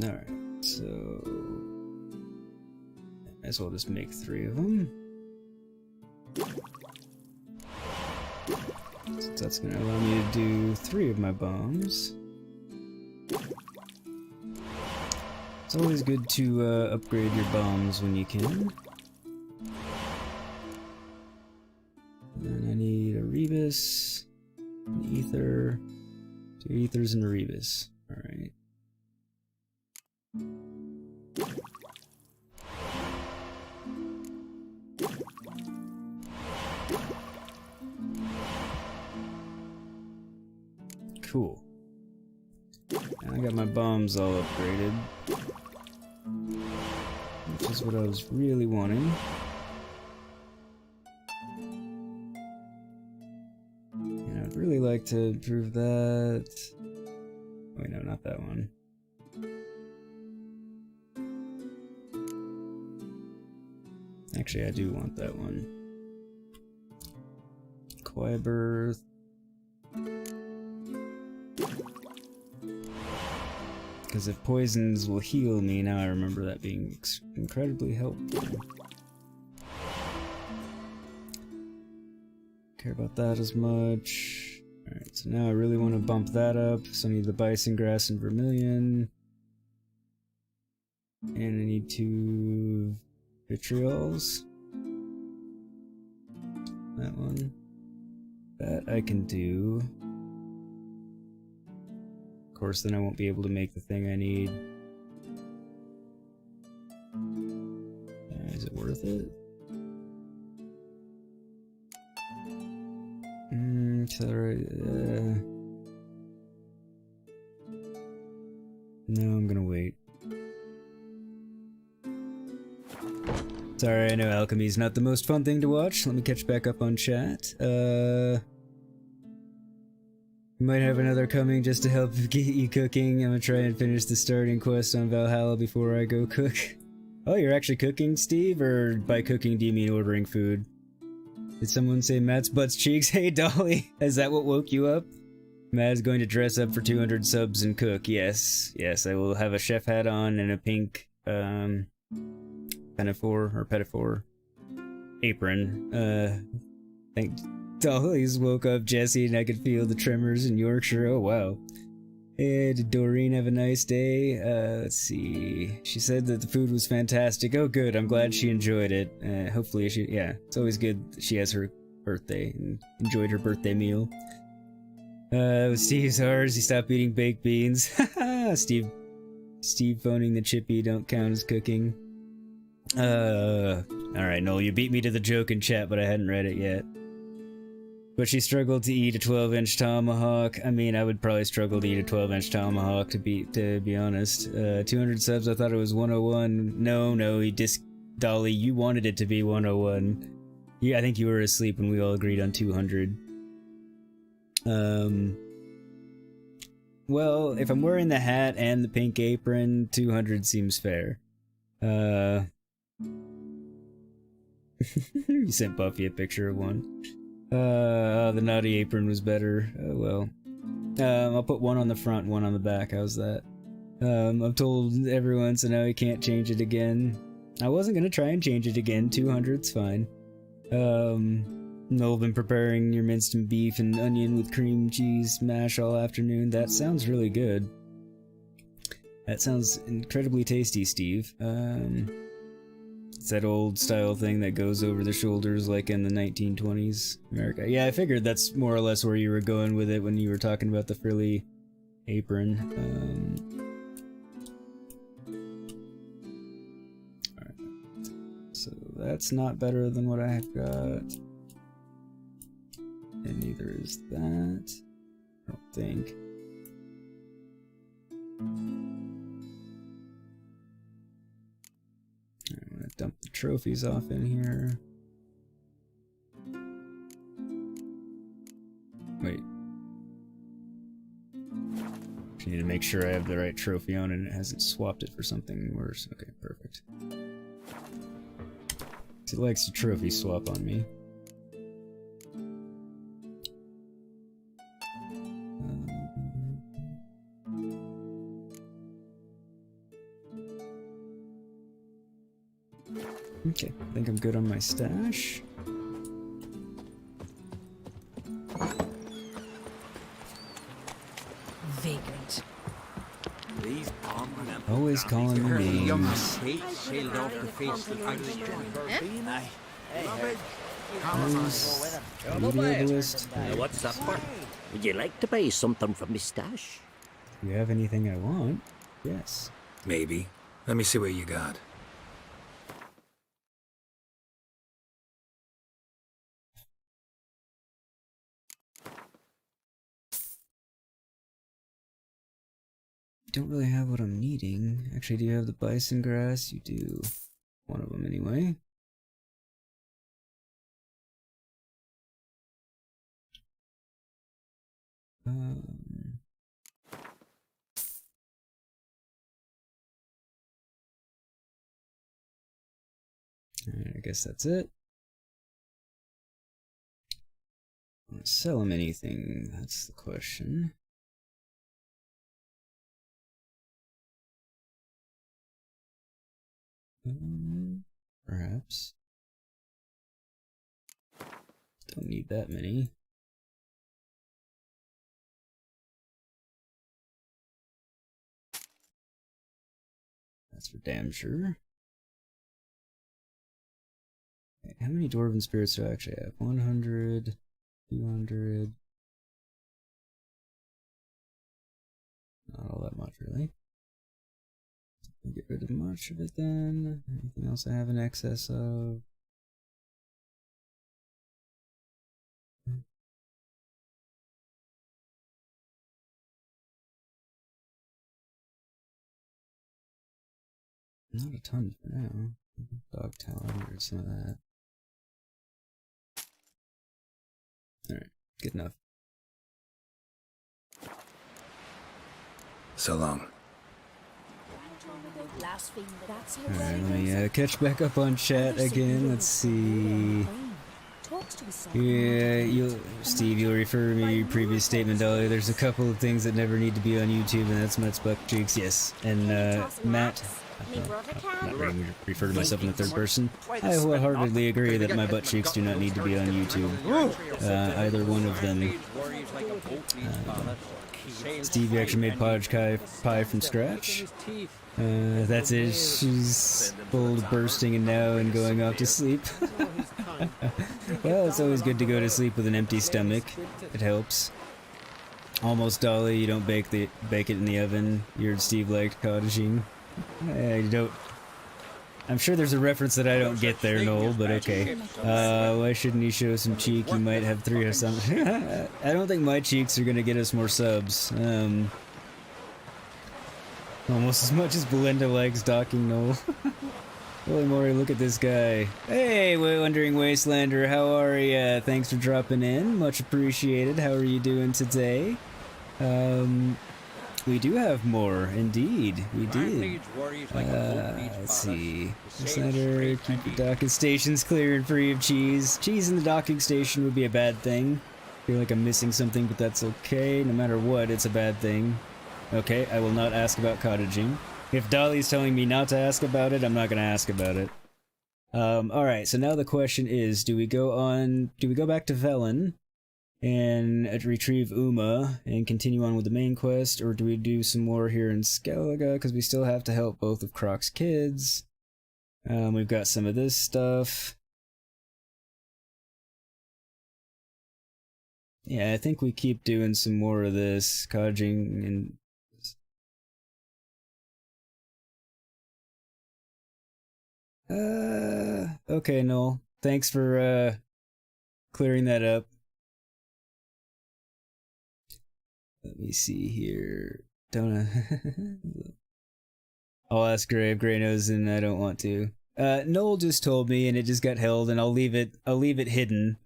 Alright, so might as well just make 3 of them. So that's going to allow me to do 3 of my bombs. It's always good to upgrade your bombs when you can. And I need a Rebus, an Ether, 2 Ethers and a Rebus. Alright. Cool. And I got my bombs all upgraded, which is what I was really wanting. And I'd really like to improve that. Wait, no, not that one. Actually, I do want that one. Quiet Birth. Because if poisons will heal me, now I remember that being incredibly helpful. Care about that as much. Alright, so now I really want to bump that up. So I need the Bison Grass and Vermilion. And I need 2 Vitriols. That one. That I can do. Of course, then I won't be able to make the thing I need. Is it worth it? No, I'm gonna wait. Sorry, I know alchemy's not the most fun thing to watch. Let me catch back up on chat. We might have another coming just to help get you cooking. I'm gonna try and finish the starting quest on Valhalla before I go cook. Oh, you're actually cooking, Steve? Or by cooking, do you mean ordering food? Did someone say Matt's butts cheeks? Hey, Dolly, is that what woke you up? Matt's going to dress up for 200 subs and cook. Yes, yes, I will have a chef hat on and a pink, pinafore, or pettifor apron. Thank Dolly's woke up Jesse and I could feel the tremors in Yorkshire. Oh, wow. Hey, did Doreen have a nice day? Let's see. She said that the food was fantastic. Oh, good. I'm glad she enjoyed it. Hopefully she... Yeah, it's always good that she has her birthday and enjoyed her birthday meal. Steve's ours. He stopped eating baked beans. Steve phoning the chippy don't count as cooking. Alright, Noel, you beat me to the joke in chat, but I hadn't read it yet. But she struggled to eat a 12-inch tomahawk. I mean, I would probably struggle to eat a 12-inch tomahawk, to be honest. 200 subs, I thought it was 101. No, Dolly, you wanted it to be 101. Yeah, I think you were asleep when we all agreed on 200. Well, if I'm wearing the hat and the pink apron, 200 seems fair. You sent Buffy a picture of one. The naughty apron was better. Oh well. I'll put one on the front, one on the back. How's that? I've told everyone, so now I can't change it again. I wasn't gonna try and change it again. 200's fine. Noel, been preparing your minced beef and onion with cream cheese mash all afternoon. That sounds really good. That sounds incredibly tasty, Steve. It's that old style thing that goes over the shoulders like in the 1920s America. Yeah, I figured that's more or less where you were going with it when you were talking about the frilly apron. Alright. So that's not better than what I've got. And neither is that. I don't think. I'm gonna dump the trophies off in here. Wait. Just need to make sure I have the right trophy on and it hasn't swapped it for something worse. Okay, perfect. It likes to trophy swap on me. Okay, I think I'm good on my stash.
Vagrant.
Always calling me names.
Sailed off the face of
What's up for? Would you like to buy something from my stash?
Do you have anything I want? Yes.
Maybe. Let me see what you got.
Don't really have what I'm needing. Actually, do you have the bison grass? You do. One of them anyway. Alright, I guess that's it. Want to sell him anything? That's the question. Perhaps. Don't need that many. That's for damn sure. Okay, how many dwarven spirits do I actually have? 100, 200. Not all that much, really. Get rid of much of it then. Anything else I have in excess of? Not a ton for now. Dog talon or some of that. Alright, good enough.
So long.
Alright, let me catch back up on chat again. Let's see. Yeah, Steve, you'll refer me to your previous statement, Dolly. There's a couple of things that never need to be on YouTube, and that's Matt's butt cheeks. Yes, and Matt. I'm not going to refer to myself in the third person. I wholeheartedly agree that my butt cheeks do not need to be on YouTube. Either one of them. Steve actually made podge pie from scratch. That's it. She's full of bursting and now and going off to sleep. Well, it's always good to go to sleep with an empty stomach. It helps. Almost Dolly, you don't bake it in the oven. You heard Steve liked cottaging. You don't. I'm sure there's a reference that I don't get there, Noel, but okay. Why shouldn't he show some cheek? He might have 3 or something. I don't think my cheeks are gonna get us more subs. Almost as much as Belinda likes docking Noel. Holy moly, look at this guy. Hey, Wandering Wastelander, how are ya? Thanks for dropping in. Much appreciated. How are you doing today? We do have more, indeed. We did. Let's see. Center, keep the docking stations clear and free of cheese. Cheese in the docking station would be a bad thing. I feel like I'm missing something, but that's okay. No matter what, it's a bad thing. Okay, I will not ask about cottaging. If Dolly's telling me not to ask about it, I'm not gonna ask about it. Alright, so now the question is, do we go back to Velen and retrieve Uma and continue on with the main quest, or do we do some more here in Skellige, because we still have to help both of Croc's kids. We've got some of this stuff. Yeah, I think we keep doing some more of this cottaging and okay, Noel. Thanks for clearing that up. Let me see here. Don't I'll ask Gray if Gray knows, and I don't want to. Noel just told me, and it just got held, and I'll leave it hidden.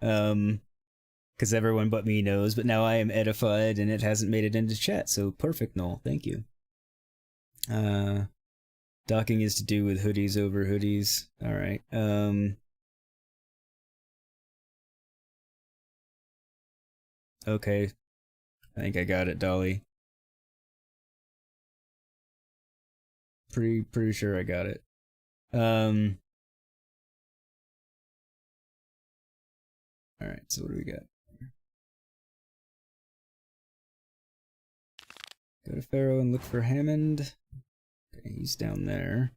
Because everyone but me knows, but now I am edified and it hasn't made it into chat, so perfect, Noel. Thank you. Docking is to do with hoodies over hoodies. Alright, okay. I think I got it, Dolly. Pretty sure I got it. Alright, so what do we got? Go to Pharaoh and look for Hammond. Okay, he's down there.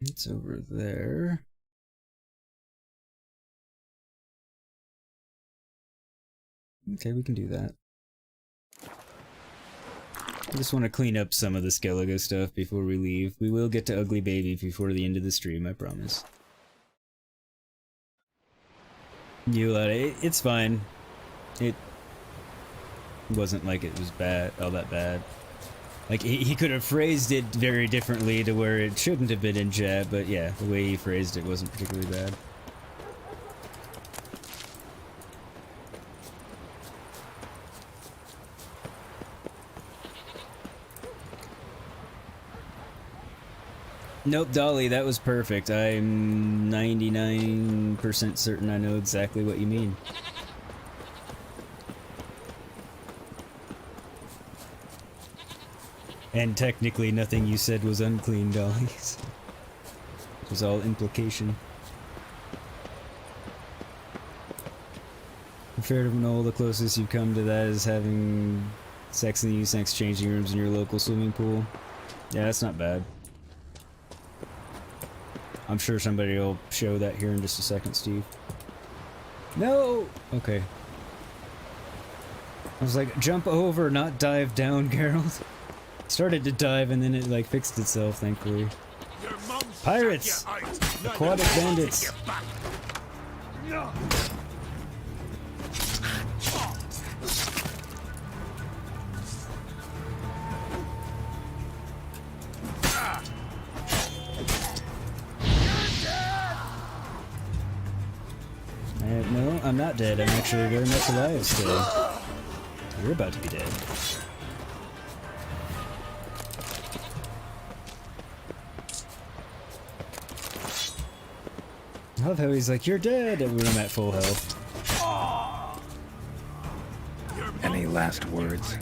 It's over there. Okay, we can do that. I just want to clean up some of the Skellige stuff before we leave. We will get to Ugly Baby before the end of the stream, I promise. It's fine. It wasn't like it was bad, all that bad. Like, he could have phrased it very differently to where it shouldn't have been in chat, but yeah, the way he phrased it wasn't particularly bad. Nope, Dolly, that was perfect. I'm 99% certain I know exactly what you mean. And technically nothing you said was unclean, Dolly. It was all implication. Fair to know, the closest you've come to that is having sex in the sex changing rooms in your local swimming pool. Yeah, that's not bad. I'm sure somebody will show that here in just a second, Steve. No! Okay. I was like, jump over, not dive down, Geralt. Started to dive and then it like fixed itself, thankfully. Pirates! Aquatic bandits! No, I'm not dead. I'm actually very much alive still. You're about to be dead. I love how he's like, you're dead, and when I'm at full health.
Any last words?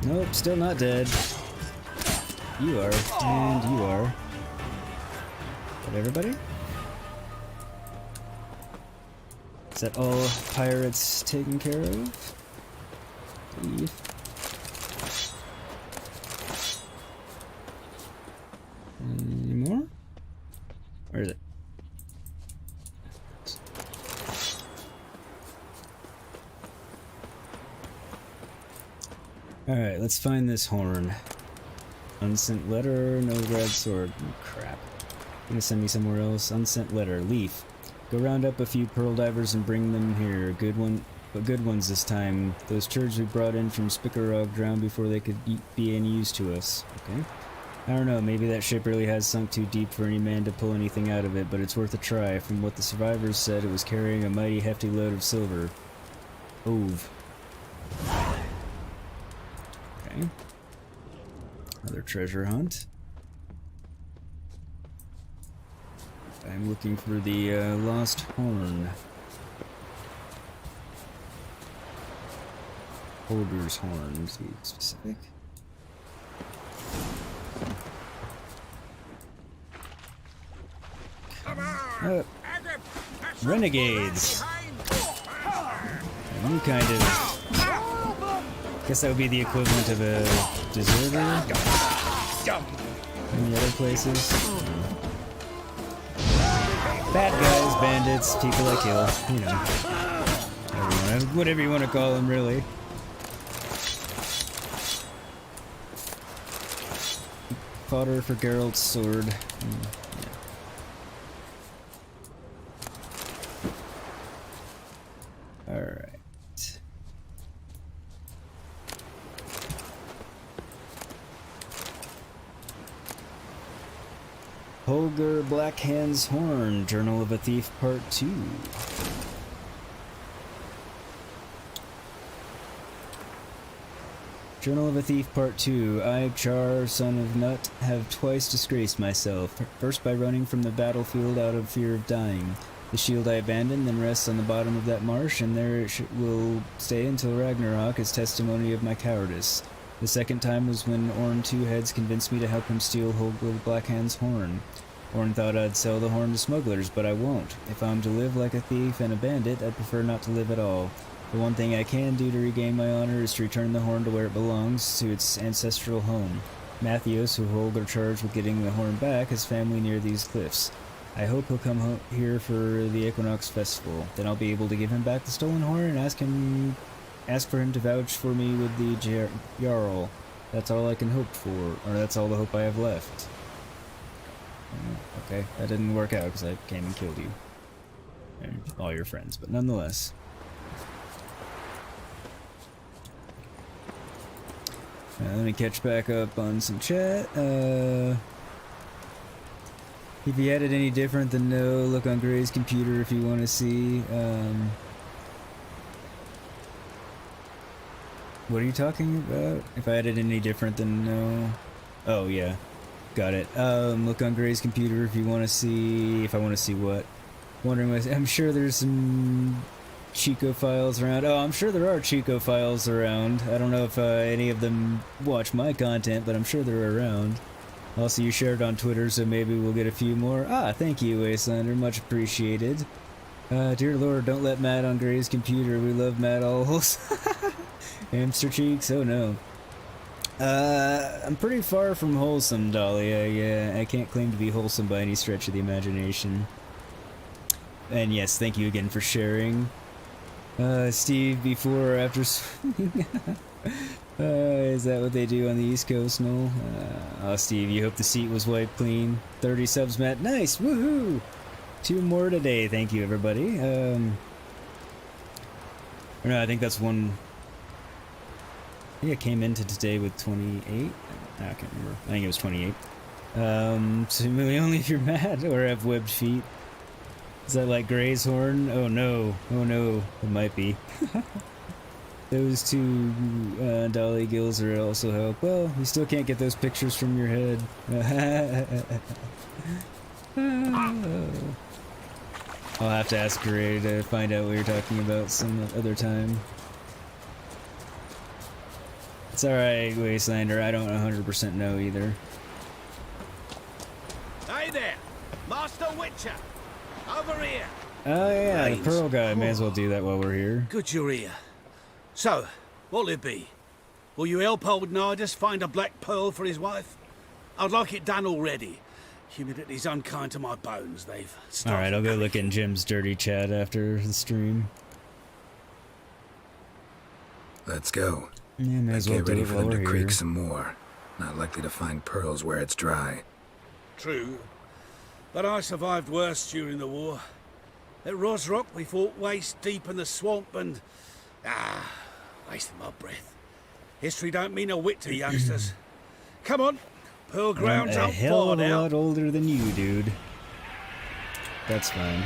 Nope, still not dead. You are, and you are. But everybody? Is that all pirates taken care of? Leave. Any more? Where is it? Alright, let's find this horn. Unsent letter, no red sword. Oh, crap. Gonna send me somewhere else. Unsent letter, leaf. Go round up a few pearl divers and bring them here. Good one, but good ones this time. Those turds we brought in from Spikarog drowned before they could be any use to us. Okay. I don't know, maybe that ship really has sunk too deep for any man to pull anything out of it, but it's worth a try. From what the survivors said, it was carrying a mighty hefty load of silver. Ove. Okay. Another treasure hunt. I'm looking for the lost horn. Holder's horn, to be specific. Renegades! You kind of... guess that would be the equivalent of a deserter? Any other places? Bad guys, bandits, people I kill, you know. Whatever you want to call them, really. fodder for Geralt's sword. Yeah. Alright. Holger Blackhand's Horn, Journal of a Thief Part 2. Journal of a Thief Part 2. I, Char, son of Nut, have twice disgraced myself. First by running from the battlefield out of fear of dying. The shield I abandoned then rests on the bottom of that marsh, and there it will stay until Ragnarok as testimony of my cowardice. The second time was when Orn Two-Heads convinced me to help him steal Holger Blackhand's horn. Orn thought I'd sell the horn to smugglers, but I won't. If I'm to live like a thief and a bandit, I'd prefer not to live at all. The one thing I can do to regain my honor is to return the horn to where it belongs, to its ancestral home. Mathios, who Holger charged with getting the horn back, has family near these cliffs. I hope he'll come here for the Equinox Festival. Then I'll be able to give him back the stolen horn and ask for him to vouch for me with the Jarl. That's all I can hope for, or that's all the hope I have left. Okay, that didn't work out because I came and killed you. And all your friends, but nonetheless. Let me catch back up on some chat. If you had it any different than no, look on Gray's computer if you want to see. What are you talking about? If I had it any different than no. Oh yeah, got it. Look on Gray's computer if you want to see. If I want to see what? Wondering what? I'm sure there's some Chico files around. Oh, I'm sure there are Chico files around. I don't know if any of them watch my content, but I'm sure they're around. Also, you shared on Twitter, so maybe we'll get a few more. Ah, thank you, Wastelander. Much appreciated. Dear Lord, don't let Matt on Gray's computer. We love Matt Alls. Hamster cheeks? Oh no. I'm pretty far from wholesome, Dolly. I can't claim to be wholesome by any stretch of the imagination. And yes, thank you again for sharing. Steve, before or after swimming? Is that what they do on the East Coast, no? Oh, Steve, you hope the seat was wiped clean. 30 subs, Matt. Nice! Woohoo! 2 more today. Thank you, everybody. No, I think that's one. I think I came into today with 28. I can't remember. I think it was 28. So really only if you're mad or have webbed feet. Is that like Gray's horn? Oh no. Oh no. It might be. Those 2 dolly gills are also help. Well, you still can't get those pictures from your head. I'll have to ask Gray to find out what you're talking about some other time. It's alright, Wastelander. I don't 100% know either.
Hey there, Master Witcher. Over here.
Oh yeah, the Pearl guy. May as well do that while we're here.
Good you're here. So, what'll it be? Will you help old Nidus find a black pearl for his wife? I'd like it done already. Humidity's unkind to my bones. They've started.
Alright, I'll go look in Jim's dirty chat after the stream.
Let's go.
Yeah, may as well
get ready
do it
for
while
them to
we're
creak
here.
some more. Not likely to find pearls where it's dry.
True. But I survived worse during the war. At Rosrock, we fought waist deep in the swamp and... wasting my breath. History don't mean a whit to youngsters. Come on, Pearl Ground's
I'm a
up
hell
far
of a
now.
lot older than you, dude. That's fine.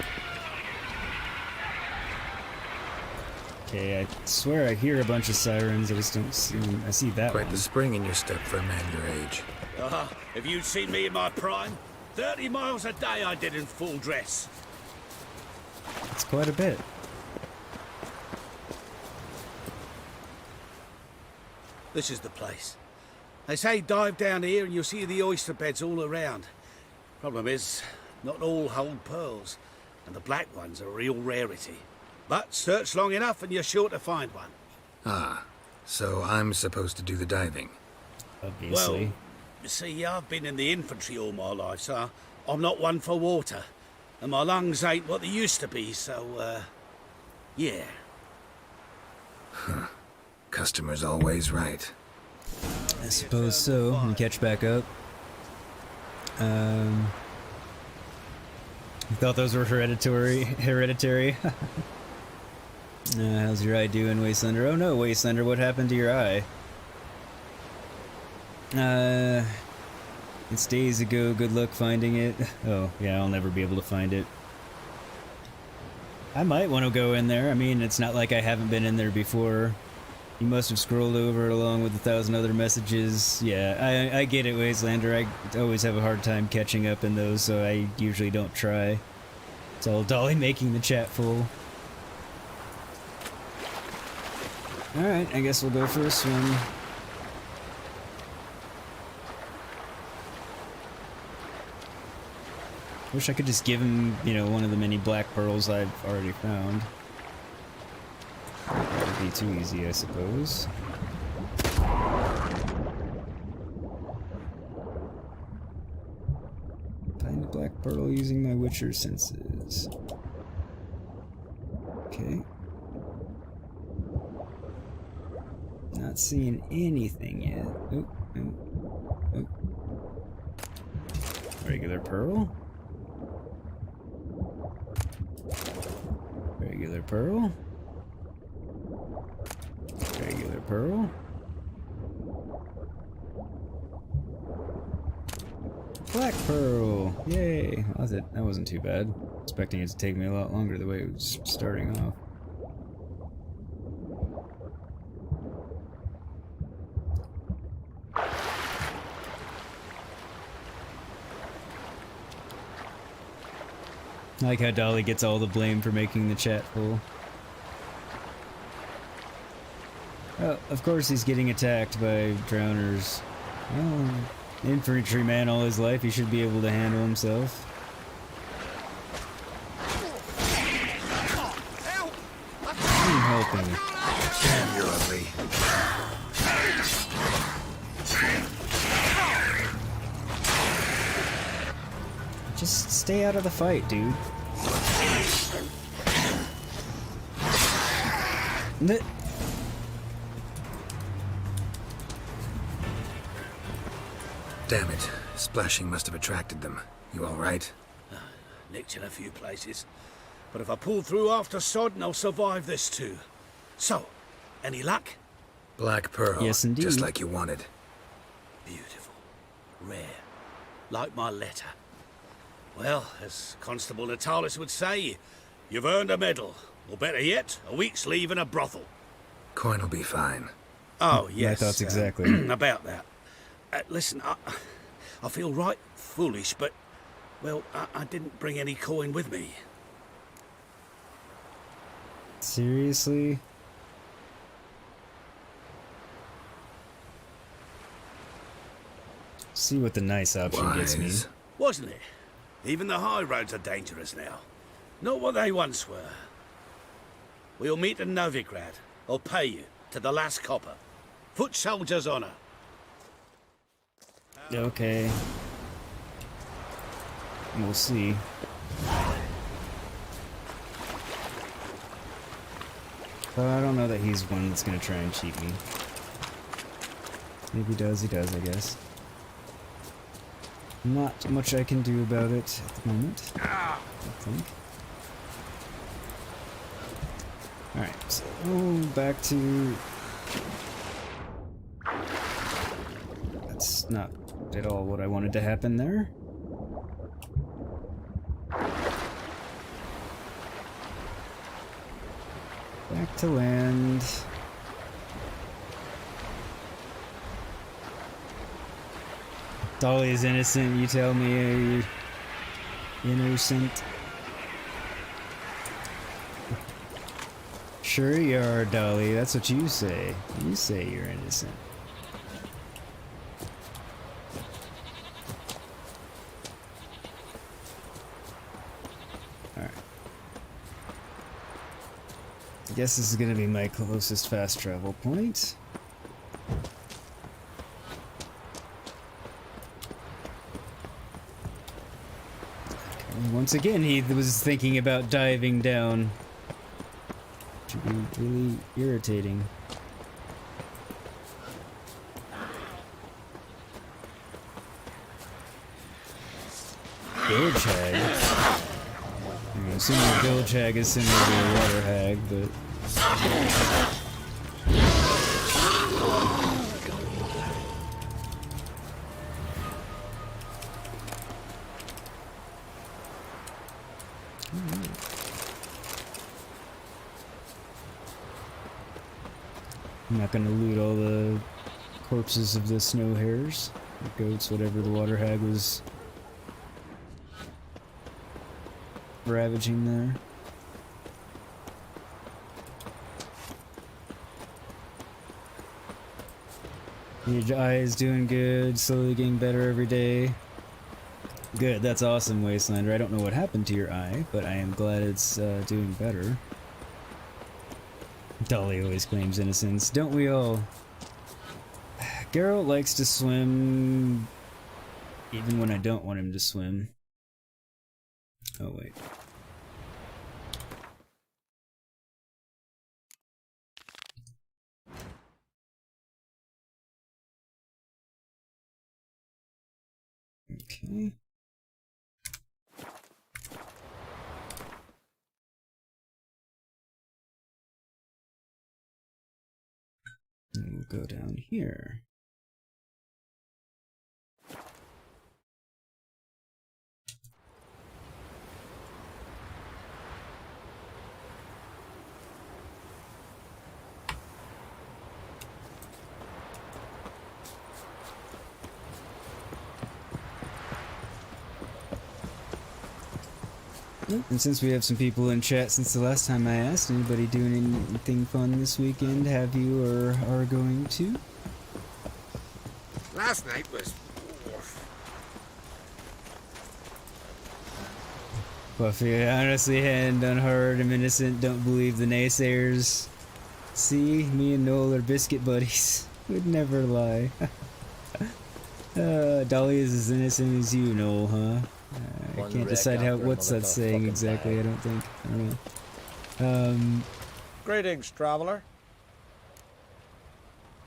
Okay, I swear I hear a bunch of sirens. I just don't see them. I see that
Quite
one.
the spring in your step for a man your age.
If you'd seen me in my prime, 30 miles a day I did in full dress.
It's quite a bit.
This is the place. They say dive down here and you'll see the oyster beds all around. Problem is, not all hold pearls, and the black ones are a real rarity. But search long enough and you're sure to find one.
Ah, so I'm supposed to do the diving.
Obviously.
Well, you see, I've been in the infantry all my life, so I'm not one for water. And my lungs ain't what they used to be, so, yeah.
Huh. Customer's always right.
I suppose so. Let me catch back up. I thought those were hereditary. How's your eye doing, Wastelander? Oh no, Wastelander, what happened to your eye? It's days ago, good luck finding it. Oh, yeah, I'll never be able to find it. I might want to go in there. I mean, it's not like I haven't been in there before. You must have scrolled over along with 1,000 other messages. Yeah, I get it, Wastelander. I always have a hard time catching up in those, so I usually don't try. It's all Dolly making the chat full. Alright, I guess we'll go for a swim. Wish I could just give him, you know, one of the many black pearls I've already found. That would be too easy, I suppose. Find a black pearl using my Witcher senses. Okay. Not seeing anything yet. Oh, oh, oh. Regular pearl? Regular pearl? Regular pearl? Black pearl! Yay! That wasn't too bad. Expecting it to take me a lot longer the way it was starting off. I like how Dolly gets all the blame for making the chat full. Oh, of course he's getting attacked by drowners. Well, infantryman all his life, he should be able to handle himself. I'm helping.
Damn, you're ugly.
Just stay out of the fight, dude.
Damn it. Splashing must have attracted them. You alright?
Nicked in a few places. But if I pull through after Sodden, I'll survive this too. So, any luck?
Black pearl.
Yes, indeed.
Just like you wanted.
Beautiful. Rare. Like my letter. Well, as Constable Natalis would say, you've earned a medal. Or better yet, a week's leave in a brothel.
Coin will be fine.
Oh, yes.
My thoughts exactly.
About that. Listen, I feel right foolish, but, well, I didn't bring any coin with me.
Seriously? See what the nice option gets me.
Wasn't it? Even the high roads are dangerous now. Not what they once were. We'll meet in Novigrad. I'll pay you to the last copper. Foot soldier's honor.
Okay. We'll see. But I don't know that he's one that's gonna try and cheat me. Maybe he does, I guess. Not much I can do about it at the moment, I think. Alright, so back to... That's not at all what I wanted to happen there. Back to land. Dolly is innocent, you tell me. Innocent. Sure you are, Dolly. That's what you say. You say you're innocent. Alright. I guess this is gonna be my closest fast travel point. Once again, he was thinking about diving down. Which would be really irritating. bilge hag. I'm assuming a bilge hag is similar to a water hag, but... I'm not gonna loot all the corpses of the snow hares, or goats, whatever the water hag was ravaging there. Your eye is doing good, slowly getting better every day. Good, that's awesome, Wastelander. I don't know what happened to your eye, but I am glad it's doing better. Dolly always claims innocence. Don't we all? Geralt likes to swim even when I don't want him to swim. Oh, wait. Okay. And we'll go down here. And since we have some people in chat since the last time I asked, anybody doing anything fun this weekend? Have you or are going to?
Last night was...
Buffy, honestly, hadn't done hard. I'm innocent. Don't believe the naysayers. See, me and Noel are biscuit buddies. Would never lie. Dolly is as innocent as you, Noel, huh? I can't decide what's that saying exactly. I don't think. I don't know.
Greetings, traveler.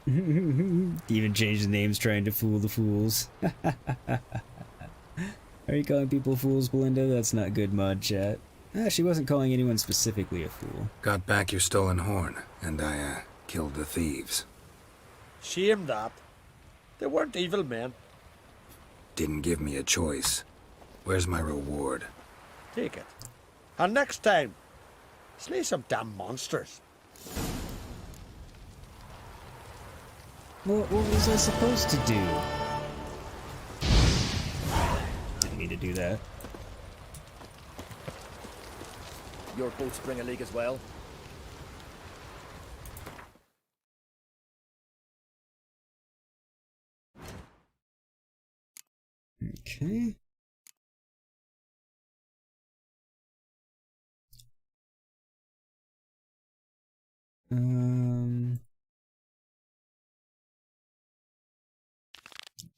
Even change the names trying to fool the fools. Are you calling people fools, Belinda? That's not good mod chat. She wasn't calling anyone specifically a fool.
Got back your stolen horn, and I, killed the thieves.
Shame that. They weren't evil men.
Didn't give me a choice. Where's my reward?
Take it. And next time, slay some damn monsters.
What was I supposed to do? Didn't mean to do that.
Your boats bring a leak as well.
Okay.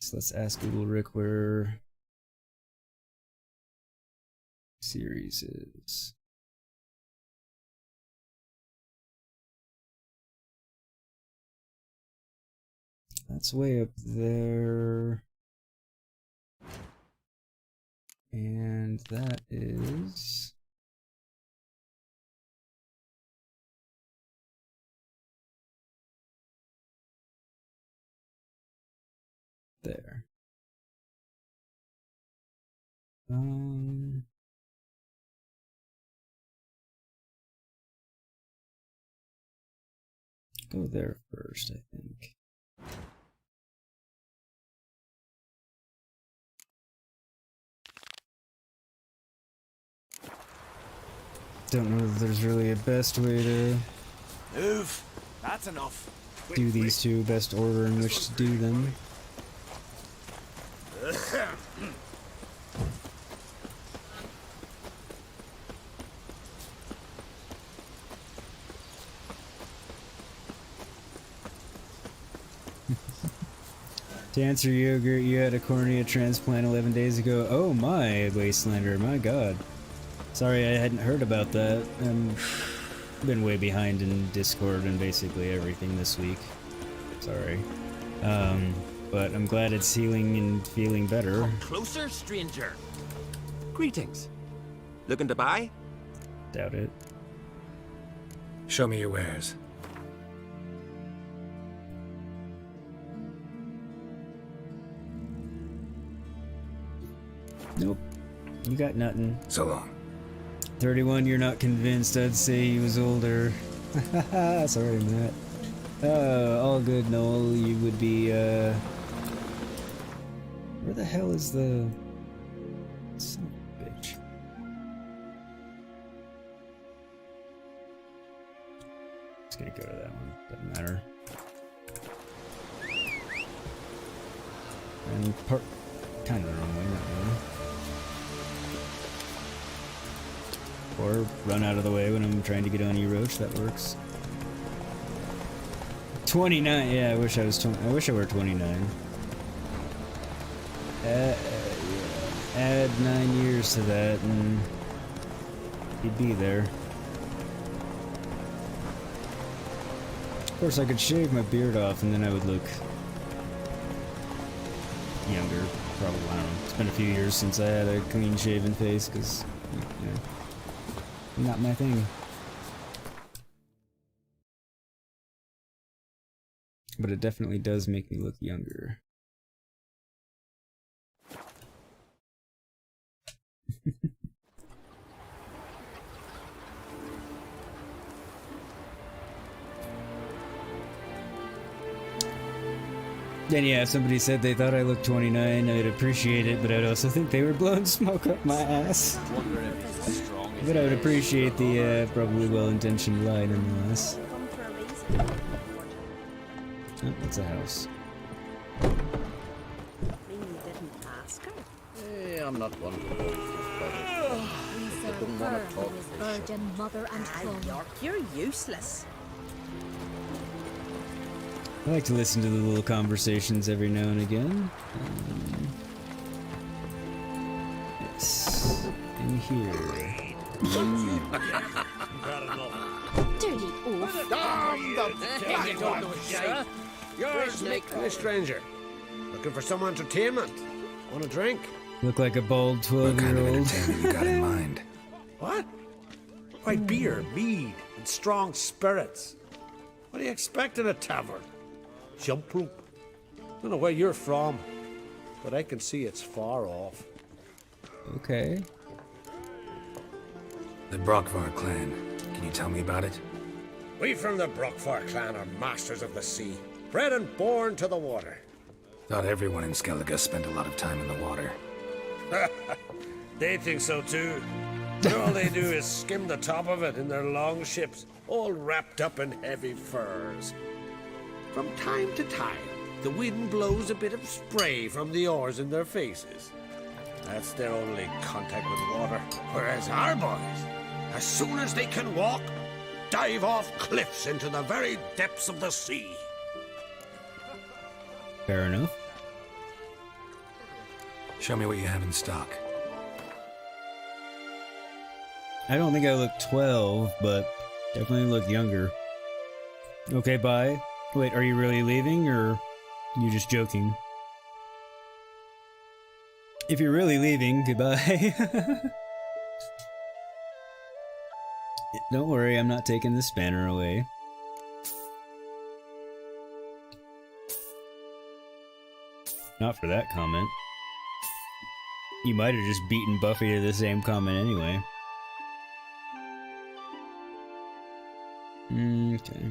So let's ask little Rick where Ciri's is. That's way up there. And that is... there. Go there first, I think. Don't know if there's really a best way to
move. That's enough.
Do these two, best order in which to do them. To answer Yogurt, you had a cornea transplant 11 days ago. Oh my, Wastelander, my god. Sorry, I hadn't heard about that. I've been way behind in Discord and basically everything this week. Sorry. But I'm glad it's healing and feeling better.
Come closer, stranger. Greetings. Looking to buy?
Doubt it.
Show me your wares.
Nope. You got nothing.
So long.
31, you're not convinced. I'd say he was older. Sorry, Matt. All good, Noel. You would be, where the hell is the... Son of a bitch. Just gonna go to that one. Doesn't matter. And part... kind of the wrong way, not really. Or run out of the way when I'm trying to get on E-Roach, that works. 29, yeah, I wish I was 20, I wish I were 29. Yeah. Add 9 years to that and he'd be there. Of course I could shave my beard off and then I would look younger, probably, I don't know. It's been a few years since I had a clean shaven face, because, you know, not my thing. But it definitely does make me look younger. Then yeah, if somebody said they thought I looked 29, I'd appreciate it, but I'd also think they were blowing smoke up my ass. But I would appreciate the probably well-intentioned lie nonetheless. Oh, that's a house.
I'm not one to hold I don't want to talk
virgin mother and father.
You're useless.
I like to listen to the little conversations every now and again. Yes. In here.
Dirty oaf.
You're making a stranger. Looking for some entertainment. Want a drink?
Look like a bald 12-year-old.
What kind of entertainment you got in mind?
What? Why, beer, mead, and strong spirits. What do you expect in a tavern? Jump rope. Don't know where you're from, but I can see it's far off.
Okay.
The Brockvar clan. Can you tell me about it?
We from the Brockvar clan are masters of the sea, bred and born to the water.
Thought everyone in Skellige spent a lot of time in the water.
They think so too. All they do is skim the top of it in their long ships, all wrapped up in heavy furs. From time to time, the wind blows a bit of spray from the oars in their faces. That's their only contact with water. Whereas our boys, as soon as they can walk, dive off cliffs into the very depths of the sea.
Fair enough.
Show me what you have in stock.
I don't think I look 12, but definitely look younger. Okay, bye. Wait, are you really leaving, or are you just joking? If you're really leaving, goodbye. Don't worry, I'm not taking the spanner away. Not for that comment. You might have just beaten Buffy to the same comment anyway. Okay.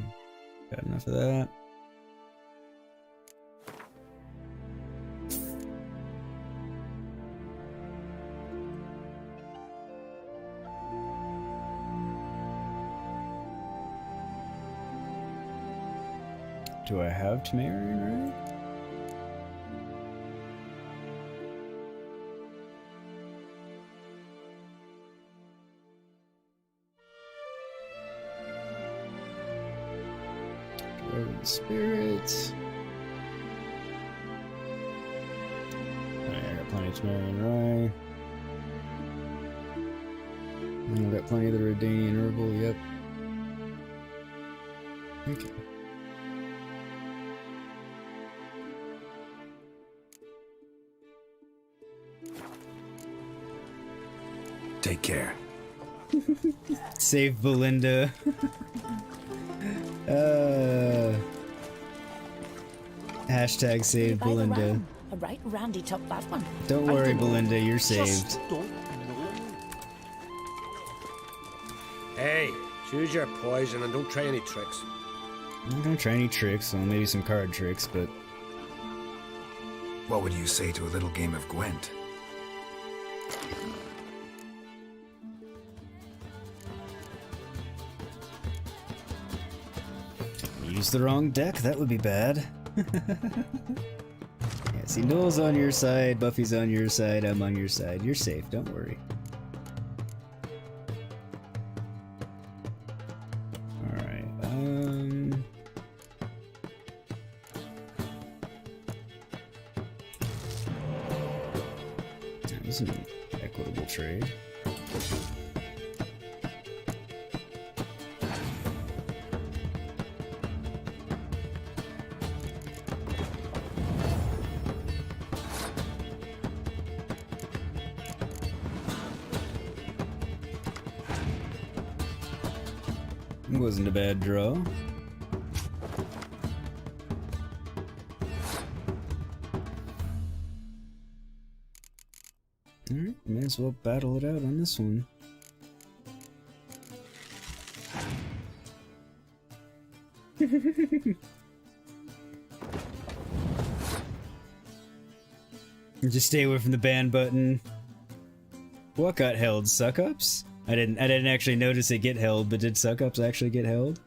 Got enough of that. Do I have Tamarian right? Spirits. Alright, I got plenty of Tamarian Rye. And I've got plenty of the Redanian Herbal, yep. Okay.
Take care.
Save Belinda. Hashtag save Belinda.
Right, Randy took that one.
Don't worry, Belinda, you're saved.
Hey, choose your poison and don't try any tricks.
I'm not gonna try any tricks, well, maybe some card tricks, but...
What would you say to a little game of Gwent?
Use the wrong deck, that would be bad. Yeah, see, Noel's on your side, Buffy's on your side, I'm on your side. You're safe, don't worry. Alright, this is an equitable trade. Wasn't a bad draw. Alright, may as well battle it out on this one. Just stay away from the ban button. What got held? Suck-ups? I didn't actually notice it get held, but did suck-ups actually get held?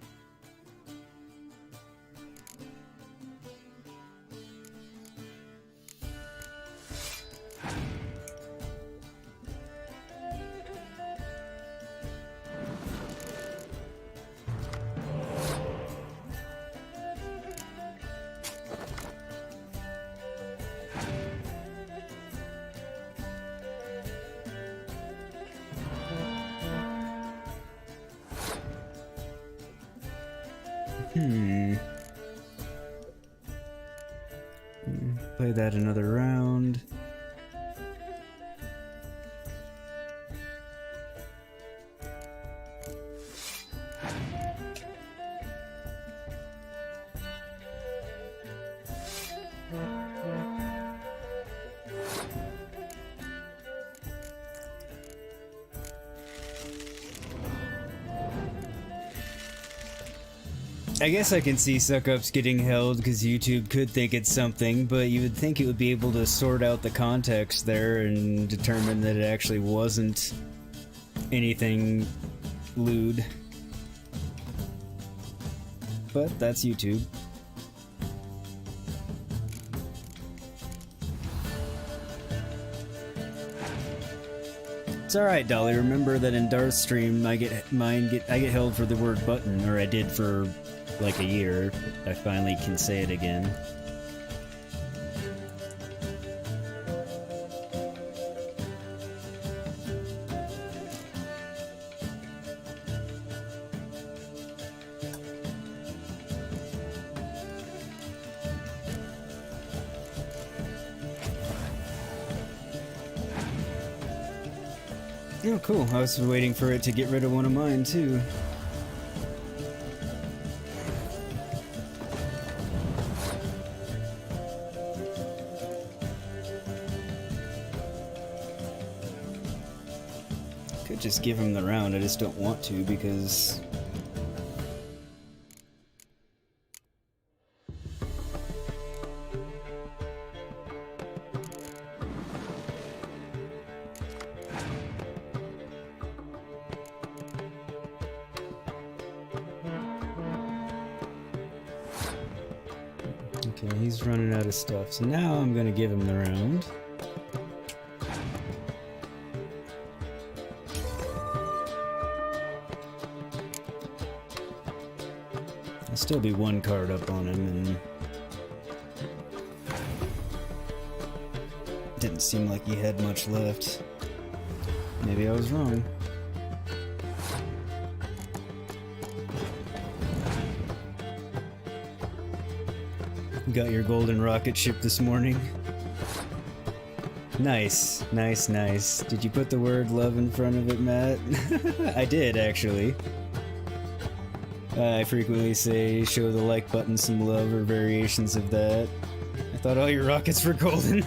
Play that another round. I guess I can see suck-ups getting held because YouTube could think it's something, but you would think it would be able to sort out the context there and determine that it actually wasn't anything lewd. But that's YouTube. It's alright, Dolly. Remember that in Darth's stream I get held for the word button, or I did for like a year. I finally can say it again. Oh, cool. I was waiting for it to get rid of one of mine, too. Could just give him the round, I just don't want to because... Okay, he's running out of stuff, so now I'm gonna give him the round. I'll still be one card up on him, and didn't seem like he had much left. Maybe I was wrong. Got your golden rocket ship this morning. Nice, nice, nice. Did you put the word love in front of it, Matt? I did, actually. I frequently say, show the like button some love or variations of that. I thought all your rockets were golden.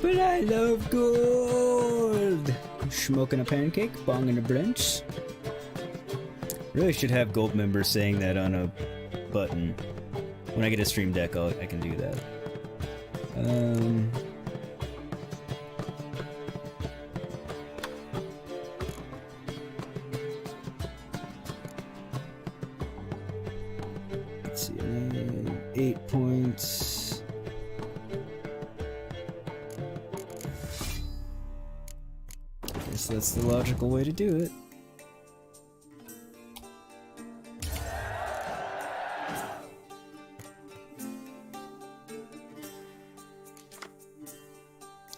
But I love gold! Smoking a pancake, bonging a brunch. Really should have gold members saying that on a button. When I get a stream deck, I can do that. Let's see, 8 points. Guess that's the logical way to do it.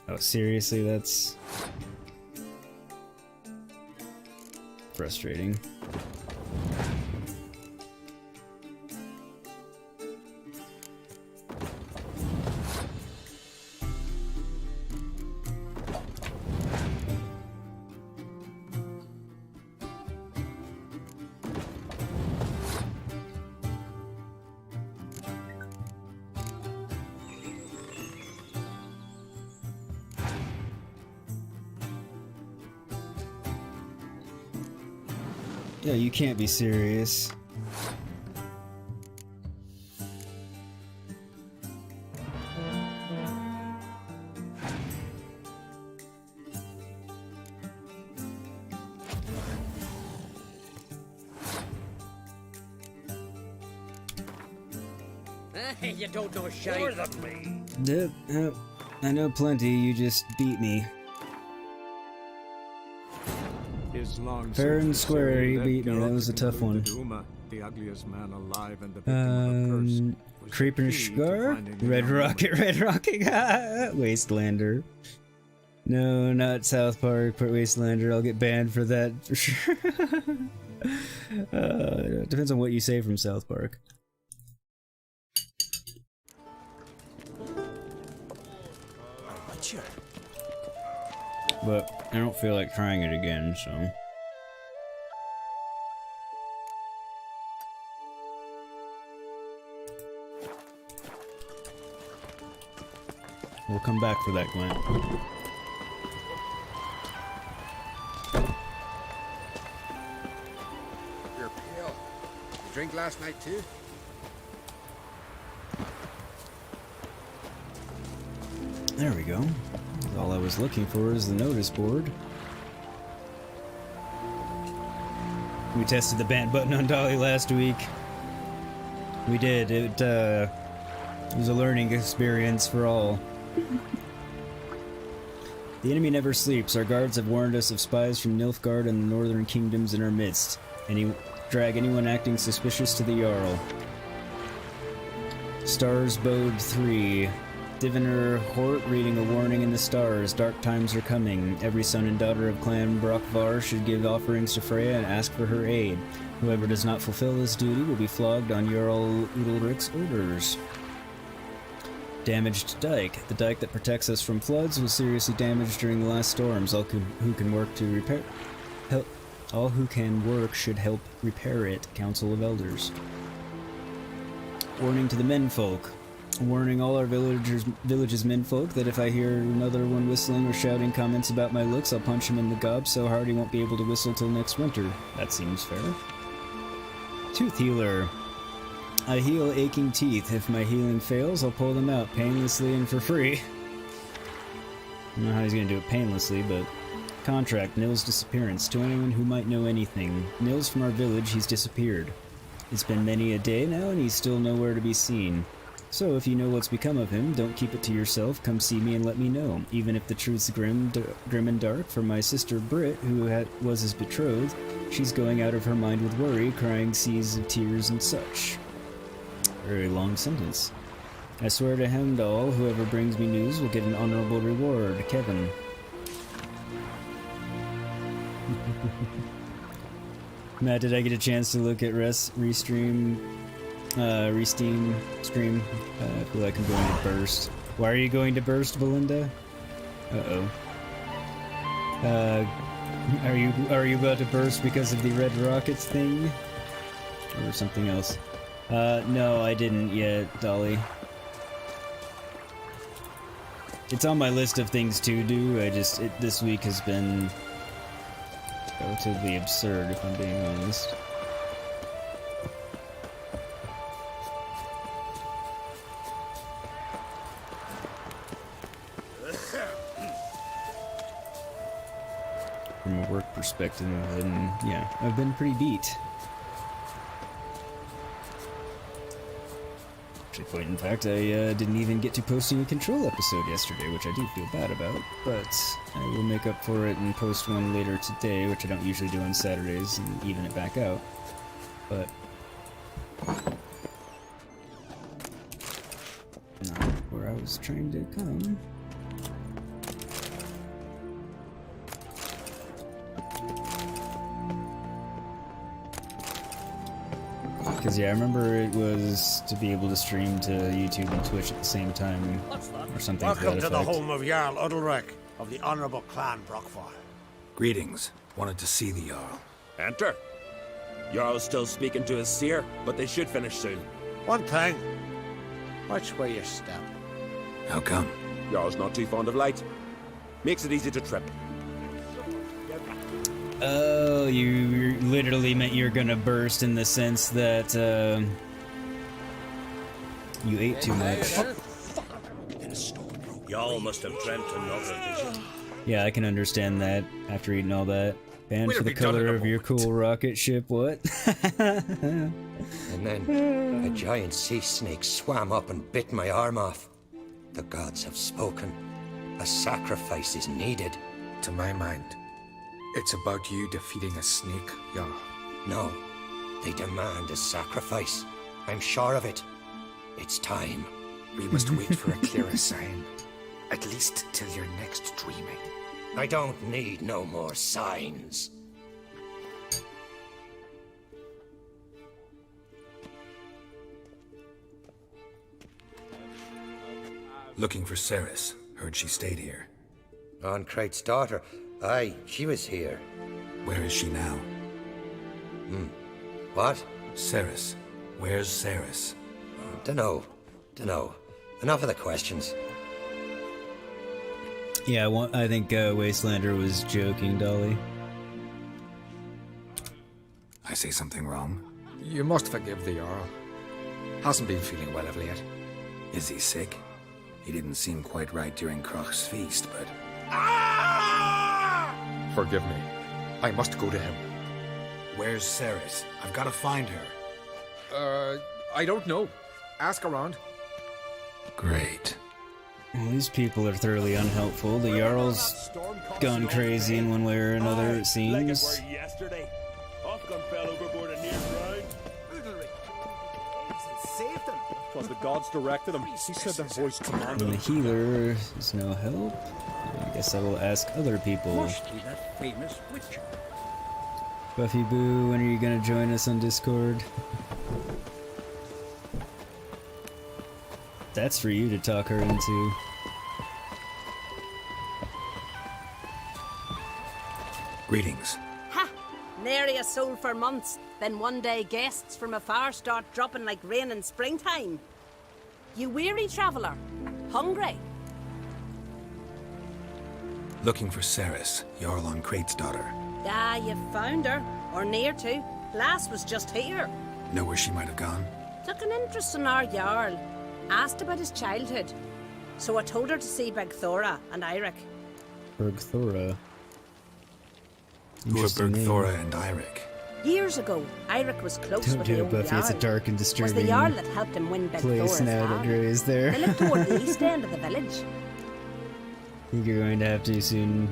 Oh, seriously, that's frustrating. Yeah, you can't be serious.
You don't know shit. More than me.
Yep, I know plenty, you just beat me. Fair and square, you beat me, that was a tough one.
The ugliest man alive and the victim of a curse.
Creeper Scar? Red Rocket, Wastelander. No, not South Park, but Wastelander, I'll get banned for that for sure. It depends on what you say from South Park. But I don't feel like trying it again, so... We'll come back for that, Gwen.
You're pale. You drink last night too?
There we go. All I was looking for is the notice board. We tested the ban button on Dolly last week. We did. It was a learning experience for all. The enemy never sleeps. Our guards have warned us of spies from Nilfgaard and the northern kingdoms in our midst. Drag anyone acting suspicious to the Jarl. Stars Bode 3. Diviner Hort reading a warning in the stars. Dark times are coming. Every son and daughter of Clan Brockvar should give offerings to Freya and ask for her aid. Whoever does not fulfill this duty will be flogged on Jarl Udalric's orders. Damaged dike. The dike that protects us from floods was seriously damaged during the last storms. All who can work should help repair it. Council of Elders. Warning to the menfolk. Warning all our village's menfolk that if I hear another one whistling or shouting comments about my looks, I'll punch him in the gob so hard he won't be able to whistle till next winter. That seems fair. Tooth Healer. I heal aching teeth. If my healing fails, I'll pull them out painlessly and for free. I don't know how he's gonna do it painlessly, but... Contract. Nils' disappearance. To anyone who might know anything. Nils from our village, he's disappeared. It's been many a day now, and he's still nowhere to be seen. So, if you know what's become of him, don't keep it to yourself, come see me and let me know. Even if the truth's grim and dark, for my sister Britt, who was his betrothed, she's going out of her mind with worry, crying seas of tears and such. Very long sentence. I swear to Heimdall, whoever brings me news will get an honorable reward. Kevin. Matt, did I get a chance to look at Resteam stream? I feel like I'm going to burst. Why are you going to burst, Belinda? Uh-oh. Are you about to burst because of the red rockets thing? Or something else? No, I didn't yet, Dolly. It's on my list of things to do. This week has been relatively absurd, if I'm being honest. From a work perspective, and yeah, I've been pretty beat. Actually, in fact, I didn't even get to posting a Control episode yesterday, which I do feel bad about, but I will make up for it and post one later today, which I don't usually do on Saturdays, and even it back out. But not where I was trying to come. Because, yeah, I remember it was to be able to stream to YouTube and Twitch at the same time, or something to that
Welcome to the
effect.
home of Jarl Udalrek of the Honourable Clan Brockfar.
Greetings. Wanted to see the Jarl.
Enter. Jarl's still speaking to his seer, but they should finish soon.
One thing. Which way you step?
How come?
Jarl's not too fond of light. Makes it easy to trip.
Oh, you literally meant you're gonna burst in the sense that, you ate too much.
Y'all must have dreamt another vision.
Yeah, I can understand that after eating all that. Banned
We'll
for the
be done in
color
a
of your
moment.
cool rocket ship, what?
And then a giant sea snake swam up and bit my arm off. The gods have spoken. A sacrifice is needed.
To my mind, it's about you defeating a snake, Jarl.
No, they demand a sacrifice. I'm sure of it. It's time.
We must wait for a clearer sign. At least till your next dreaming.
I don't need no more signs.
Looking for Ceres. Heard she stayed here.
On Krait's daughter. Aye, she was here.
Where is she now?
What?
Ceres. Where's Ceres?
Dunno. Enough of the questions.
Yeah, I think Wastelander was joking, Dolly.
I say something wrong?
You must forgive the Jarl. Hasn't been feeling well of late.
Is he sick? He didn't seem quite right during Kroch's feast, but...
Forgive me. I must go to him.
Where's Ceres? I've got to find her.
I don't know. Ask around.
Great.
Well, these people are thoroughly unhelpful. The Jarl's gone crazy in one way or another, it seems.
Yesterday, Othgun fell overboard and near drowned.
Saved him.
Because the gods directed him. He said their voice commanded
And the
him.
healer is no help. I guess I will ask other people.
Must be that famous witch.
Buffy Boo, when are you gonna join us on Discord? That's for you to talk her into.
Greetings.
Ha! Nary a soul for months. Then one day guests from afar start dropping like rain in springtime. You weary traveller? Hungry?
Looking for Ceres, Jarl on Krait's daughter.
Ah, you found her. Or near to. Lass was just here.
Know where she might have gone?
Took an interest in our Jarl. Asked about his childhood. So I told her to see Bergthora and Eirik.
Bergthora.
Who are
Interesting name.
Bergthora and Eirik?
Years ago, Eirik was close
Don't
with
do
the
it,
old
Buffy. It's a
Jarl.
dark and
Was the
disturbing
Jarl that helped him win
place
Bergthora's
now that
hand.
Gray is there.
They live toward the east end of the village.
Think you're going to have to soon.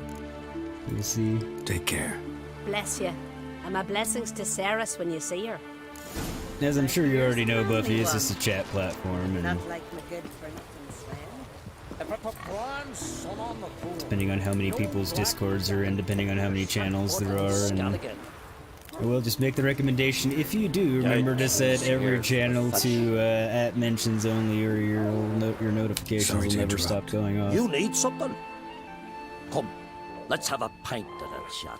We'll see.
Take care.
Bless you. And my blessings to Ceres when you see her.
As I'm sure you already know, Buffy, it's just a chat platform, and
Not like my good for nothing Sven.
depending on how many people's discords are in, depending on how many channels there are, and I will just make the recommendation, if you do, remember to set every channel to at mentions only, or your notifications will never stop going off.
You need something? Come, let's have a pint and a chat.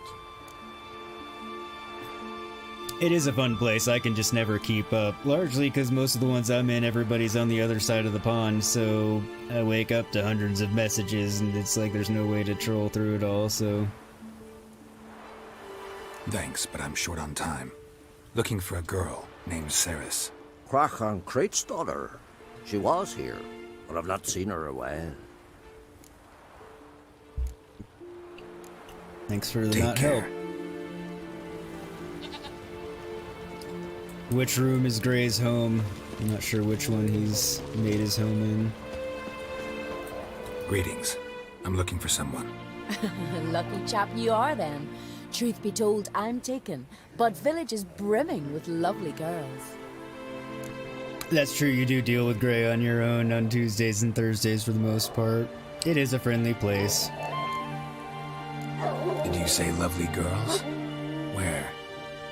It is a fun place. I can just never keep up, largely because most of the ones I'm in, everybody's on the other side of the pond, so I wake up to hundreds of messages, and it's like there's no way to troll through it all, so...
Thanks, but I'm short on time. Looking for a girl named Ceres.
Crachan Crate's daughter. She was here, but I've not seen her a while.
Thanks for the
Take
not
care.
help. Which room is Gray's home? I'm not sure which one he's made his home in.
Greetings. I'm looking for someone.
Lucky chap you are then. Truth be told, I'm taken, but village is brimming with lovely girls.
That's true, you do deal with Gray on your own on Tuesdays and Thursdays for the most part. It is a friendly place.
Did you say lovely girls? Where?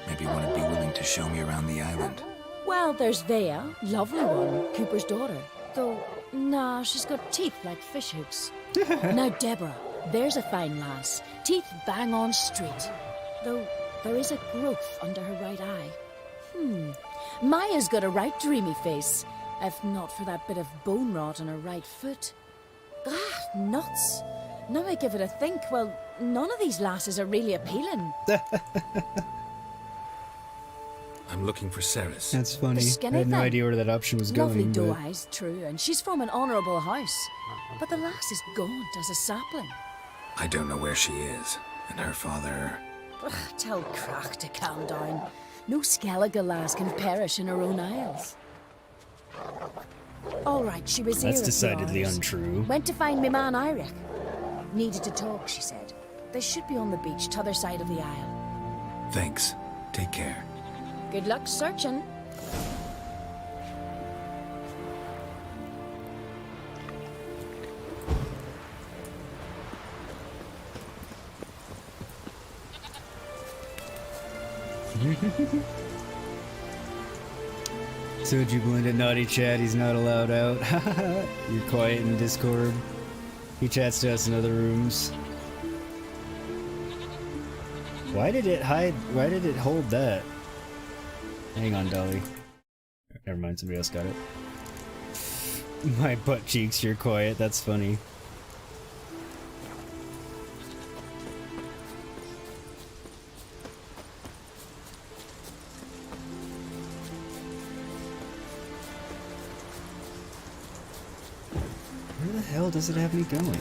Maybe one would be willing to show me around the island.
Well, there's Vea, lovely one, Cooper's daughter. Though, nah, she's got teeth like fish hooks. Now, Deborah, there's a fine lass. Teeth bang on straight. Though, there is a growth under her right eye. Maya's got a right dreamy face. If not for that bit of bone rot on her right foot. Ah, nuts. Now I give it a think, well, none of these lasses are really appealing.
I'm looking for Ceres.
That's funny. I had no idea where that option was
Lovely
going.
doe
But...
eyes, true, and she's from an honourable house. But the lass is gaunt as a sapling.
I don't know where she is, and her father...
Ugh, tell Crach to calm down. No Skellige lass can perish in her own isles. All right, she was here.
That's
at
decidedly
yours.
untrue.
Went to find me man Eirik. Needed to talk, she said. They should be on the beach, t'other side of the isle.
Thanks. Take care.
Good luck searching.
So jubilant at naughty chat, he's not allowed out. You're quiet in Discord. He chats to us in other rooms. Why did it hide? Why did it hold that? Hang on, Dolly. Never mind, somebody else got it. My butt cheeks, you're quiet, that's funny. Where the hell does it have me going?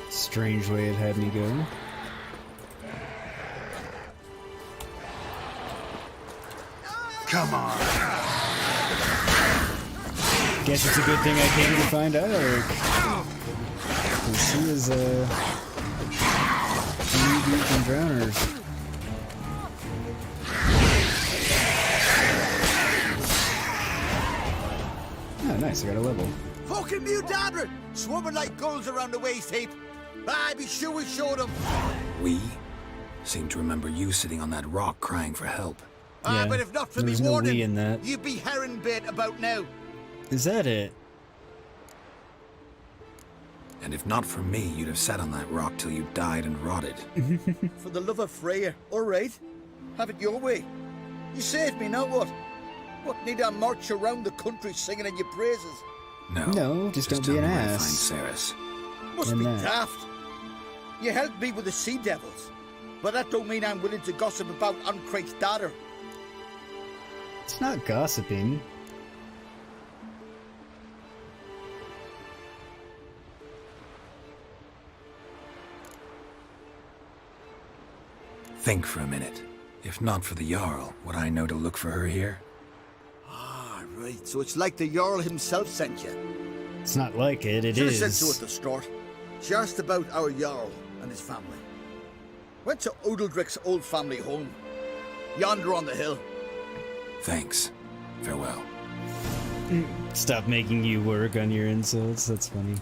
Strange way it had me go.
Come on.
Guess it's a good thing I came to find Eric. She is knee deep in drowners. Oh, nice! I got a level.
Fucking mute Dabber! Swarming like gulls around the waist heap. I be sure we showed them.
We? Seem to remember you sitting on that rock crying for help.
But if not for me
there's no
warning,
we in that.
you'd be herring bait about now.
Is that it?
And if not for me, you'd have sat on that rock till you died and rotted.
For the love of Freya, all right. Have it your way. You saved me, now what? What, need I march around the country singing in your praises?
No, just don't be an
tell me where to
ass.
find Ceres.
Must
And
be
that.
daft. You helped me with the sea devils. But that don't mean I'm willing to gossip about Uncrate's daughter.
It's not gossiping.
Think for a minute. If not for the Jarl, would I know to look for her here?
Ah, right. So it's like the Jarl himself sent you.
It's not like it, it
Should have
is.
said so at the start. She asked about our Jarl and his family. Went to Odaldric's old family home. Yonder on the hill.
Thanks. Farewell.
Stop making you work on your insults. That's funny.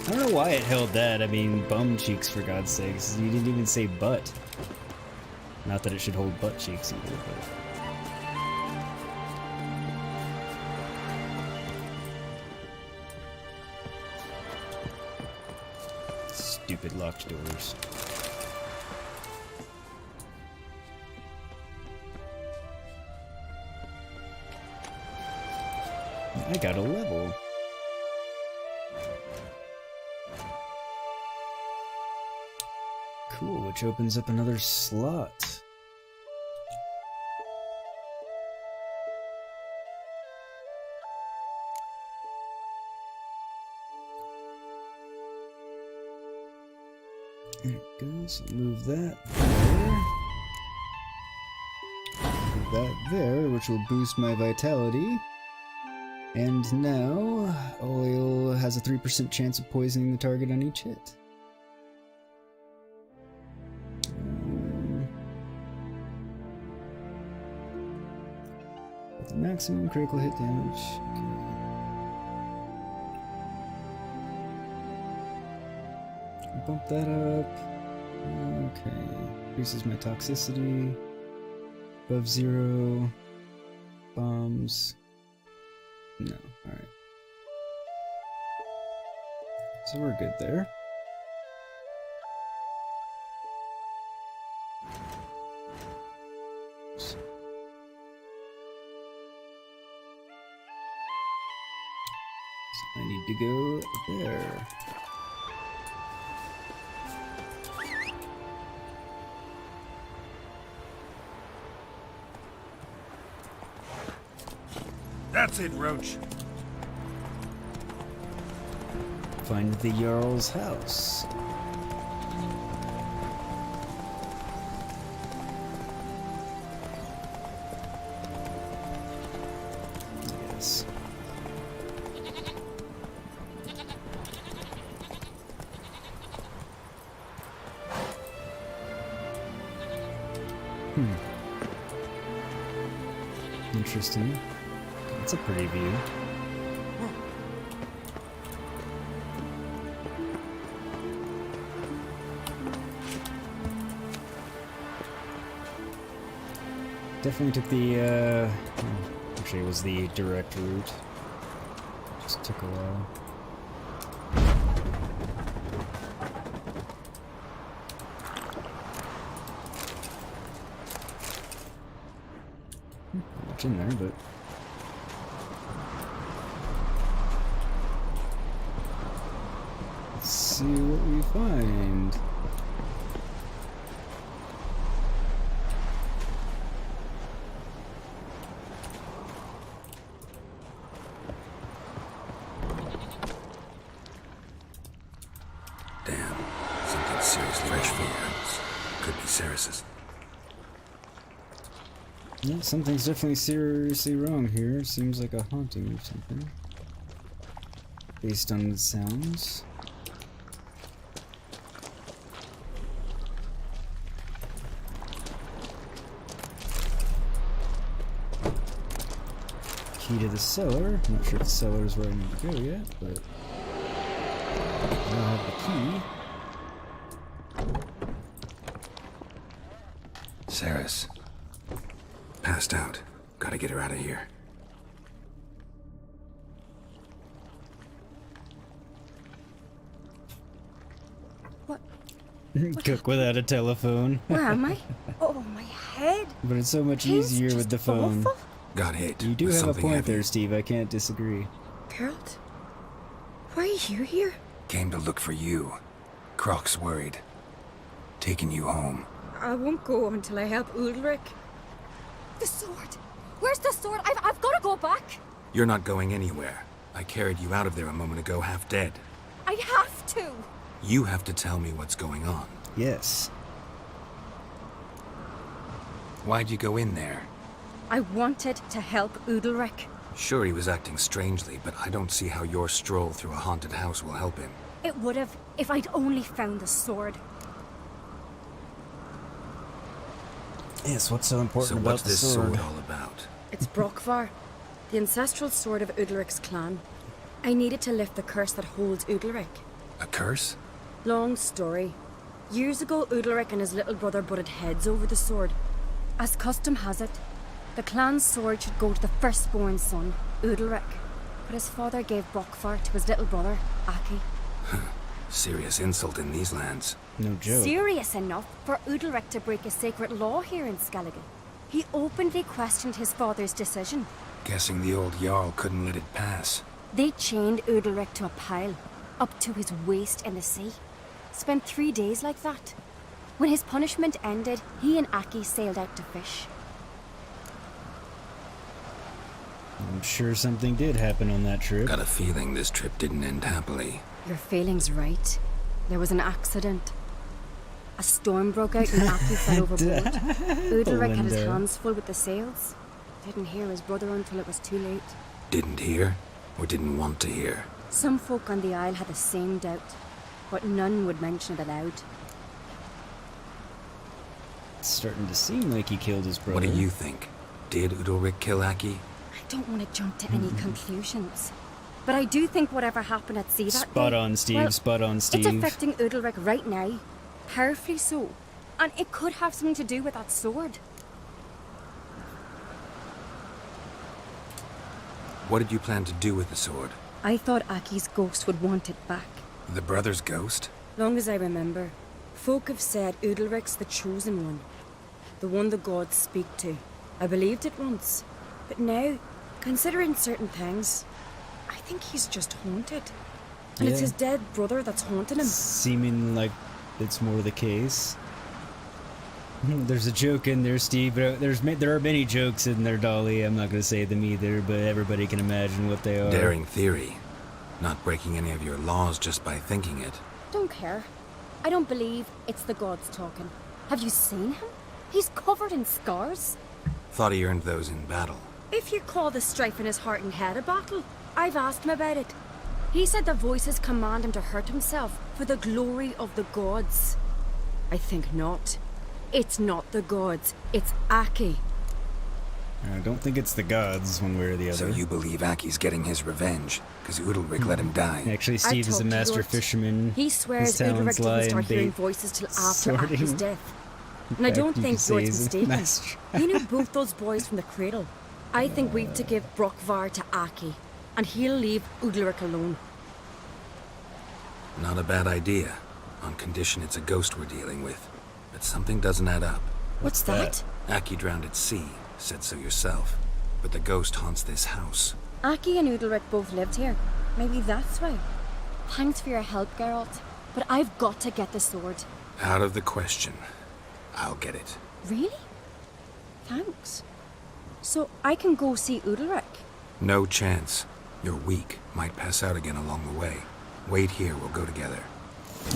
I don't know why it held that. I mean, bum cheeks, for God's sakes. You didn't even say butt. Not that it should hold butt cheeks either, but... Stupid locked doors. I got a level. Cool, which opens up another slot. There it goes. Move that there. Move that there, which will boost my vitality. And now, oil has a 3% chance of poisoning the target on each hit. With the maximum critical hit damage. Okay. Bump that up. Okay. Increases my toxicity. Above 0. Bombs. No, alright. So we're good there. So I need to go there.
That's it, Roach.
Find the Jarl's house. Yes. Interesting. That's a pretty view. Definitely took the, actually it was the direct route. Just took a while. Not much in there, but... Let's see what we find.
Damn, something seriously fresh footprints. Could be Ceres's.
Yeah, something's definitely seriously wrong here. Seems like a haunting or something. Based on the sounds. Key to the cellar. I'm not sure if the cellar is where I need to go yet, but I don't have the key.
Ceres. Passed out. Gotta get her out of here.
What?
Cook without a telephone.
Where am I? Oh, my head.
But it's so much
It's
easier with the
just
phone.
awful.
Got hit.
You do
with
have a
something
point
heavy.
there, Steve. I can't disagree.
Geralt? Why are you here?
Came to look for you. Croc's worried. Taking you home.
I won't go until I help Ulrich.
The sword! Where's the sword? I've got to go back!
You're not going anywhere. I carried you out of there a moment ago, half dead.
I have to!
You have to tell me what's going on.
Yes.
Why'd you go in there?
I wanted to help Ulrich.
Sure, he was acting strangely, but I don't see how your stroll through a haunted house will help him.
It would have if I'd only found the sword.
Yes, what's so important
So
about
what's
the
this
sword?
sword all about?
It's Brockvar, the ancestral sword of Udalric's clan. I needed to lift the curse that holds Udalric.
A curse?
Long story. Years ago, Udalric and his little brother butted heads over the sword. As custom has it, the clan's sword should go to the firstborn son, Udalric. But his father gave Brockvar to his little brother, Aki.
Serious insult in these lands.
No joke.
Serious enough for Udalric to break a sacred law here in Skellige. He openly questioned his father's decision.
Guessing the old Jarl couldn't let it pass.
They chained Udalric to a pile, up to his waist in the sea. Spent 3 days like that. When his punishment ended, he and Aki sailed out to fish.
I'm sure something did happen on that trip.
Got a feeling this trip didn't end happily.
Your feeling's right. There was an accident. A storm broke out and Aki fell overboard. Udalric had his
Belinda.
hands full with the sails. Didn't hear his brother until it was too late.
Didn't hear? Or didn't want to hear?
Some folk on the Isle had the same doubt, but none would mention it aloud.
It's starting to seem like he killed his brother.
What do you think? Did Udalric kill Aki?
I don't want to jump to any conclusions. But I do think whatever happened at sea that
Spot
day...
on, Steve.
well,
Spot on, Steve.
It's affecting Udalric right now. Powerfully so. And it could have something to do with that sword.
What did you plan to do with the sword?
I thought Aki's ghost would want it back.
The brother's ghost?
Long as I remember, folk have said Udalric's the chosen one. The one the gods speak to. I believed it once. But now, considering certain things, I think he's just haunted. And it's
Yeah.
his dead brother that's haunting him.
Seeming like it's more the case. There's a joke in there, Steve. But there are many jokes in there, Dolly. I'm not going to say them either, but everybody can imagine what they are.
Daring theory. Not breaking any of your laws just by thinking it.
Don't care. I don't believe it's the gods talking. Have you seen him? He's covered in scars.
Thought he earned those in battle.
If you call the strife in his heart and head a battle, I've asked him about it. He said the voices command him to hurt himself for the glory of the gods. I think not. It's not the gods, it's Aki.
I don't think it's the gods, one way or the other.
So you believe Aki's getting his revenge, because Udalric let him die?
Actually, Steve is a master fisherman.
He swears
His
Udalric
talents
didn't
lie in
start hearing
bait
voices till after
sorting.
Aki's death. And I don't
You
think
could say
George's
he's a
mistaken.
master.
He knew both those boys from the cradle. I think we've to give Brockvar to Aki, and he'll leave Udalric alone.
Not a bad idea, on condition it's a ghost we're dealing with. But something doesn't add up.
What's that?
Aki drowned at sea, said so yourself. But the ghost haunts this house.
Aki and Udalric both lived here. Maybe that's why. Thanks for your help, Geralt. But I've got to get the sword.
Out of the question. I'll get it.
Really? Thanks. So I can go see Udalric?
No chance. You're weak. Might pass out again along the way. Wait here, we'll go together.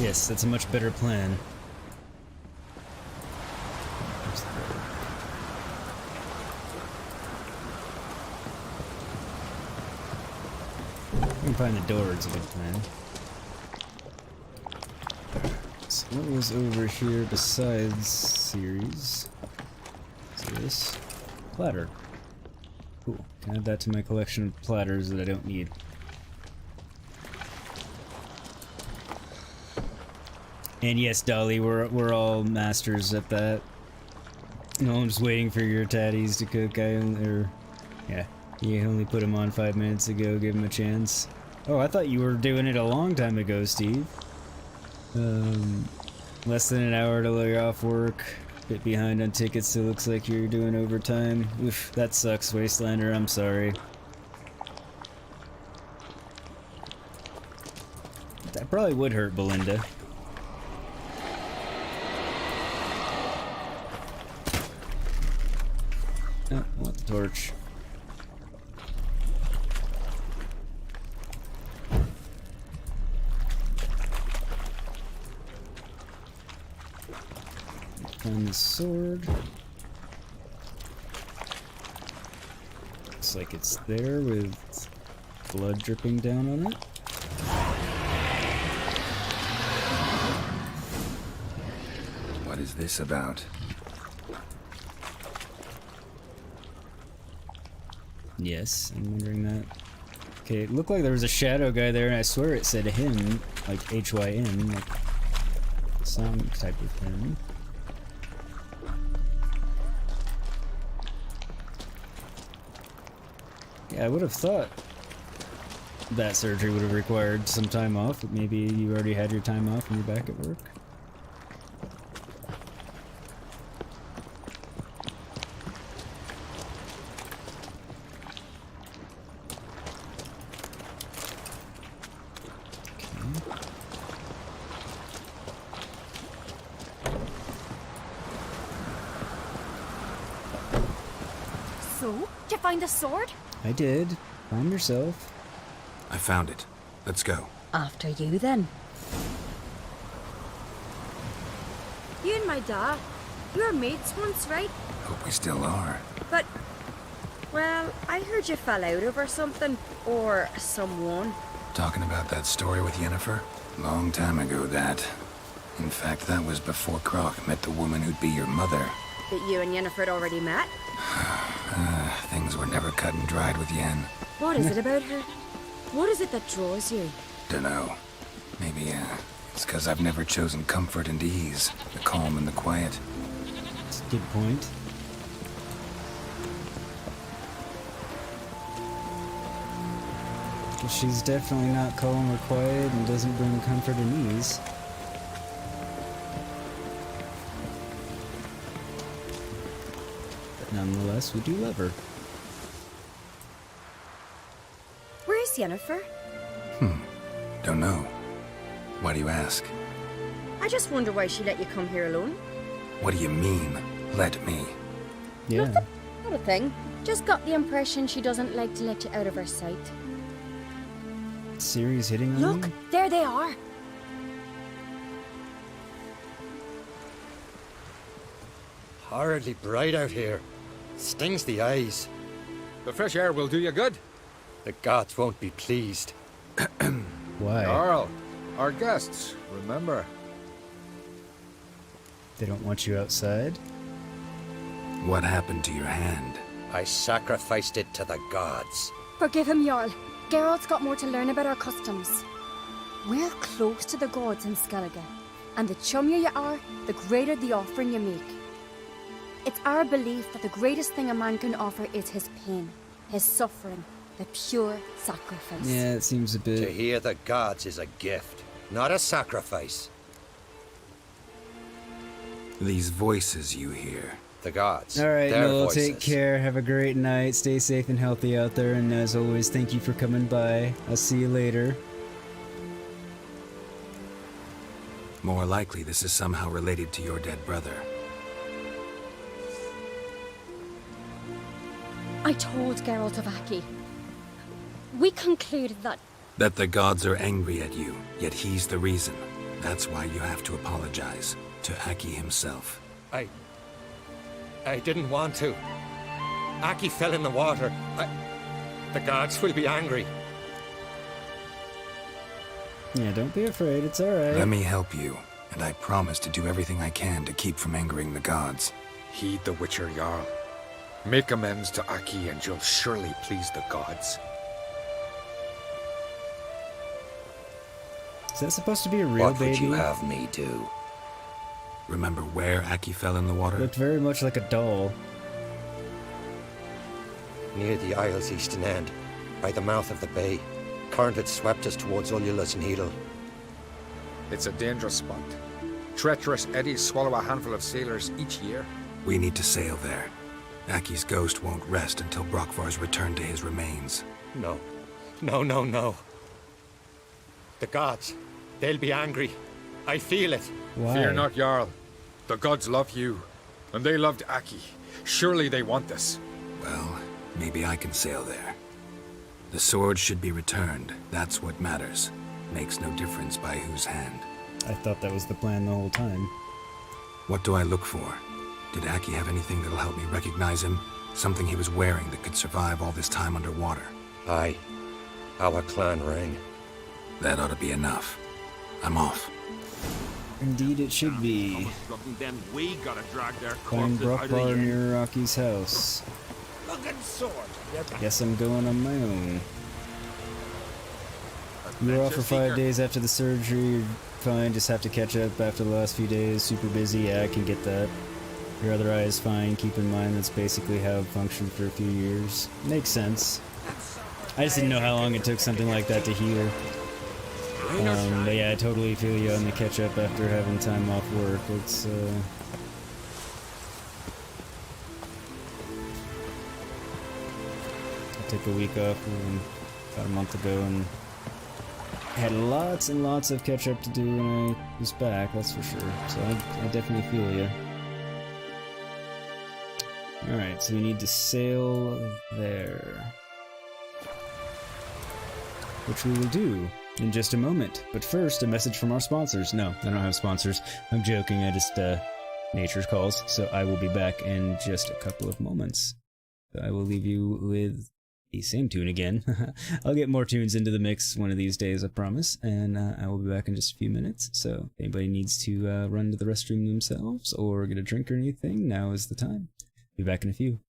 Yes, that's a much better plan. We can find the door, it's a good plan. So what was over here besides series? So this platter. Cool. Can add that to my collection of platters that I don't need. And yes, Dolly, we're all masters at that. No, I'm just waiting for your tatties to cook. Yeah, you only put them on 5 minutes ago. Give them a chance. Oh, I thought you were doing it a long time ago, Steve. Less than an hour till you're off work. Bit behind on tickets, so looks like you're doing overtime. Oof, that sucks, Wastelander. I'm sorry. That probably would hurt Belinda. Oh, I want the torch. Find the sword. Looks like it's there with blood dripping down on it.
What is this about?
Yes, I'm wondering that. Okay, it looked like there was a shadow guy there, and I swear it said him, like H-Y-N, like some type of him. Yeah, I would have thought that surgery would have required some time off, but maybe you already had your time off and you're back at work.
So, did you find the sword?
I did. Calm yourself.
I found it. Let's go.
After you, then.
You and my dad, you were mates once, right?
Hope we still are.
But, well, I heard you fell out over something, or someone.
Talking about that story with Yennefer? Long time ago, that. In fact, that was before Croc met the woman who'd be your mother.
That you and Yennefer had already met?
Things were never cut and dried with Yen.
What is it about her? What is it that draws you?
Dunno. Maybe, it's because I've never chosen comfort and ease, the calm and the quiet.
That's a good point. She's definitely not calm or quiet and doesn't bring comfort and ease. But nonetheless, we do love her.
Where's Yennefer?
Don't know. Why do you ask?
I just wonder why she let you come here alone.
What do you mean, let me?
Yeah.
Not a thing. Just got the impression she doesn't like to let you out of her sight.
Ciri's hitting on
Look,
me?
there they are.
Horridly bright out here. Stings the eyes.
The fresh air will do you good.
The gods won't be pleased.
Why?
Jarl, our guests, remember.
They don't want you outside?
What happened to your hand?
I sacrificed it to the gods.
Forgive him, Jarl. Geralt's got more to learn about our customs. We're close to the gods in Skellige, and the chummier you are, the greater the offering you make. It's our belief that the greatest thing a man can offer is his pain, his suffering, the pure sacrifice.
Yeah, it seems a bit...
To hear the gods is a gift, not a sacrifice.
These voices you hear.
The gods.
Alright,
their
Noel,
voices.
take care. Have a great night. Stay safe and healthy out there. And as always, thank you for coming by. I'll see you later.
More likely, this is somehow related to your dead brother.
I told Geralt of Aki. We concluded that...
That the gods are angry at you, yet he's the reason. That's why you have to apologize. To Aki himself.
I didn't want to. Aki fell in the water. The gods will be angry.
Yeah, don't be afraid. It's alright.
Let me help you, and I promise to do everything I can to keep from angering the gods.
Heed the Witcher Jarl. Make amends to Aki and you'll surely please the gods.
Is that supposed to be a real
What
baby?
would you have me do?
Remember where Aki fell in the water?
Looked very much like a doll.
Near the Isle's eastern end, by the mouth of the bay. Current had swept us towards Ullula's Needle.
It's a dangerous spot. Treacherous eddies swallow a handful of sailors each year.
We need to sail there. Aki's ghost won't rest until Brokvar's returned to his remains.
No. No. The gods. They'll be angry. I feel it.
Why?
Fear not, Jarl. The gods love you, and they loved Aki. Surely they want this.
Well, maybe I can sail there. The sword should be returned. That's what matters. Makes no difference by whose hand.
I thought that was the plan the whole time.
What do I look for? Did Aki have anything that'll help me recognize him? Something he was wearing that could survive all this time underwater?
Aye. Our clan ring.
That ought to be enough. I'm off.
Indeed it should be.
Then we gotta drag their
Find
corpses out of the
Brokvar
inn.
near Rocky's house.
Look
and sword.
Guess I'm going on my own. You were off for 5 days after the surgery. You're fine, just have to catch up after the last few days. Super busy, yeah, I can get that. Your other eye is fine. Keep in mind that's basically how it functioned for a few years. Makes sense. I just didn't know how long it took something like that to heal. But yeah, I totally feel you on the catch up after having time off work. It's I took a week off about a month ago and had lots and lots of catch up to do when I was back, that's for sure. So I definitely feel you. Alright, so we need to sail there. Which we will do in just a moment. But first, a message from our sponsors. No, I don't have sponsors. I'm joking, I just, nature's calls. So I will be back in just a couple of moments. So I will leave you with the same tune again. I'll get more tunes into the mix one of these days, I promise. And I will be back in just a few minutes. So if anybody needs to run to the restroom themselves or get a drink or anything, now is the time. Be back in a few.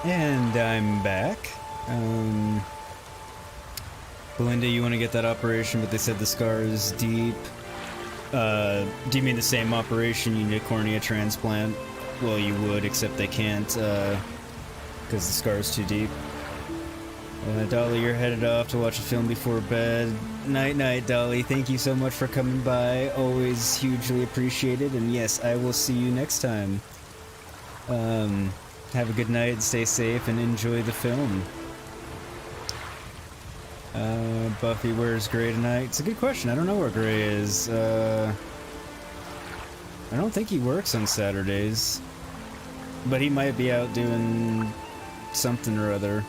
And I'm back. Belinda, you want to get that operation, but they said the scar is deep. Do you mean the same operation? You need a cornea transplant? Well, you would, except they can't, because the scar is too deep. Dolly, you're headed off to watch a film before bed. Night-night, Dolly. Thank you so much for coming by. Always hugely appreciated. And yes, I will see you next time. Have a good night, stay safe, and enjoy the film. Buffy, where's Gray tonight? It's a good question. I don't know where Gray is. I don't think he works on Saturdays. But he might be out doing something or other.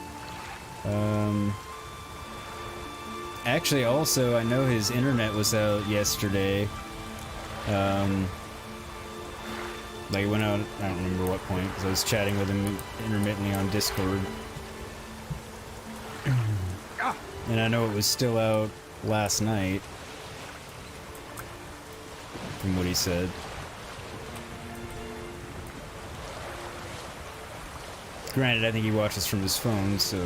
Actually, also, I know his internet was out yesterday. Like, it went out, I don't remember what point, because I was chatting with him intermittently on Discord. And I know it was still out last night, from what he said. Granted, I think he watches from his phone, so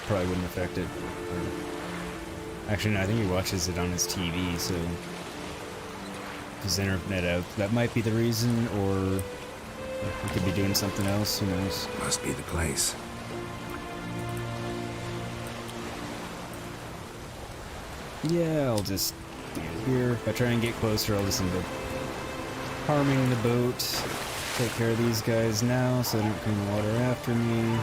probably wouldn't affect it. Actually, no, I think he watches it on his TV, so his internet out. That might be the reason, or he could be doing something else, who knows.
Must be the place.
Yeah, I'll just do it here. If I try and get closer, I'll just end up harming the boat. Take care of these guys now, so they don't come in the water after me.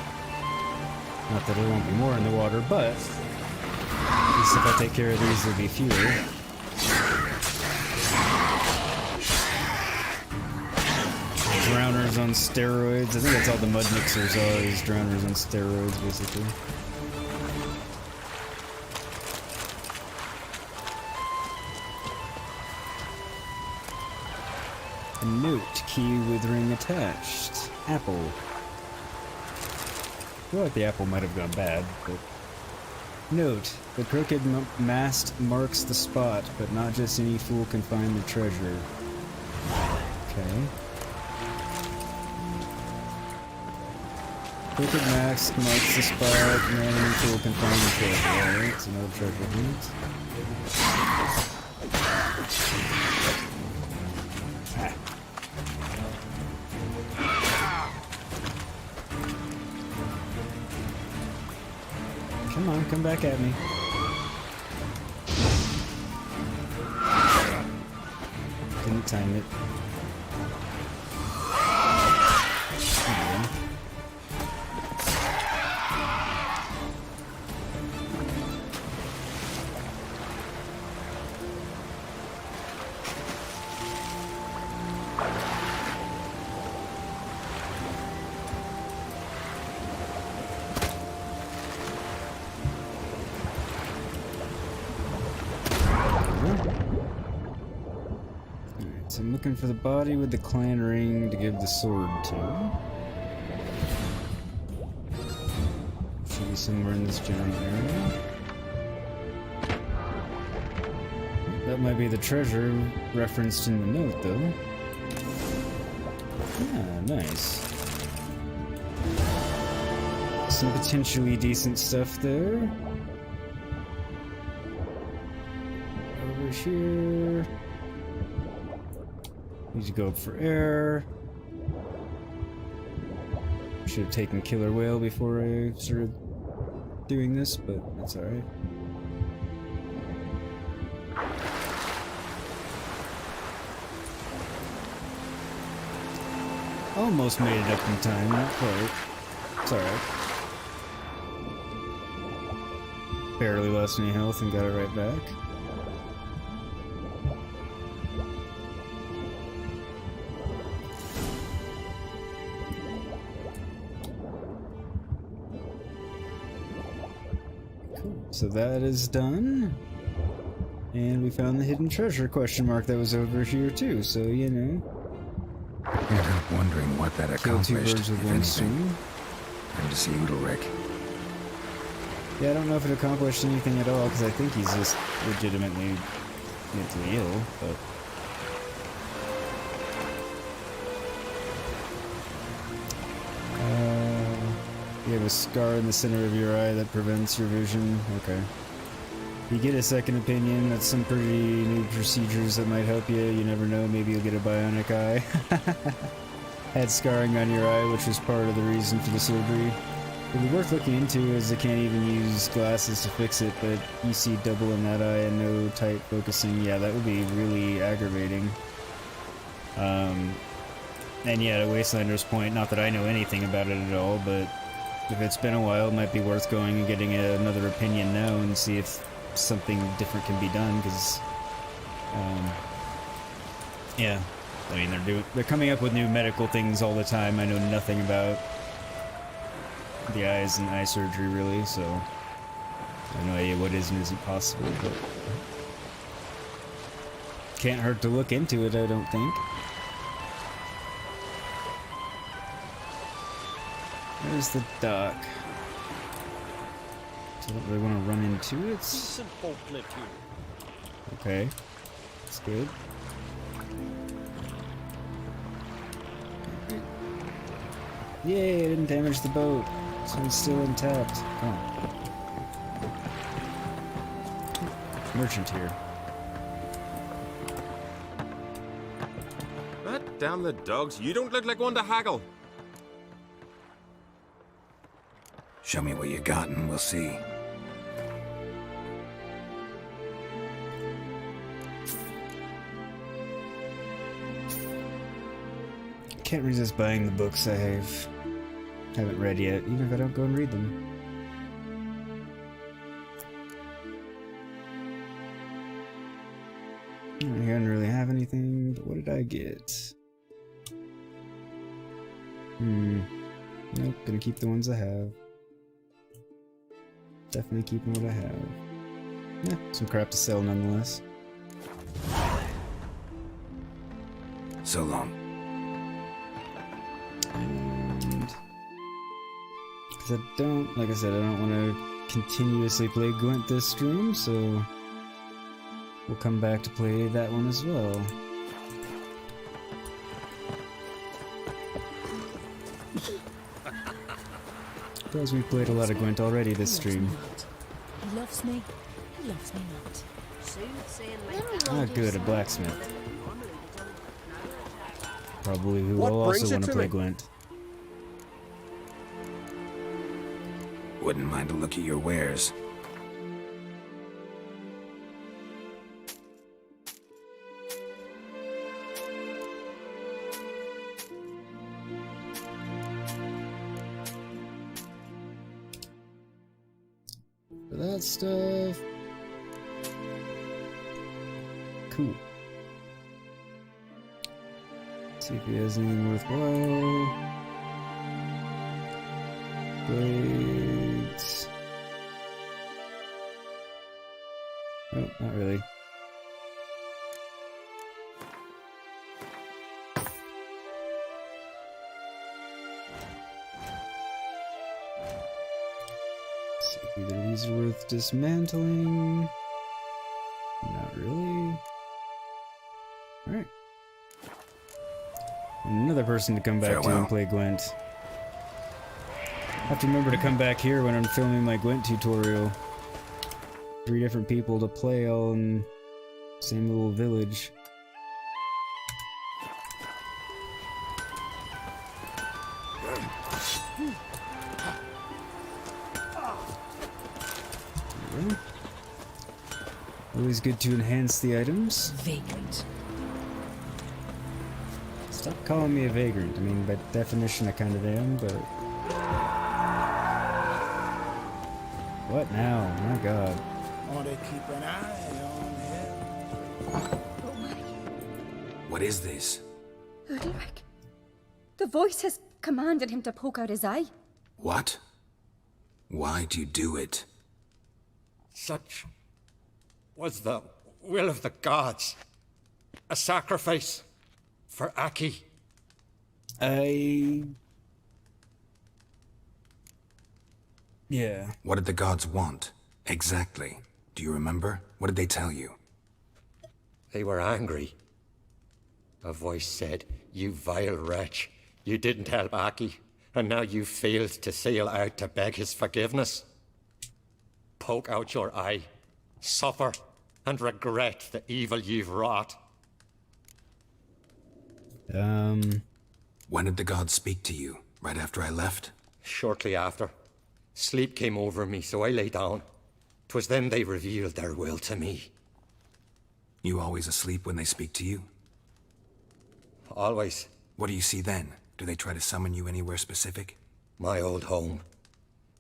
Not that there won't be more in the water, but at least if I take care of these, there'll be fewer. Drowners on steroids. I think that's all the mud mixers are, is drowners on steroids, basically. A note, key with ring attached. Apple. I feel like the apple might have gone bad, but... Note, the crooked mast marks the spot, but not just any fool can find the treasure. Okay. Crooked mast marks the spot, not any fool can find the treasure. Alright, it's another treasure hunt. Come on, come back at me. Didn't time it. Come on. So I'm looking for the body with the clan ring to give the sword to. Should be somewhere in this general area. That might be the treasure referenced in the note, though. Yeah, nice. Some potentially decent stuff there. Over here. Need to go up for air. Should have taken killer whale before I started doing this, but that's alright. Almost made it up in time, not quite. It's alright. Barely lost any health and got it right back. So that is done. And we found the hidden treasure question mark that was over here too, so you know.
Can't help wondering what that
Kill two
accomplished,
birds with
if
one
anything.
stone.
Time to see Udalric.
Yeah, I don't know if it accomplished anything at all, because I think he's just legitimately mentally ill, but... You have a scar in the center of your eye that prevents your vision. Okay. You get a second opinion. That's some pretty new procedures that might help you. You never know. Maybe you'll get a bionic eye. Had scarring on your eye, which was part of the reason for the surgery. It'd be worth looking into, as they can't even use glasses to fix it, but you see double in that eye and no tight focusing. Yeah, that would be really aggravating. And yeah, to Wastelander's point, not that I know anything about it at all, but if it's been a while, it might be worth going and getting another opinion now and see if something different can be done, because, yeah, I mean, they're coming up with new medical things all the time. I know nothing about the eyes and eye surgery, really, so I have no idea what is and isn't possible, but can't hurt to look into it, I don't think. There's the dock. So I don't really want to run into it.
Decent folk live here.
Okay, that's good. Yay, I didn't damage the boat. So it's still intact. Oh. Merchant here.
Damn the dogs, you don't look like one to haggle.
Show me what you got and we'll see.
Can't resist buying the books I haven't read yet, even if I don't go and read them. I don't really have anything, but what did I get? Nope, gonna keep the ones I have. Definitely keeping what I have. Yeah, some crap to sell nonetheless.
So long.
And because I don't, like I said, I don't want to continuously play Gwent this stream, so we'll come back to play that one as well. Because we played a lot of Gwent already this stream.
He loves me. He loves me not.
Ah, good, a blacksmith. Probably who will also want to play Gwent.
Wouldn't mind a look at your wares.
For that stuff. Cool. See if he has anything worthwhile. Blades. Nope, not really. See if either of these are worth dismantling. Not really. Alright. Another person to come back to and play Gwent. I have to remember to come back here when I'm filming my Gwent tutorial. 3 different people to play all in the same little village. Always good to enhance the items.
Vagrant.
Stop calling me a vagrant. I mean, by definition, I kind of am, but... What now? My god.
Want to keep an eye on him.
What is this?
Ulrich. The voice has commanded him to poke out his eye.
What? Why do you do it?
Such was the will of the gods. A sacrifice for Aki.
Yeah.
What did the gods want? Exactly. Do you remember? What did they tell you?
They were angry. A voice said, "You vile wretch. You didn't help Aki, And now you failed to sail out to beg his forgiveness. Poke out your eye, suffer, and regret the evil you've wrought.
When did the gods speak to you? Right after I left?
Shortly after. Sleep came over me, so I lay down. 'Twas then they revealed their will to me.
You always asleep when they speak to you?
Always.
What do you see then? Do they try to summon you anywhere specific?
My old home.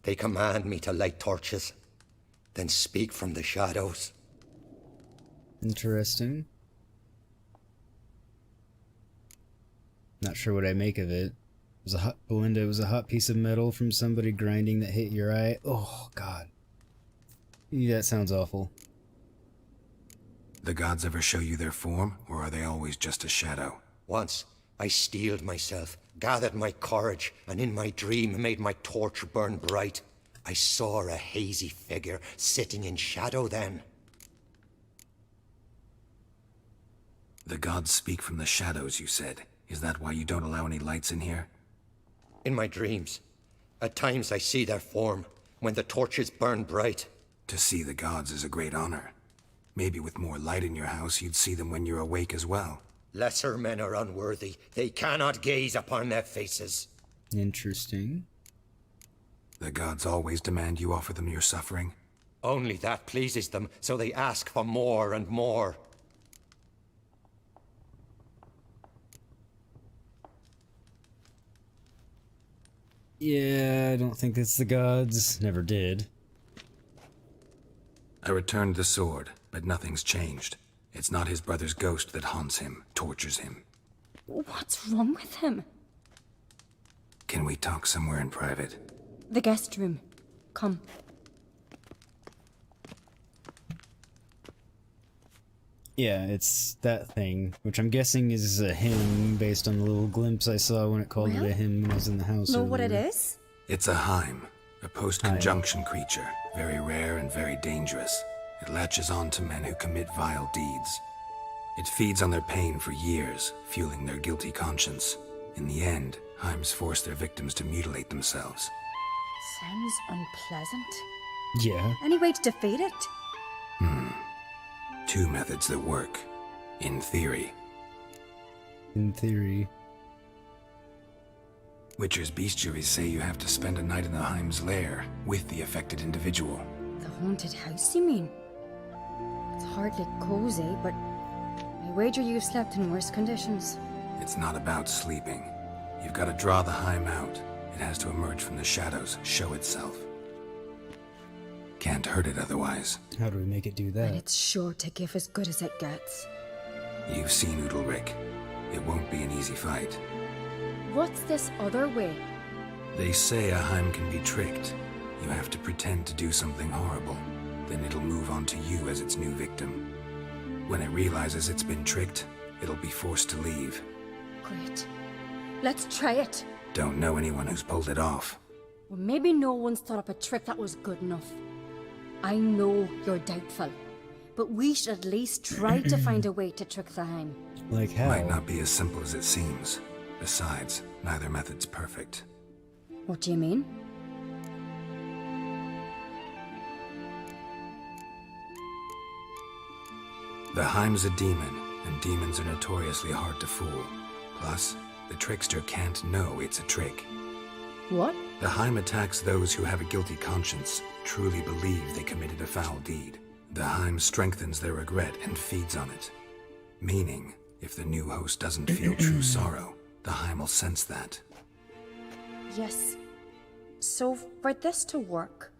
They command me to light torches, then speak from the shadows.
Interesting. Not sure what I make of it. It was a hot, Belinda, it was a hot piece of metal from somebody grinding that hit your eye. Oh, God. Yeah, that sounds awful.
The gods ever show you their form, or are they always just a shadow?
Once, I steeled myself, gathered my courage, and in my dream made my torch burn bright. I saw a hazy figure sitting in shadow then.
The gods speak from the shadows, you said. Is that why you don't allow any lights in here?
In my dreams. At times I see their form, when the torches burn bright.
To see the gods is a great honor. Maybe with more light in your house, you'd see them when you're awake as well.
Lesser men are unworthy. They cannot gaze upon their faces.
Interesting.
The gods always demand you offer them your suffering?
Only that pleases them, so they ask for more and more.
Yeah, I don't think it's the gods. Never did.
I returned the sword, but nothing's changed. It's not his brother's ghost that haunts him, tortures him.
What's wrong with him?
Can we talk somewhere in private?
The guest room. Come.
Yeah, it's that thing, which I'm guessing is a hymn based on the little glimpse I saw when it called it a hymn when I was in the house.
Know what it
earlier.
is?
It's a Heim, a post-conjunction creature, very rare and very dangerous. It latches on to men who commit vile deeds. It feeds on their pain for years, fueling their guilty conscience. In the end, Heims force their victims to mutilate themselves.
Sounds unpleasant.
Yeah.
Any way to defeat it?
Two methods that work. In theory.
In theory.
Witcher's bestiaries say you have to spend a night in the Heim's lair with the affected individual.
The haunted house, you mean? It's hardly cozy, but I wager you've slept in worse conditions.
It's not about sleeping. You've got to draw the Heim out. It has to emerge from the shadows, show itself. Can't hurt it otherwise.
How do we make it do that?
And it's sure to give as good as it gets.
You've seen Udalric. It won't be an easy fight.
What's this other way?
They say a Heim can be tricked. You have to pretend to do something horrible. Then it'll move on to you as its new victim. When it realizes it's been tricked, it'll be forced to leave.
Great. Let's try it.
Don't know anyone who's pulled it off.
Well, maybe no one's thought up a trick that was good enough. I know you're doubtful, but we should at least try to find a way to trick the Heim.
Like how?
Might not be as simple as it seems. Besides, neither method's perfect.
What do you mean?
The Heim's a demon, and demons are notoriously hard to fool. Plus, the trickster can't know it's a trick.
What?
The Heim attacks those who have a guilty conscience, truly believe they committed a foul deed. The Heim strengthens their regret and feeds on it. Meaning, if the new host doesn't feel true sorrow, the Heim will sense that.
Yes. So, for this to work,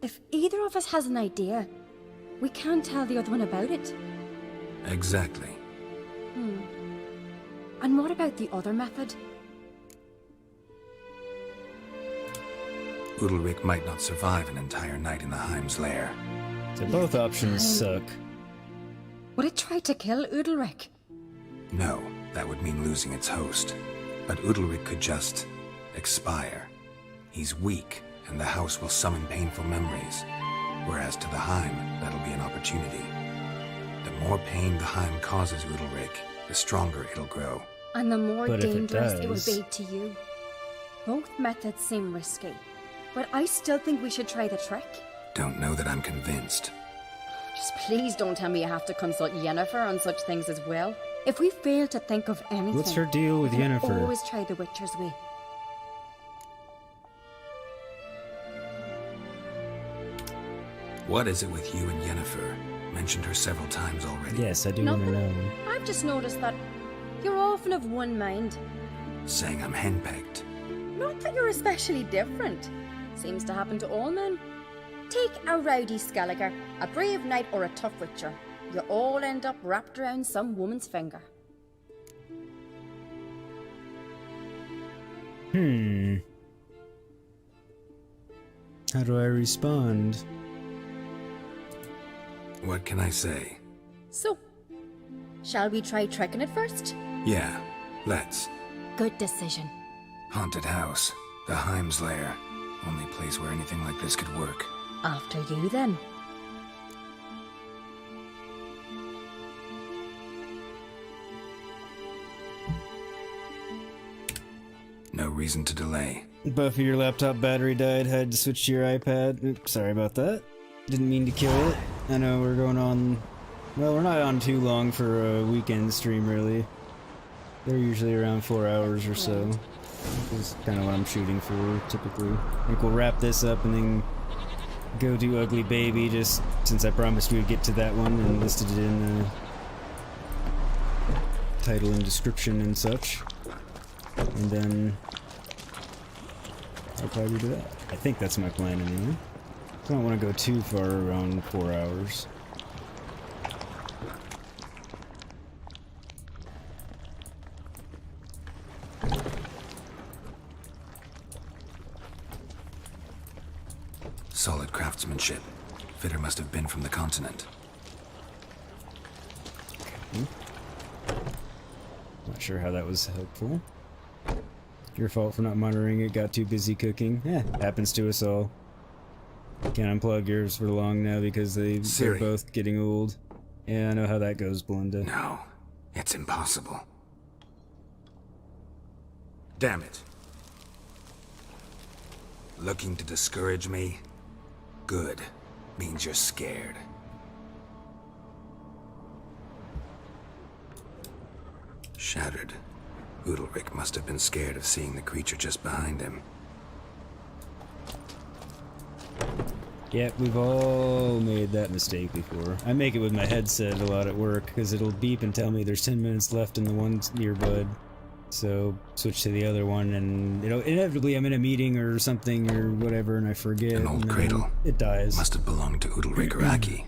if either of us has an idea, we can't tell the other one about it.
Exactly.
And what about the other method?
Udalric might not survive an entire night in the Heim's lair.
So both options suck.
Would it try to kill Udalric?
No, that would mean losing its host. But Udalric could just expire. He's weak, and the house will summon painful memories. Whereas to the Heim, that'll be an opportunity. The more pain the Heim causes Udalric, the stronger it'll grow.
And the more
But if it
dangerous it will
does-
be to you. Both methods seem risky, but I still think we should try the trick.
Don't know that I'm convinced.
Just please don't tell me you have to consult Yennefer on such things as well. If we fail to think of anything...
What's her deal with
then
Yennefer?
always try the Witcher's way.
What is it with you and Yennefer? Mentioned her several times already.
Yes, I do want to know.
I've just noticed that you're often of one mind.
Saying I'm henpecked.
Not that you're especially different. Seems to happen to all men. Take a rowdy Skellige, a brave knight, or a tough witcher. You all end up wrapped around some woman's finger.
How do I respond?
What can I say?
So, shall we try tricking it first?
Yeah, let's.
Good decision.
Haunted house. The Heim's lair. Only place where anything like this could work.
After you, then.
No reason to delay.
Buffy, your laptop battery died. Had to switch to your iPad. Oops, sorry about that. Didn't mean to kill it. I know we're going on... Well, we're not on too long for a weekend stream, really. They're usually around 4 hours or so. That's kind of what I'm shooting for, typically. I think we'll wrap this up and then go do Ugly Baby, just since I promised we would get to that one and listed it in the title and description and such. And then I'll probably do that. I think that's my plan anyway. I don't want to go too far around 4 hours.
Solid craftsmanship. Fitter must have been from the continent.
Not sure how that was helpful. Your fault for not monitoring it, got too busy cooking. Happens to us all. Can't unplug yours for long now because they're
Ciri.
both getting old. Yeah, I know how that goes, Belinda.
No, it's impossible. Damn it. Looking to discourage me? Good. Means you're scared. Shattered. Udalric must have been scared of seeing the creature just behind him.
Yeah, we've all made that mistake before. I make it with my headset a lot at work, because it'll beep and tell me there's 10 minutes left in the one earbud. So, switch to the other one, and inevitably I'm in a meeting or something or whatever, and I forget.
An old cradle.
It dies.
Must have belonged to Udalric or Aki.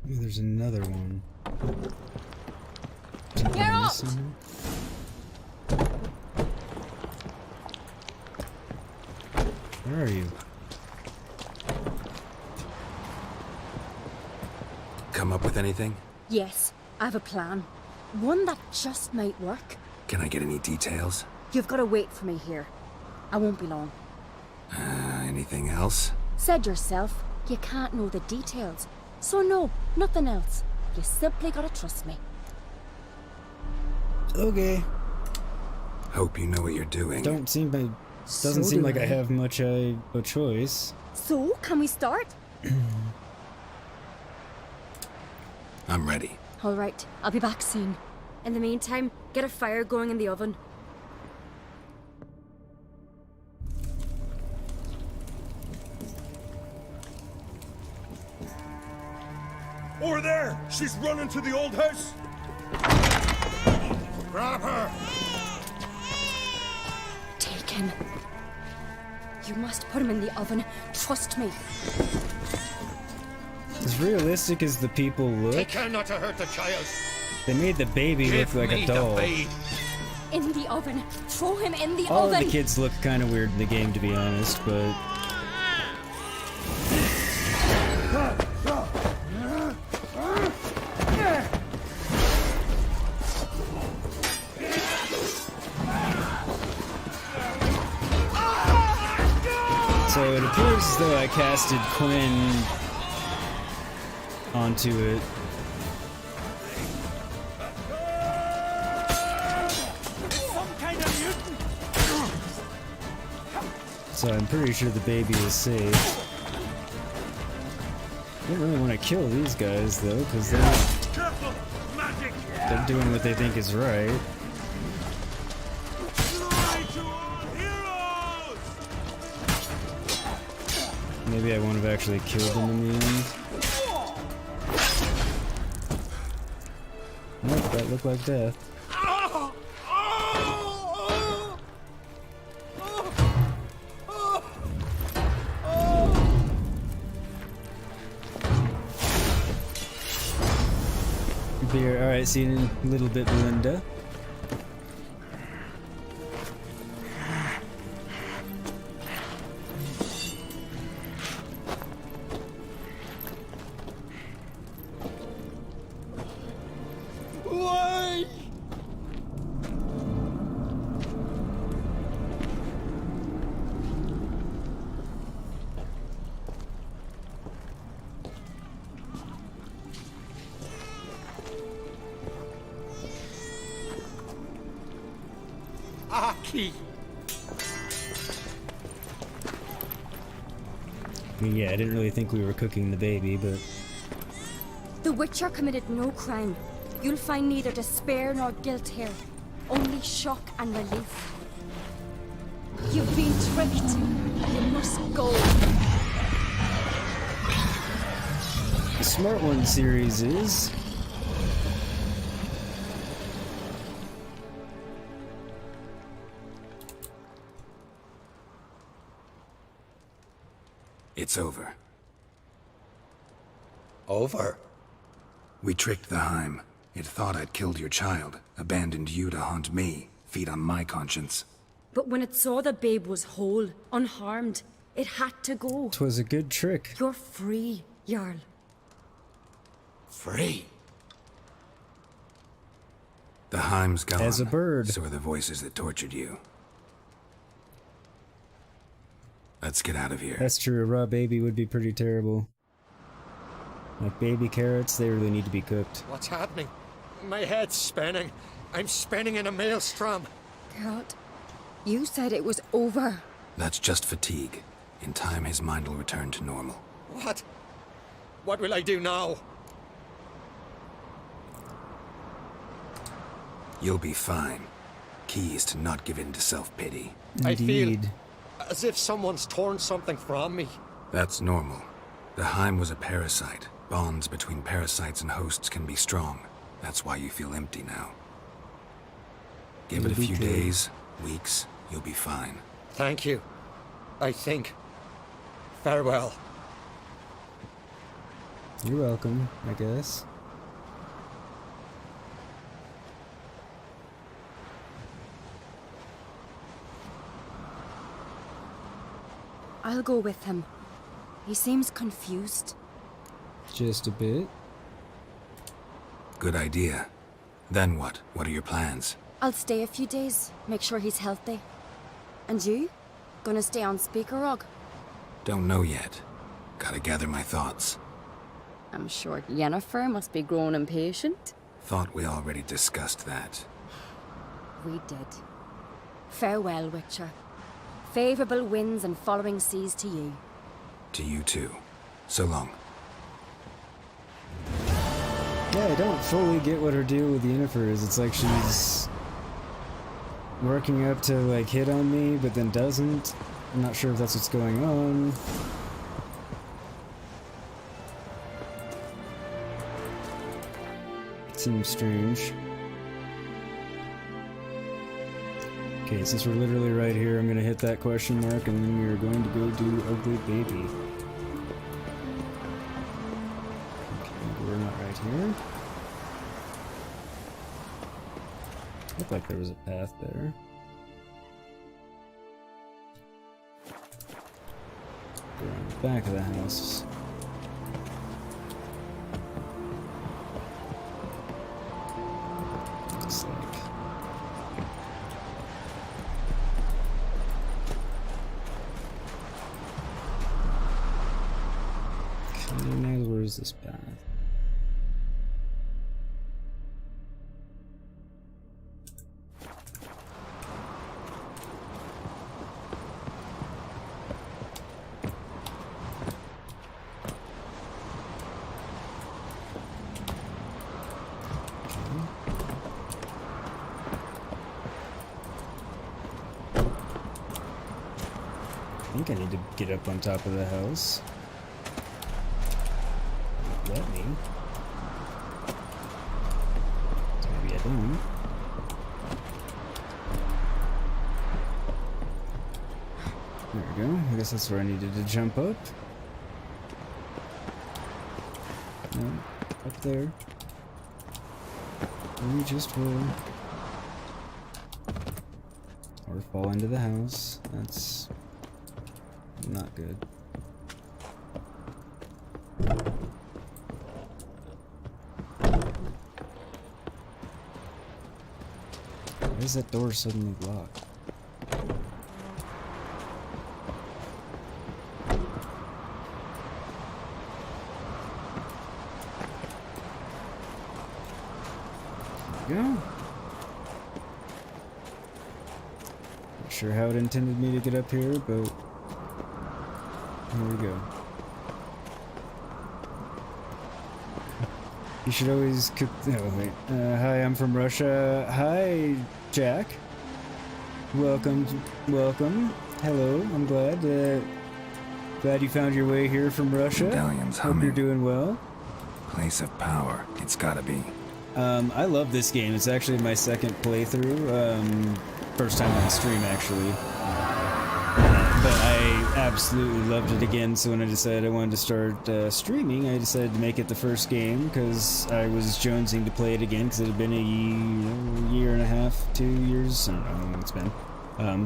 There's another one.
Geralt!
Where are you?
Come up with anything?
Yes, I have a plan. One that just might work.
Can I get any details?
You've got to wait for me here. I won't be long.
Anything else?
Said yourself, you can't know the details. So no, nothing else. You simply gotta trust me.
Okay.
Hope you know what you're doing.
Doesn't seem like I have much a choice.
So, can we start?
I'm ready.
All right, I'll be back soon. In the meantime, get a fire going in the oven.
Over there! She's running to the old house! Grab her!
Take him. You must put him in the oven. Trust me.
As realistic as the people look,
Take care not to hurt the child!
they made the baby look like a doll.
In the oven. Throw him in the
All
oven.
of the kids look kind of weird in the game, to be honest, but... So it appears as though I casted Quinn onto it. So I'm pretty sure the baby is safe. I don't really want to kill these guys though, because they're doing what they think is right. Maybe I won't have actually killed them in the end. Nope, that looked like death. Beer. Alright, see you in a little bit, Melinda.
Why?
I mean, yeah, I didn't really think we were cooking the baby, but...
The Witcher committed no crime. You'll find neither despair nor guilt here. Only shock and relief. You've been tricked. You must go.
The Smart One series is...
It's over.
Over?
We tricked the Heim. It thought I'd killed your child, abandoned you to haunt me, feed on my conscience.
But when it saw the babe was whole, unharmed, it had to go.
'Twas a good trick.
You're free, Jarl.
Free?
The Heim's gone.
As a bird.
So are the voices that tortured you. Let's get out of here.
That's true, a raw baby would be pretty terrible. Like baby carrots, they really need to be cooked.
What's happening? My head's spinning. I'm spinning in a maelstrom.
Geralt, you said it was over.
That's just fatigue. In time, his mind will return to normal.
What? What will I do now?
You'll be fine. Key is to not give in to self-pity.
I feel as if someone's torn something from me.
That's normal. The Heim was a parasite. Bonds between parasites and hosts can be strong. That's why you feel empty now. Give it a few days, weeks, you'll be fine.
Thank you. I think. Farewell.
You're welcome, I guess.
I'll go with him. He seems confused.
Just a bit.
Good idea. Then what? What are your plans?
I'll stay a few days, make sure he's healthy. And you? Gonna stay on Speaker Rog?
Don't know yet. Gotta gather my thoughts.
I'm sure Yennefer must be growing impatient.
Thought we already discussed that.
We did. Farewell, Witcher. Favorable winds and following seas to you.
To you too. So long.
Yeah, I don't fully get what her deal with Yennefer is. It's like she's working up to like hit on me, but then doesn't. I'm not sure if that's what's going on. Seems strange. Okay, since we're literally right here, I'm gonna hit that question mark and then we're going to go do Ugly Baby. Okay, we're not right here. Looked like there was a path there. We're on the back of the house. Looks like. Okay, now where's this path? think I need to get up on top of the house. Let me. Maybe I don't. There we go. I guess that's where I needed to jump up. No, up there. We just will. Or fall into the house. That's not good. Why is that door suddenly locked? There we go. Not sure how it intended me to get up here, but here we go. You should always cook. Oh, wait. Hi, I'm from Russia. Hi, Jack. Welcome. Welcome. Hello. I'm glad. Glad you found your way here from Russia.
Medallions
Hope
humming.
you're doing well.
Place of power. It's gotta be.
I love this game. It's actually my second playthrough. First time on stream, actually. But I absolutely loved it again, so when I decided I wanted to start streaming, I decided to make it the first game, because I was jonesing to play it again, because it had been a year and a half, 2 years, I don't know how long it's been.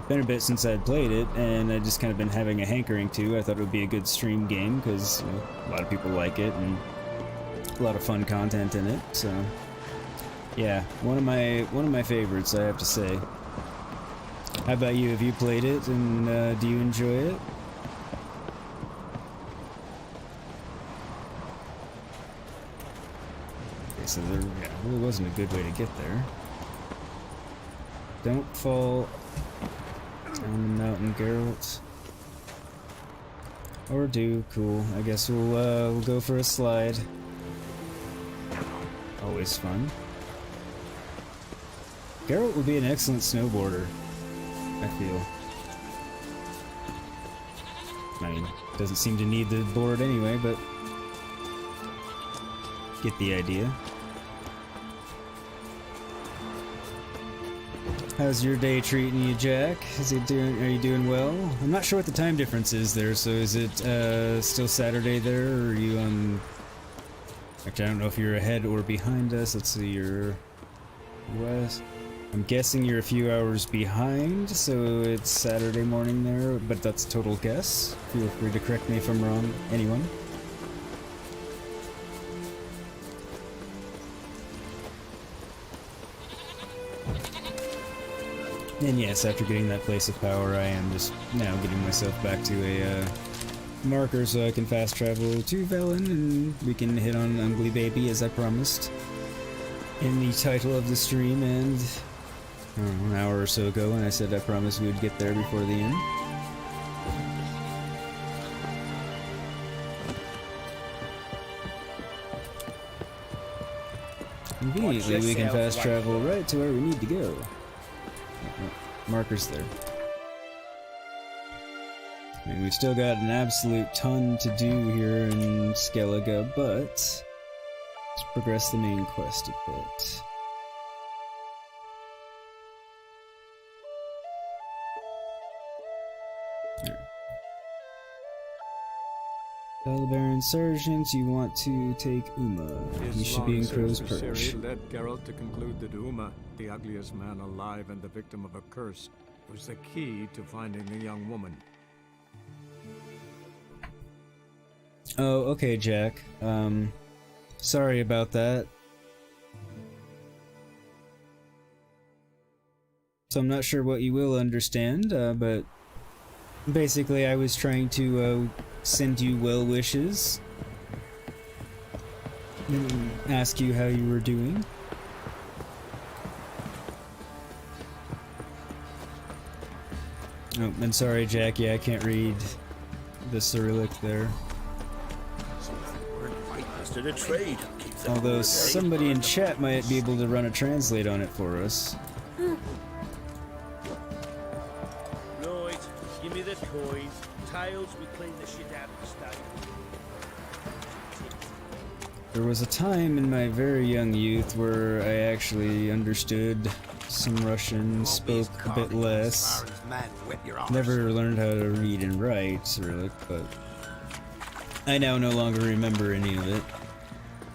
Been a bit since I'd played it, and I just kind of been having a hankering to. I thought it would be a good stream game, because you know, a lot of people like it, and a lot of fun content in it, so... Yeah, one of my favorites, I have to say. How about you? Have you played it, and do you enjoy it? Okay, so there really wasn't a good way to get there. Don't fall down the mountain, Geralt. Or do. Cool. I guess we'll go for a slide. Always fun. Geralt would be an excellent snowboarder, I feel. I mean, doesn't seem to need the board anyway, but get the idea. How's your day treating you, Jack? Are you doing well? I'm not sure what the time difference is there, so is it still Saturday there, or are you on... Actually, I don't know if you're ahead or behind us. Let's see, you're west. I'm guessing you're a few hours behind, so it's Saturday morning there, but that's a total guess. Feel free to correct me if I'm wrong, anyone. And yes, after getting that place of power, I am just now getting myself back to a marker so I can fast travel to Velen, and we can hit on Ugly Baby as I promised in the title of the stream, and I don't know, an hour or so ago when I said I promised we would get there before the end. Conveniently, we can fast travel right to where we need to go. Markers there. I mean, we've still got an absolute ton to do here in Skellige, but let's progress the main quest a bit. Tell the Baron Sergeant you want to take Uma. He should be in Crow's Perch.
Ciri led Geralt to conclude that Uma, the ugliest man alive and the victim of a curse, was the key to finding the young woman.
Oh, okay, Jack. Sorry about that. So I'm not sure what you will understand, but basically I was trying to send you well wishes and ask you how you were doing. Oh, and sorry, Jack, yeah, I can't read the Cyrillic there.
A trade.
Although somebody in chat might be able to run a translate on it for us.
Right, give me the toys.
tails, we clean the shit out of the stable.
There was a time in my very young youth where I actually understood some Russian, spoke a bit less. Never learned how to read and write, Cyrillic, but I now no longer remember any of it.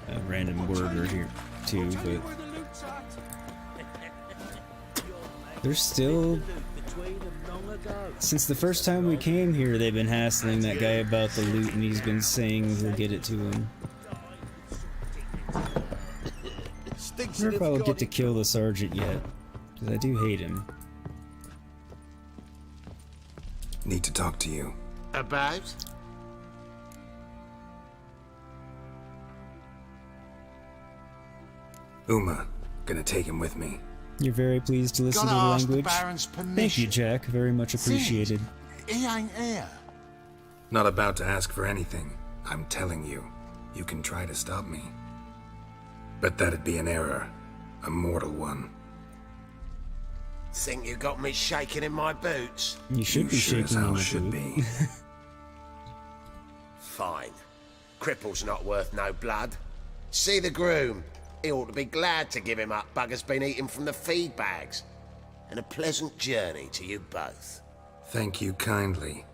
A random word or here too, but there's still, since the first time we came here, they've been hassling that guy about the loot, and he's been saying he'll get it to him. I wonder if I'll get to kill the sergeant yet, because I do hate him.
Need to talk to you.
About?
Uma, gonna take him with me.
You're very pleased to listen to the language? Thank you, Jack. Very much appreciated.
He ain't here.
Not about to ask for anything. I'm telling you, you can try to stop me. But that'd be an error. A mortal one.
Think you got me shaking in my boots?
You should be
sure
shaking in your
should
boot.
be.
Fine. Cripple's not worth no blood. See the groom. He ought to be glad to give him up. Bugger's been eating from the feed bags. And a pleasant journey to you both.
Thank you kindly.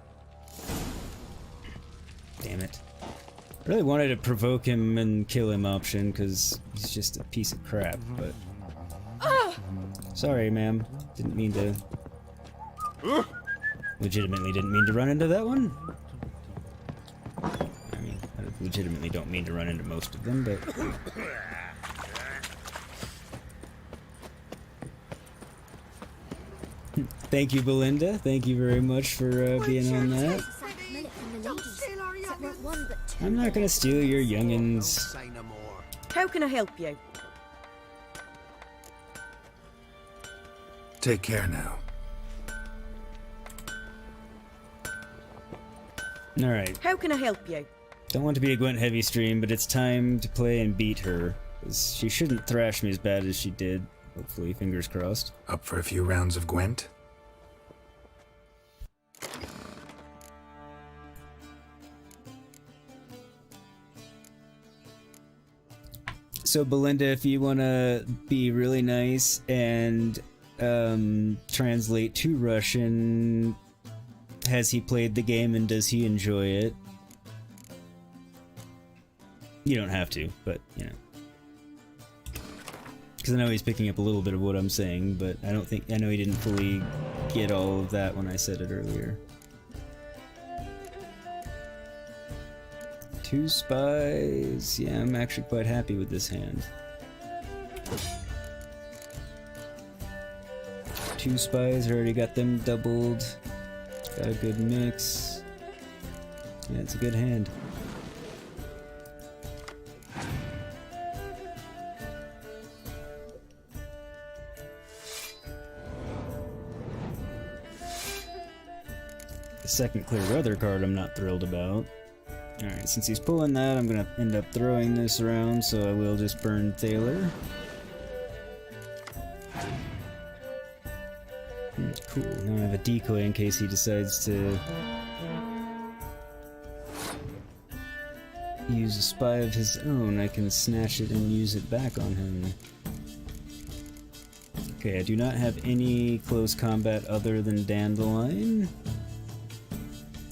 Damn it. I really wanted to provoke him and kill him option, because he's just a piece of crap, but... Sorry, ma'am. Didn't mean to... Legitimately didn't mean to run into that one. I mean, I legitimately don't mean to run into most of them, but... Thank you, Belinda. Thank you very much for being on that. I'm not gonna steal your youngins.
How can I help you?
Take care now.
Alright.
How can I help you?
Don't want to be a Gwent heavy stream, but it's time to play and beat her. 'Cause she shouldn't thrash me as bad as she did. Hopefully, fingers crossed.
Up for a few rounds of Gwent?
So Belinda, if you want to be really nice and translate to Russian, has he played the game and does he enjoy it? You don't have to, but, you know. Because I know he's picking up a little bit of what I'm saying, but I know he didn't fully get all of that when I said it earlier. 2 spies. Yeah, I'm actually quite happy with this hand. 2 spies, already got them doubled. Got a good mix. Yeah, it's a good hand. The second clear weather card I'm not thrilled about. Alright, since he's pulling that, I'm gonna end up throwing this around, so I will just burn Thaler. Cool, now I have a decoy in case he decides to use a spy of his own. I can snatch it and use it back on him. Okay, I do not have any close combat other than Dandelion.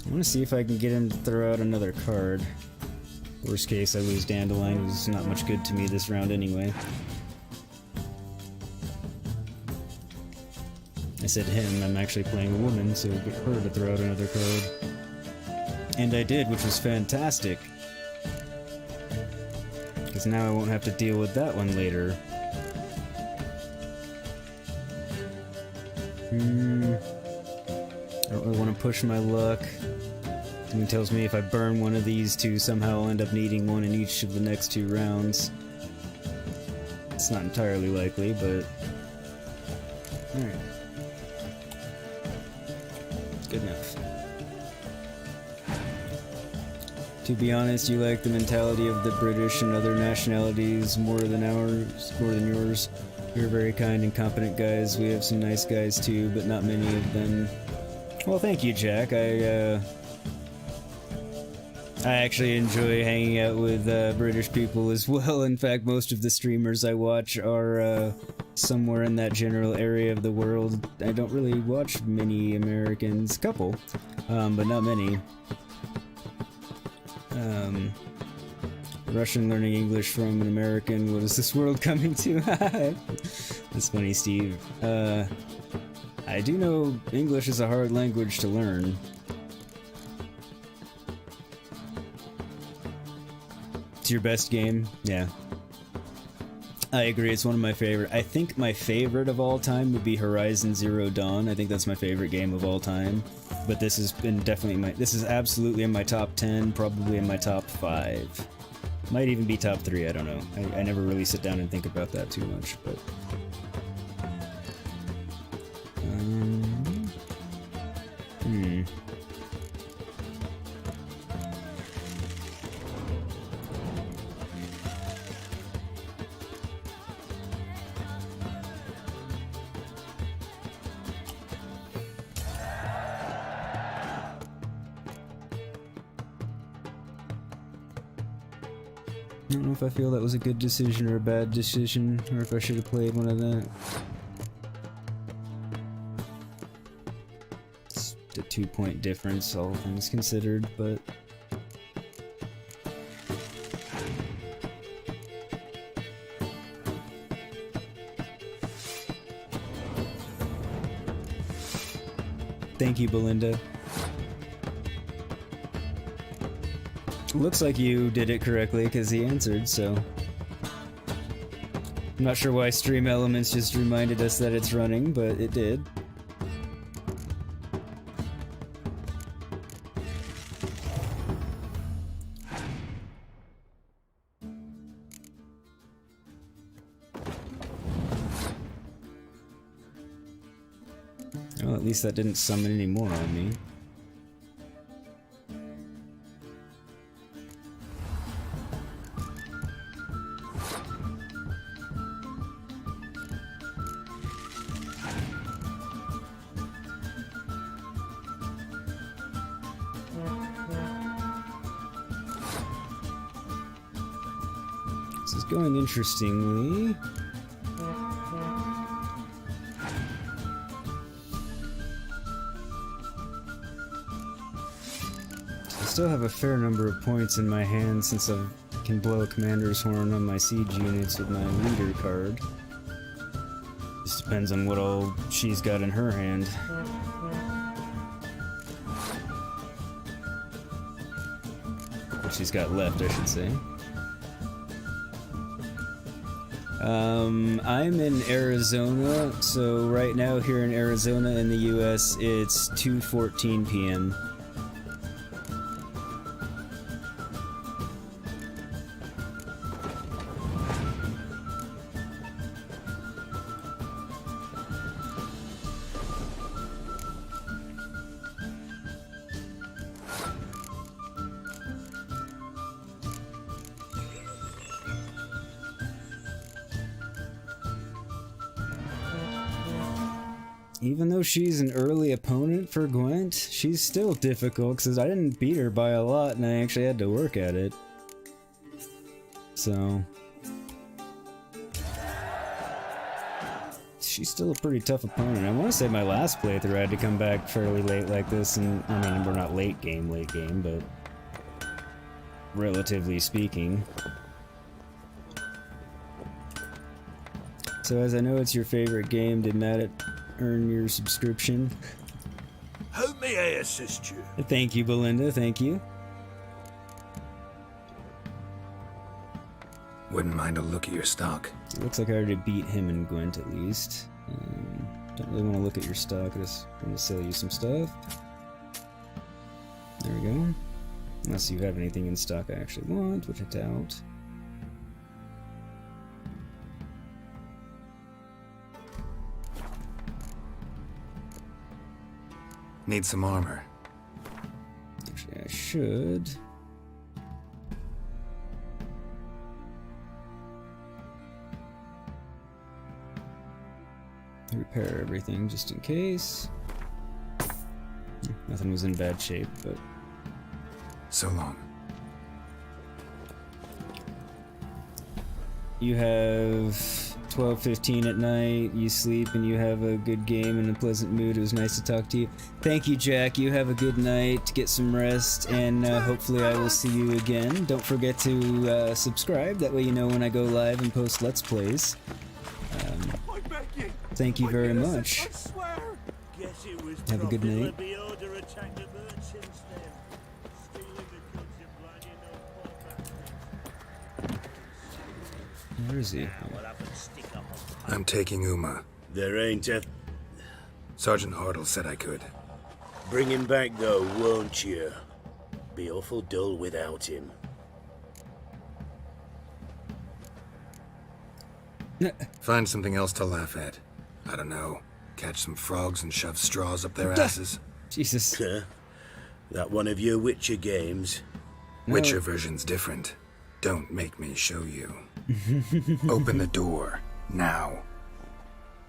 I want to see if I can get him to throw out another card. Worst case, I lose Dandelion, who's not much good to me this round anyway. I said him, I'm actually playing a woman, so get her to throw out another card. And I did, which was fantastic. Because now I won't have to deal with that one later. I don't really want to push my luck. Something tells me if I burn one of these two, somehow I'll end up needing one in each of the next 2 rounds. It's not entirely likely, but... Alright. Good enough. To be honest, you like the mentality of the British and other nationalities more than yours. You're very kind and competent guys. We have some nice guys too, but not many of them. Well, thank you, Jack. I actually enjoy hanging out with British people as well. In fact, most of the streamers I watch are somewhere in that general area of the world. I don't really watch many Americans, couple, but not many. Russian learning English from an American. What is this world coming to? That's funny, Steve. I do know English is a hard language to learn. It's your best game? Yeah. I agree, it's one of my favorite. I think my favorite of all time would be Horizon Zero Dawn. I think that's my favorite game of all time. But this has been definitely this is absolutely in my top 10, probably in my top 5. Might even be top 3, I don't know. I never really sit down and think about that too much, but... I don't know if I feel that was a good decision or a bad decision, or if I should have played one of that. It's a 2-point difference, all things considered, but... Thank you, Belinda. Looks like you did it correctly because he answered, so... I'm not sure why Stream Elements just reminded us that it's running, but it did. Well, at least that didn't summon any more on me. Going interestingly. I still have a fair number of points in my hand since I can blow a commander's horn on my siege units with my leader card. Just depends on what all she's got in her hand. What she's got left, I should say. I'm in Arizona, so right now here in Arizona in the US, it's 2:14 p.m. Even though she's an early opponent for Gwent, she's still difficult because I didn't beat her by a lot and I actually had to work at it. So... she's still a pretty tough opponent. I want to say my last playthrough I had to come back fairly late like this, and I mean, we're not late game, but... relatively speaking. So as I know it's your favorite game, did Matt earn your subscription?
How may I assist you?
Thank you, Belinda, thank you.
Wouldn't mind a look at your stock.
It looks like I already beat him and Gwent at least. Don't really want to look at your stock, I just want to sell you some stuff. There we go. Unless you have anything in stock I actually want, which I doubt.
Need some armor.
Actually, I should. Repair everything just in case. Nothing was in bad shape, but...
So long.
You have 12:15 at night. You sleep and you have a good game and a pleasant mood. It was nice to talk to you. Thank you, Jack. You have a good night. Get some rest, and hopefully I will see you again. Don't forget to subscribe. That way you know when I go live and post Let's Plays. Thank you very much. Have a good night. Where is he?
I'm taking Uma.
There ain't a...
Sergeant Hartle said I could.
Bring him back though, won't you? Be awful dull without him.
Find something else to laugh at. I don't know. Catch some frogs and shove straws up their asses.
Jesus.
That one of your Witcher games?
No. Witcher version's different. Don't make me show you. Open the door. Now.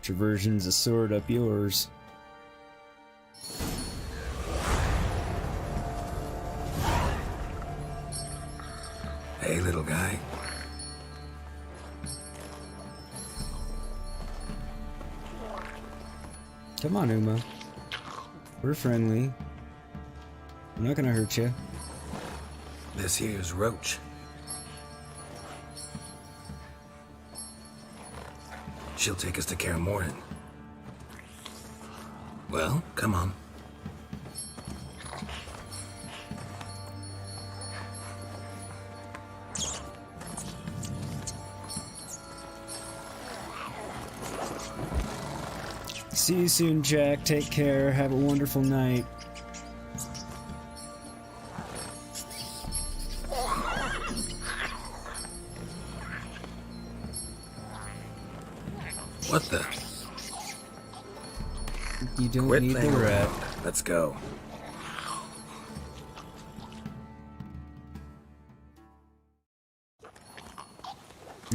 Witcher version's a sword up yours.
Hey, little guy.
Come on, Uma. We're friendly. I'm not gonna hurt you.
This here's Roach. She'll take us to Kaer Morhen. Well, come on.
See you soon, Jack. Take care. Have a wonderful night.
What the?
You don't
Quit
need the
playing
rat.
around. Let's go.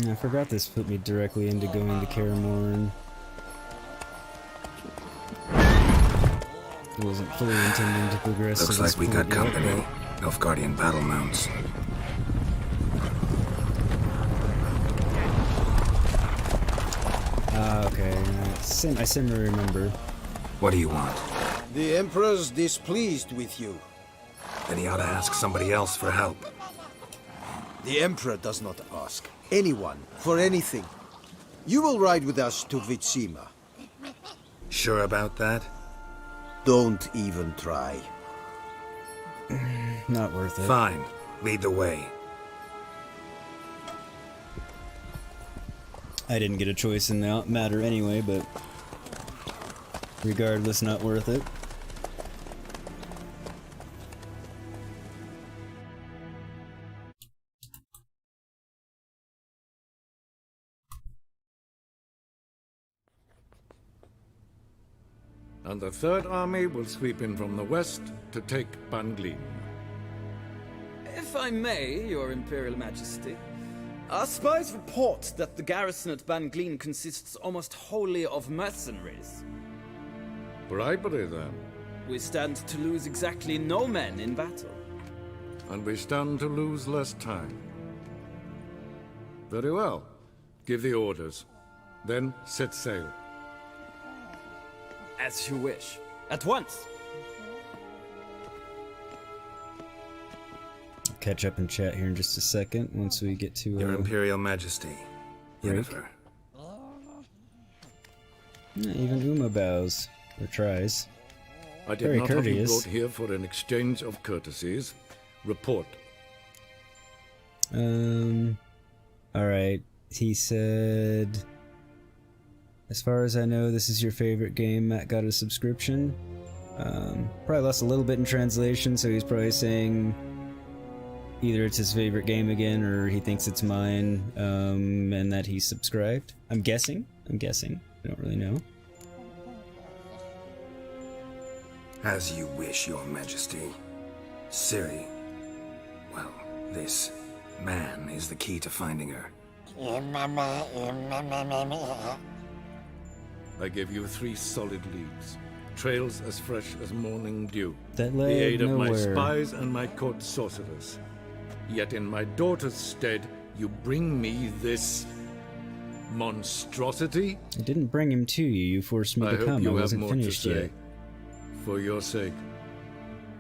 I forgot this put me directly into going to Kaer Morhen. I wasn't fully intending to progress.
Looks
to this
like we
point
got
yet,
company. Nilfgaardian battle mounts.
Okay. I seem to remember.
What do you want?
The Emperor's displeased with you.
Then he ought to ask somebody else for help.
The Emperor does not ask anyone for anything. You will ride with us to Vitsima.
Sure about that?
Don't even try.
Not worth it.
Fine. Lead the way.
I didn't get a choice in the matter anyway, but regardless, not worth it.
And the Third Army will sweep in from the west to take Ban Glin.
If I may, Your Imperial Majesty, our spies report that the garrison at Ban Glin consists almost wholly of mercenaries.
Bribery, then.
We stand to lose exactly no men in battle.
And we stand to lose less time. Very well. Give the orders. Then set sail.
As you wish. At once!
Catch up and chat here in just a second once we get to
Your Imperial Majesty, Yennefer.
Yeah, even Uma bows or tries.
I did
Very
not have you
courteous.
brought here for an exchange of courtesies. Report.
Alright. He said, as far as I know, this is your favorite game. Matt got a subscription. Probably lost a little bit in translation, so he's probably saying either it's his favorite game again, or he thinks it's mine, and that he's subscribed. I'm guessing. I don't really know.
As you wish, Your Majesty. Ciri. Well, this man is the key to finding her.
I give you 3 solid leads. Trails as fresh as morning dew.
That
the
led
aid of my
nowhere.
spies and my court sorcerers. Yet in my daughter's stead, you bring me this monstrosity?
I didn't bring him to you. You forced me
I
to
hope
come.
you
I
have
wasn't
more to
finished
say.
yet.
For your sake.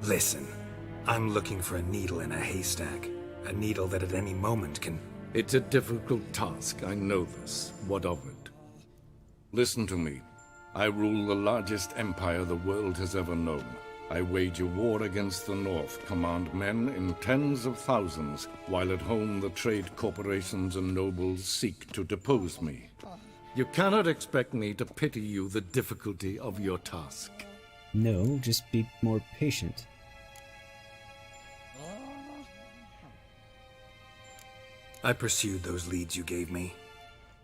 Listen, I'm looking for a needle in a haystack. A needle that at any moment can...
It's a difficult task, I know this. What of it? Listen to me. I rule the largest empire the world has ever known. I wage a war against the North, command men in tens of thousands, while at home the trade corporations and nobles seek to depose me. You cannot expect me to pity you the difficulty of your task.
No, just be more patient.
I pursued those leads you gave me.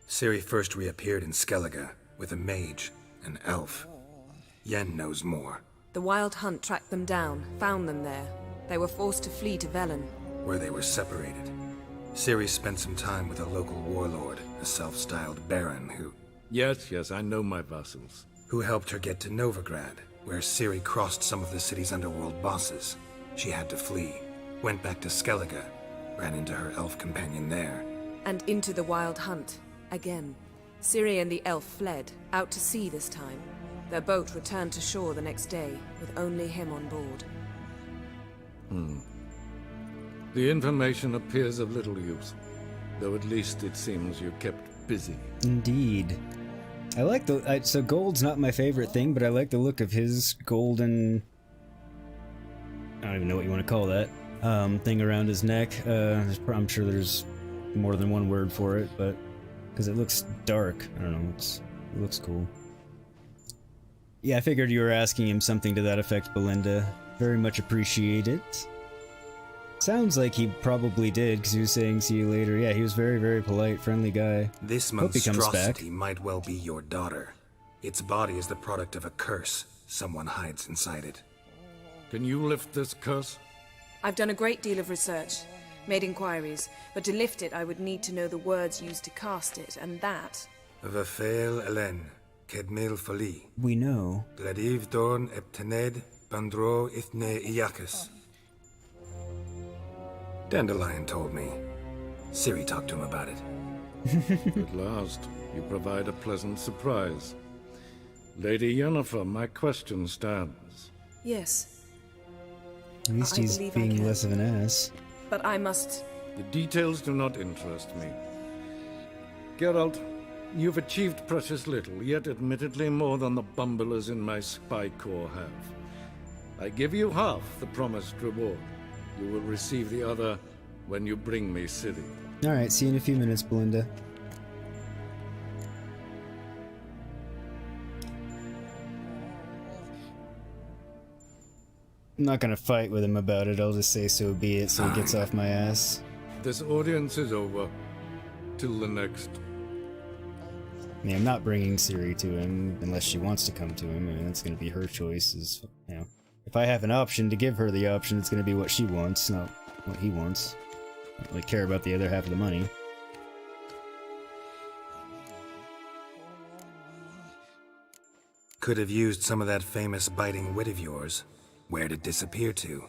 Ciri first reappeared in Skellige, with a mage, an elf. Yen knows more.
The Wild Hunt tracked them down, found them there. They were forced to flee to Velen,
Where they were separated. Ciri spent some time with a local warlord, a self-styled baron who...
Yes, I know my vassals.
Who helped her get to Novigrad, where Ciri crossed some of the city's underworld bosses. She had to flee, went back to Skellige, ran into her elf companion there.
and into the Wild Hunt, again. Ciri and the elf fled, out to sea this time. Their boat returned to shore the next day, with only him on board.
The information appears of little use, though at least it seems you kept busy.
Indeed. I like the... so gold's not my favorite thing, but I like the look of his golden... I don't even know what you want to call that. Thing around his neck. I'm sure there's more than one word for it, but... because it looks dark. I don't know, it looks cool. Yeah, I figured you were asking him something to that effect, Belinda. Very much appreciate it. Sounds like he probably did, because he was saying see you later. Yeah, he was very, very polite, friendly guy.
This
Hope he comes back.
monstrosity might well be your daughter. Its body is the product of a curse. Someone hides inside it.
Can you lift this curse?
I've done a great deal of research, made inquiries, but to lift it I would need to know the words used to cast it, and that...
Vafael Elen, Kedmil Fali.
We know.
Gladiv Dorn Eptened, Bandro Ithne Iakis. Dandelion told me. Ciri talked to him about it.
At last, you provide a pleasant surprise. Lady Yennefer, my question stands.
Yes.
At least
I
he's
believe I
being
can.
less of an ass.
But I must...
The details do not interest me. Geralt, you've achieved precious little, yet admittedly more than the bumblers in my spy corps have. I give you half the promised reward. You will receive the other when you bring me Ciri.
Alright, see you in a few minutes, Belinda. I'm not gonna fight with him about it, I'll just say so be it, so he gets off my ass.
This audience is over. Till the next.
I mean, I'm not bringing Ciri to him unless she wants to come to him, and it's gonna be her choice, you know. If I have an option to give her the option, it's gonna be what she wants, not what he wants. I don't really care about the other half of the money.
Could have used some of that famous biting wit of yours. Where'd it disappear to?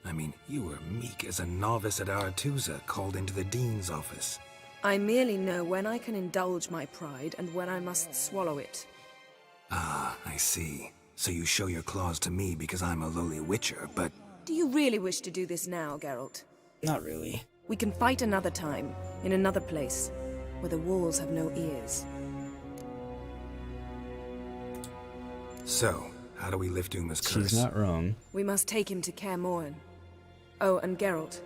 I mean, you were meek as a novice at Aretusa called into the dean's office.
I merely know when I can indulge my pride and when I must swallow it.
Ah, I see. So you show your claws to me because I'm a lowly witcher, but...
Do you really wish to do this now, Geralt?
Not really.
We can fight another time, in another place, where the walls have no ears.
So, how do we lift Uma's curse?
She's not wrong.
We must take him to Kaer Morhen. Oh, and Geralt,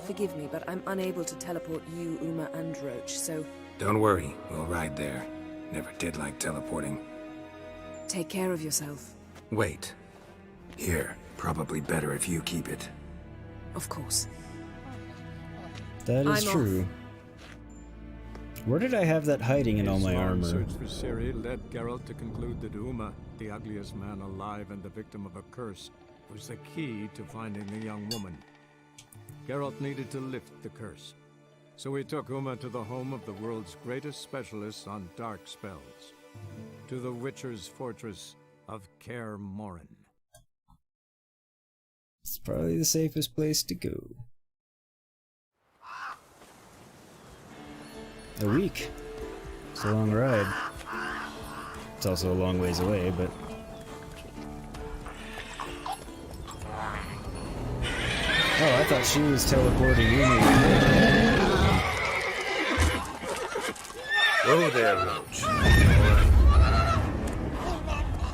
forgive me, but I'm unable to teleport you, Uma, and Roach, so...
Don't worry, we'll ride there. Never did like teleporting.
Take care of yourself.
Wait. Here, probably better if you keep it.
Of course.
That is
I'm
true. Where did I have that hiding in all my armor?
Search for Ciri led Geralt to conclude that Uma, the ugliest man alive and the victim of a curse, was the key to finding the young woman. Geralt needed to lift the curse, so he took Uma to the home of the world's greatest specialists on dark spells, to the Witcher's fortress of Kaer Morhen.
It's probably the safest place to go. A week. It's a long ride. It's also a long ways away, but... Oh, I thought she was teleporting in here.
Whoa there, Roach.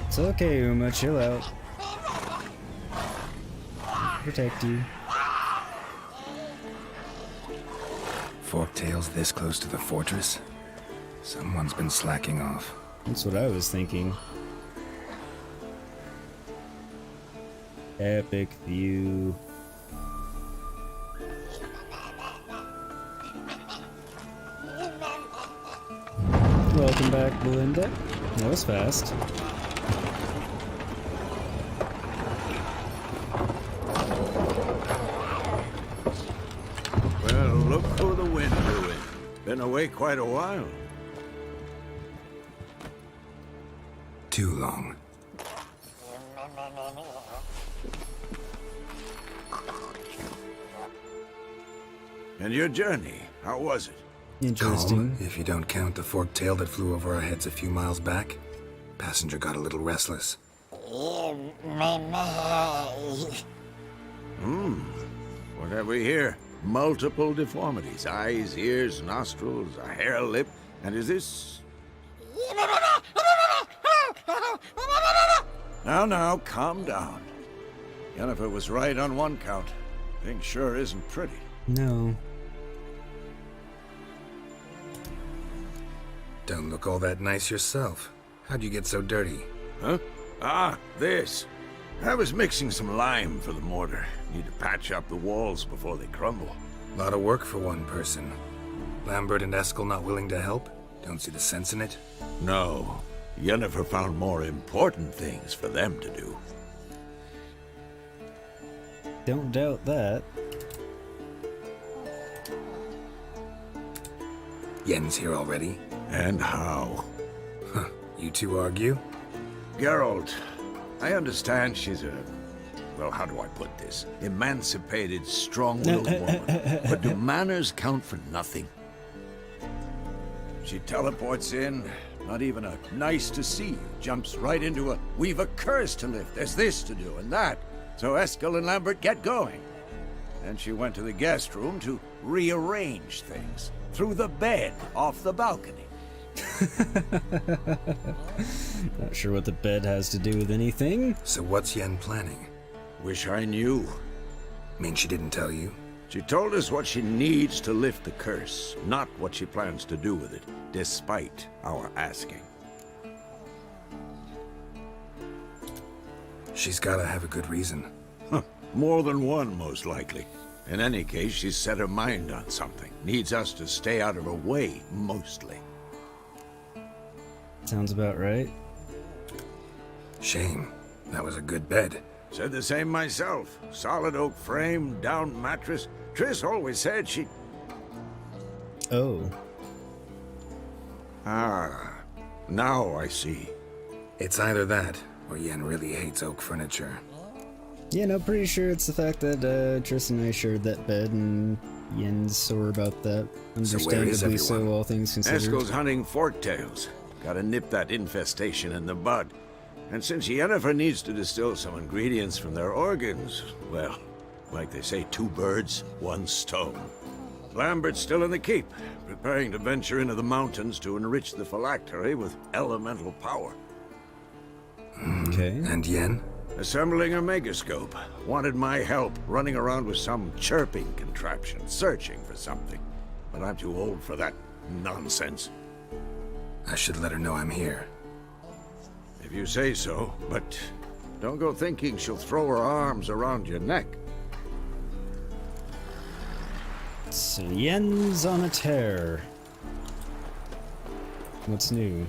It's okay, Uma, chill out. Protect you.
Forktails this close to the fortress? Someone's been slacking off.
That's what I was thinking. Epic view. Welcome back, Belinda. That was fast.
Well, look who the wind blew in. Been away quite a while.
Too long.
And your journey, how was it?
Interesting.
Calm, if you don't count the forktail that flew over our heads a few miles back. Passenger got a little restless.
What have we here? Multiple deformities. Eyes, ears, nostrils, a hair lip. And is this... Now, calm down. Yennefer was right on one count. Thing sure isn't pretty.
No.
Don't look all that nice yourself. How'd you get so dirty?
Huh? Ah, this. I was mixing some lime for the mortar. Need to patch up the walls before they crumble.
Lot of work for one person. Lambert and Eskel not willing to help? Don't see the sense in it?
No. Yennefer found more important things for them to do.
Don't doubt that.
Yen's here already?
And how?
Huh. You two argue?
Geralt, I understand she's a... Well, how do I put this? Emancipated, strong-willed woman. But do manners count for nothing? She teleports in, not even a nice to see you. Jumps right into a, we've a curse to lift, there's this to do and that. So Eskel and Lambert get going. And she went to the guest room to rearrange things. Through the bed, off the balcony.
Not sure what the bed has to do with anything.
So what's Yen planning?
Wish I knew.
Mean she didn't tell you?
She told us what she needs to lift the curse, not what she plans to do with it, despite our asking.
She's gotta have a good reason.
Huh. More than one, most likely. In any case, she's set her mind on something. Needs us to stay out of her way, mostly.
Sounds about right.
Shame. That was a good bed.
Said the same myself. Solid oak frame, down mattress. Triss always said she...
Oh.
Ah, now I see.
It's either that, or Yen really hates oak furniture.
Yeah, no, pretty sure it's the fact that Triss and I shared that bed, and Yen's sore about that. Understandably so, all things considered.
Eskel's hunting forktails. Gotta nip that infestation in the bud. And since Yennefer needs to distill some ingredients from their organs, well, like they say, 2 birds, 1 stone. Lambert's still in the keep, preparing to venture into the mountains to enrich the phylactery with elemental power.
Okay.
And Yen?
Assembling a megascope. Wanted my help running around with some chirping contraption, searching for something. But I'm too old for that nonsense.
I should let her know I'm here.
If you say so, but don't go thinking she'll throw her arms around your neck.
So Yen's on a tear. What's new?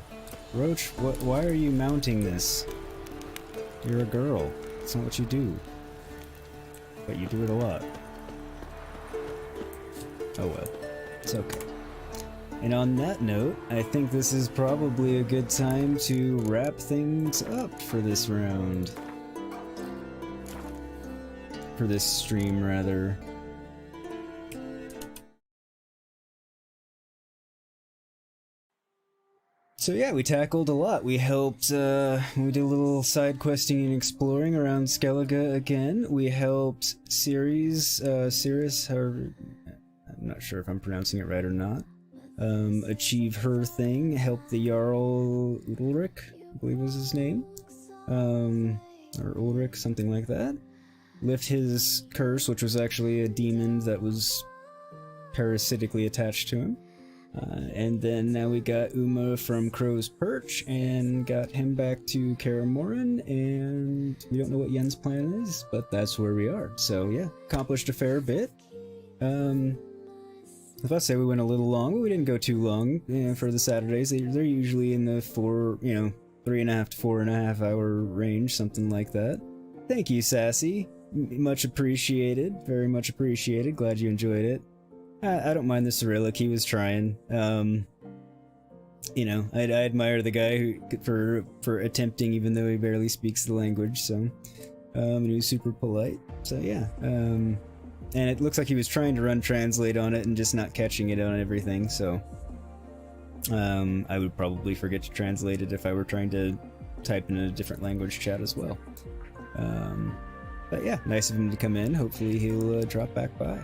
Roach, why are you mounting this? You're a girl. It's not what you do. But you do it a lot. Oh well. It's okay. And on that note, I think this is probably a good time to wrap things up for this round. For this stream, rather. So yeah, we tackled a lot. We helped, we did a little side questing and exploring around Skellige again. We helped Ciri's, her, I'm not sure if I'm pronouncing it right or not, achieve her thing, help the Jarl Ulrich, I believe was his name, or Ulrich, something like that. Lift his curse, which was actually a demon that was parasitically attached to him. And then now we got Uma from Crow's Perch and got him back to Karamoran, and we don't know what Yen's plan is, but that's where we are. So yeah, accomplished a fair bit. If I say we went a little long, but we didn't go too long. For the Saturdays, they're usually in the 3.5 to 4.5 hour range, something like that. Thank you, Sassy. Much appreciated. Very much appreciated. Glad you enjoyed it. I don't mind the Cyrillic. He was trying. You know, I admire the guy who for attempting, even though he barely speaks the language. So, and he was super polite. So yeah. And it looks like he was trying to run translate on it and just not catching it on everything. So, I would probably forget to translate it if I were trying to type in a different language chat as well. But yeah, nice of him to come in. Hopefully he'll drop back by.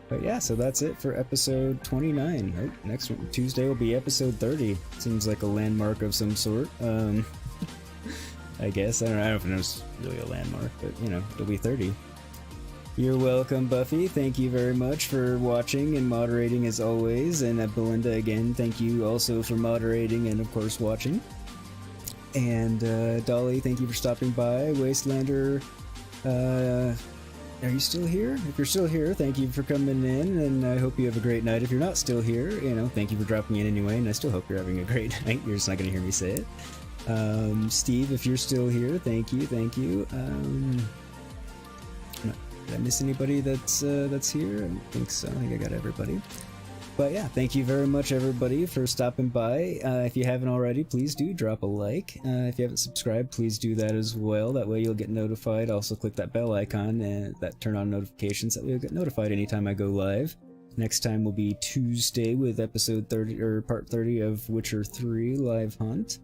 But yeah, so that's it for episode 29. Oh, next Tuesday will be episode 30. Seems like a landmark of some sort. I guess. I don't know if it's really a landmark, but you know, it'll be 30. You're welcome, Buffy. Thank you very much for watching and moderating as always. And Belinda, again, thank you also for moderating and of course watching. And Dolly, thank you for stopping by. Wastelander, are you still here? If you're still here, thank you for coming in, and I hope you have a great night. If you're not still here, you know, thank you for dropping in anyway, and I still hope you're having a great night. You're just not going to hear me say it. Steve, if you're still here, thank you. Did I miss anybody that's here? I don't think so. I think I got everybody. But yeah, thank you very much, everybody, for stopping by. If you haven't already, please do drop a like. If you haven't subscribed, please do that as well. That way you'll get notified. Also click that bell icon and that turn on notifications. That way you'll get notified anytime I go live. Next time will be Tuesday with episode 30 or part 30 of Witcher 3 Live Hunt.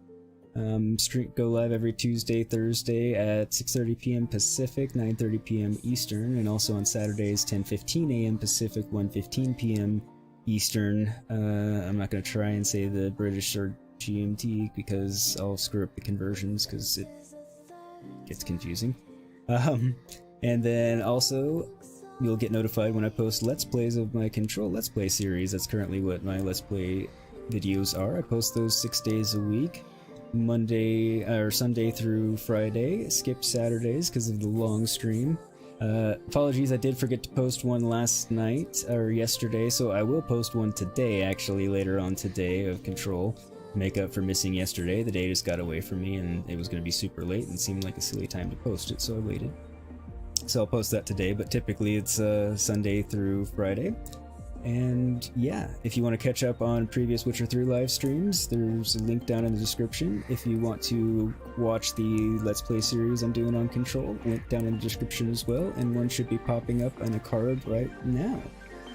Go live every Tuesday, Thursday at 6:30 p.m. Pacific, 9:30 p.m. Eastern, and also on Saturdays 10:15 a.m. Pacific, 1:15 p.m. Eastern. I'm not going to try and say the British or GMT because I'll screw up the conversions because it gets confusing. And then also you'll get notified when I post Let's Plays of my Control Let's Play series. That's currently what my Let's Play videos are. I post those 6 days a week. Monday or Sunday through Friday. Skip Saturdays because of the long stream. Apologies, I did forget to post one last night or yesterday, so I will post one today, actually later on today, of Control. Make up for missing yesterday. The day just got away from me and it was going to be super late and seemed like a silly time to post it, so I waited. So I'll post that today, but typically it's Sunday through Friday. And yeah, if you want to catch up on previous Witcher 3 live streams, there's a link down in the description. If you want to watch the Let's Play series I'm doing on Control, link down in the description as well, and one should be popping up on a card right now.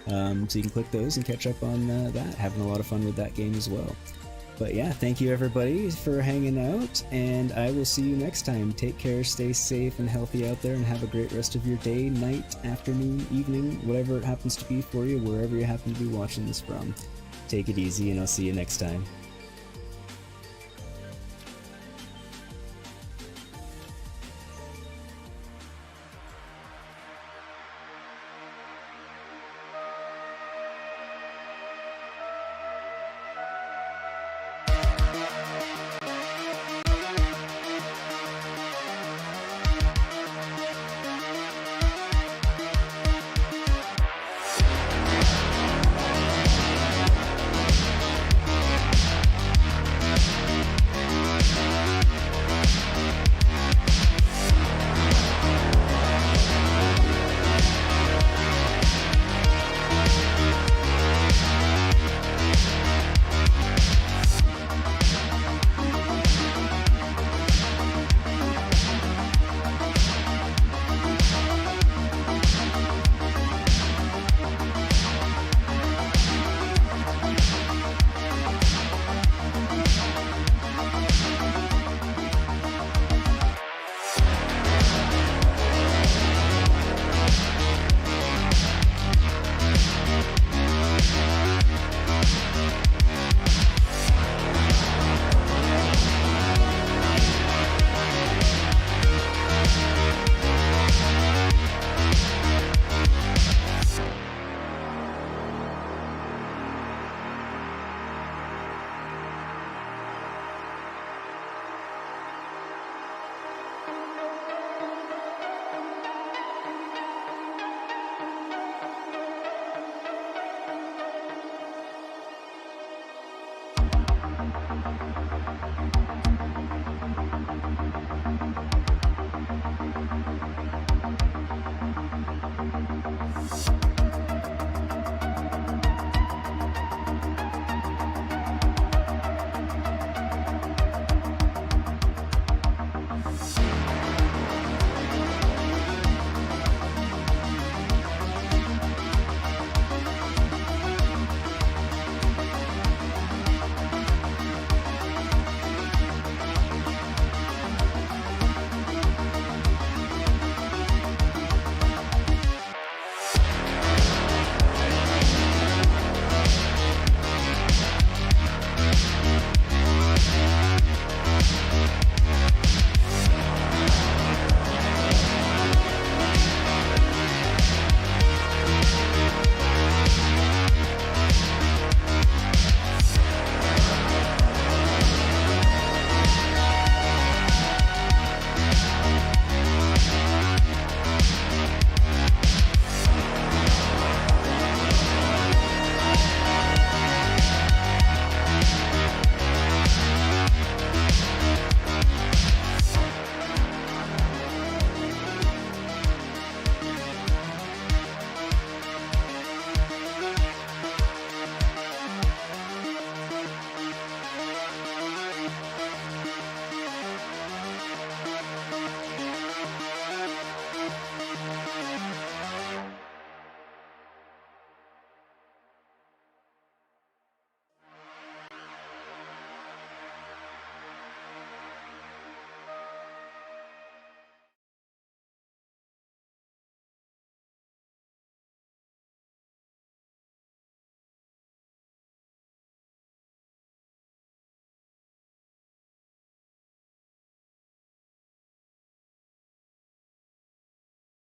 So you can click those and catch up on that. Having a lot of fun with that game as well. But yeah, thank you everybody for hanging out, and I will see you next time. Take care, stay safe and healthy out there, and have a great rest of your day, night, afternoon, evening, whatever it happens to be for you, wherever you happen to be watching this from. Take it easy, and I'll see you next time.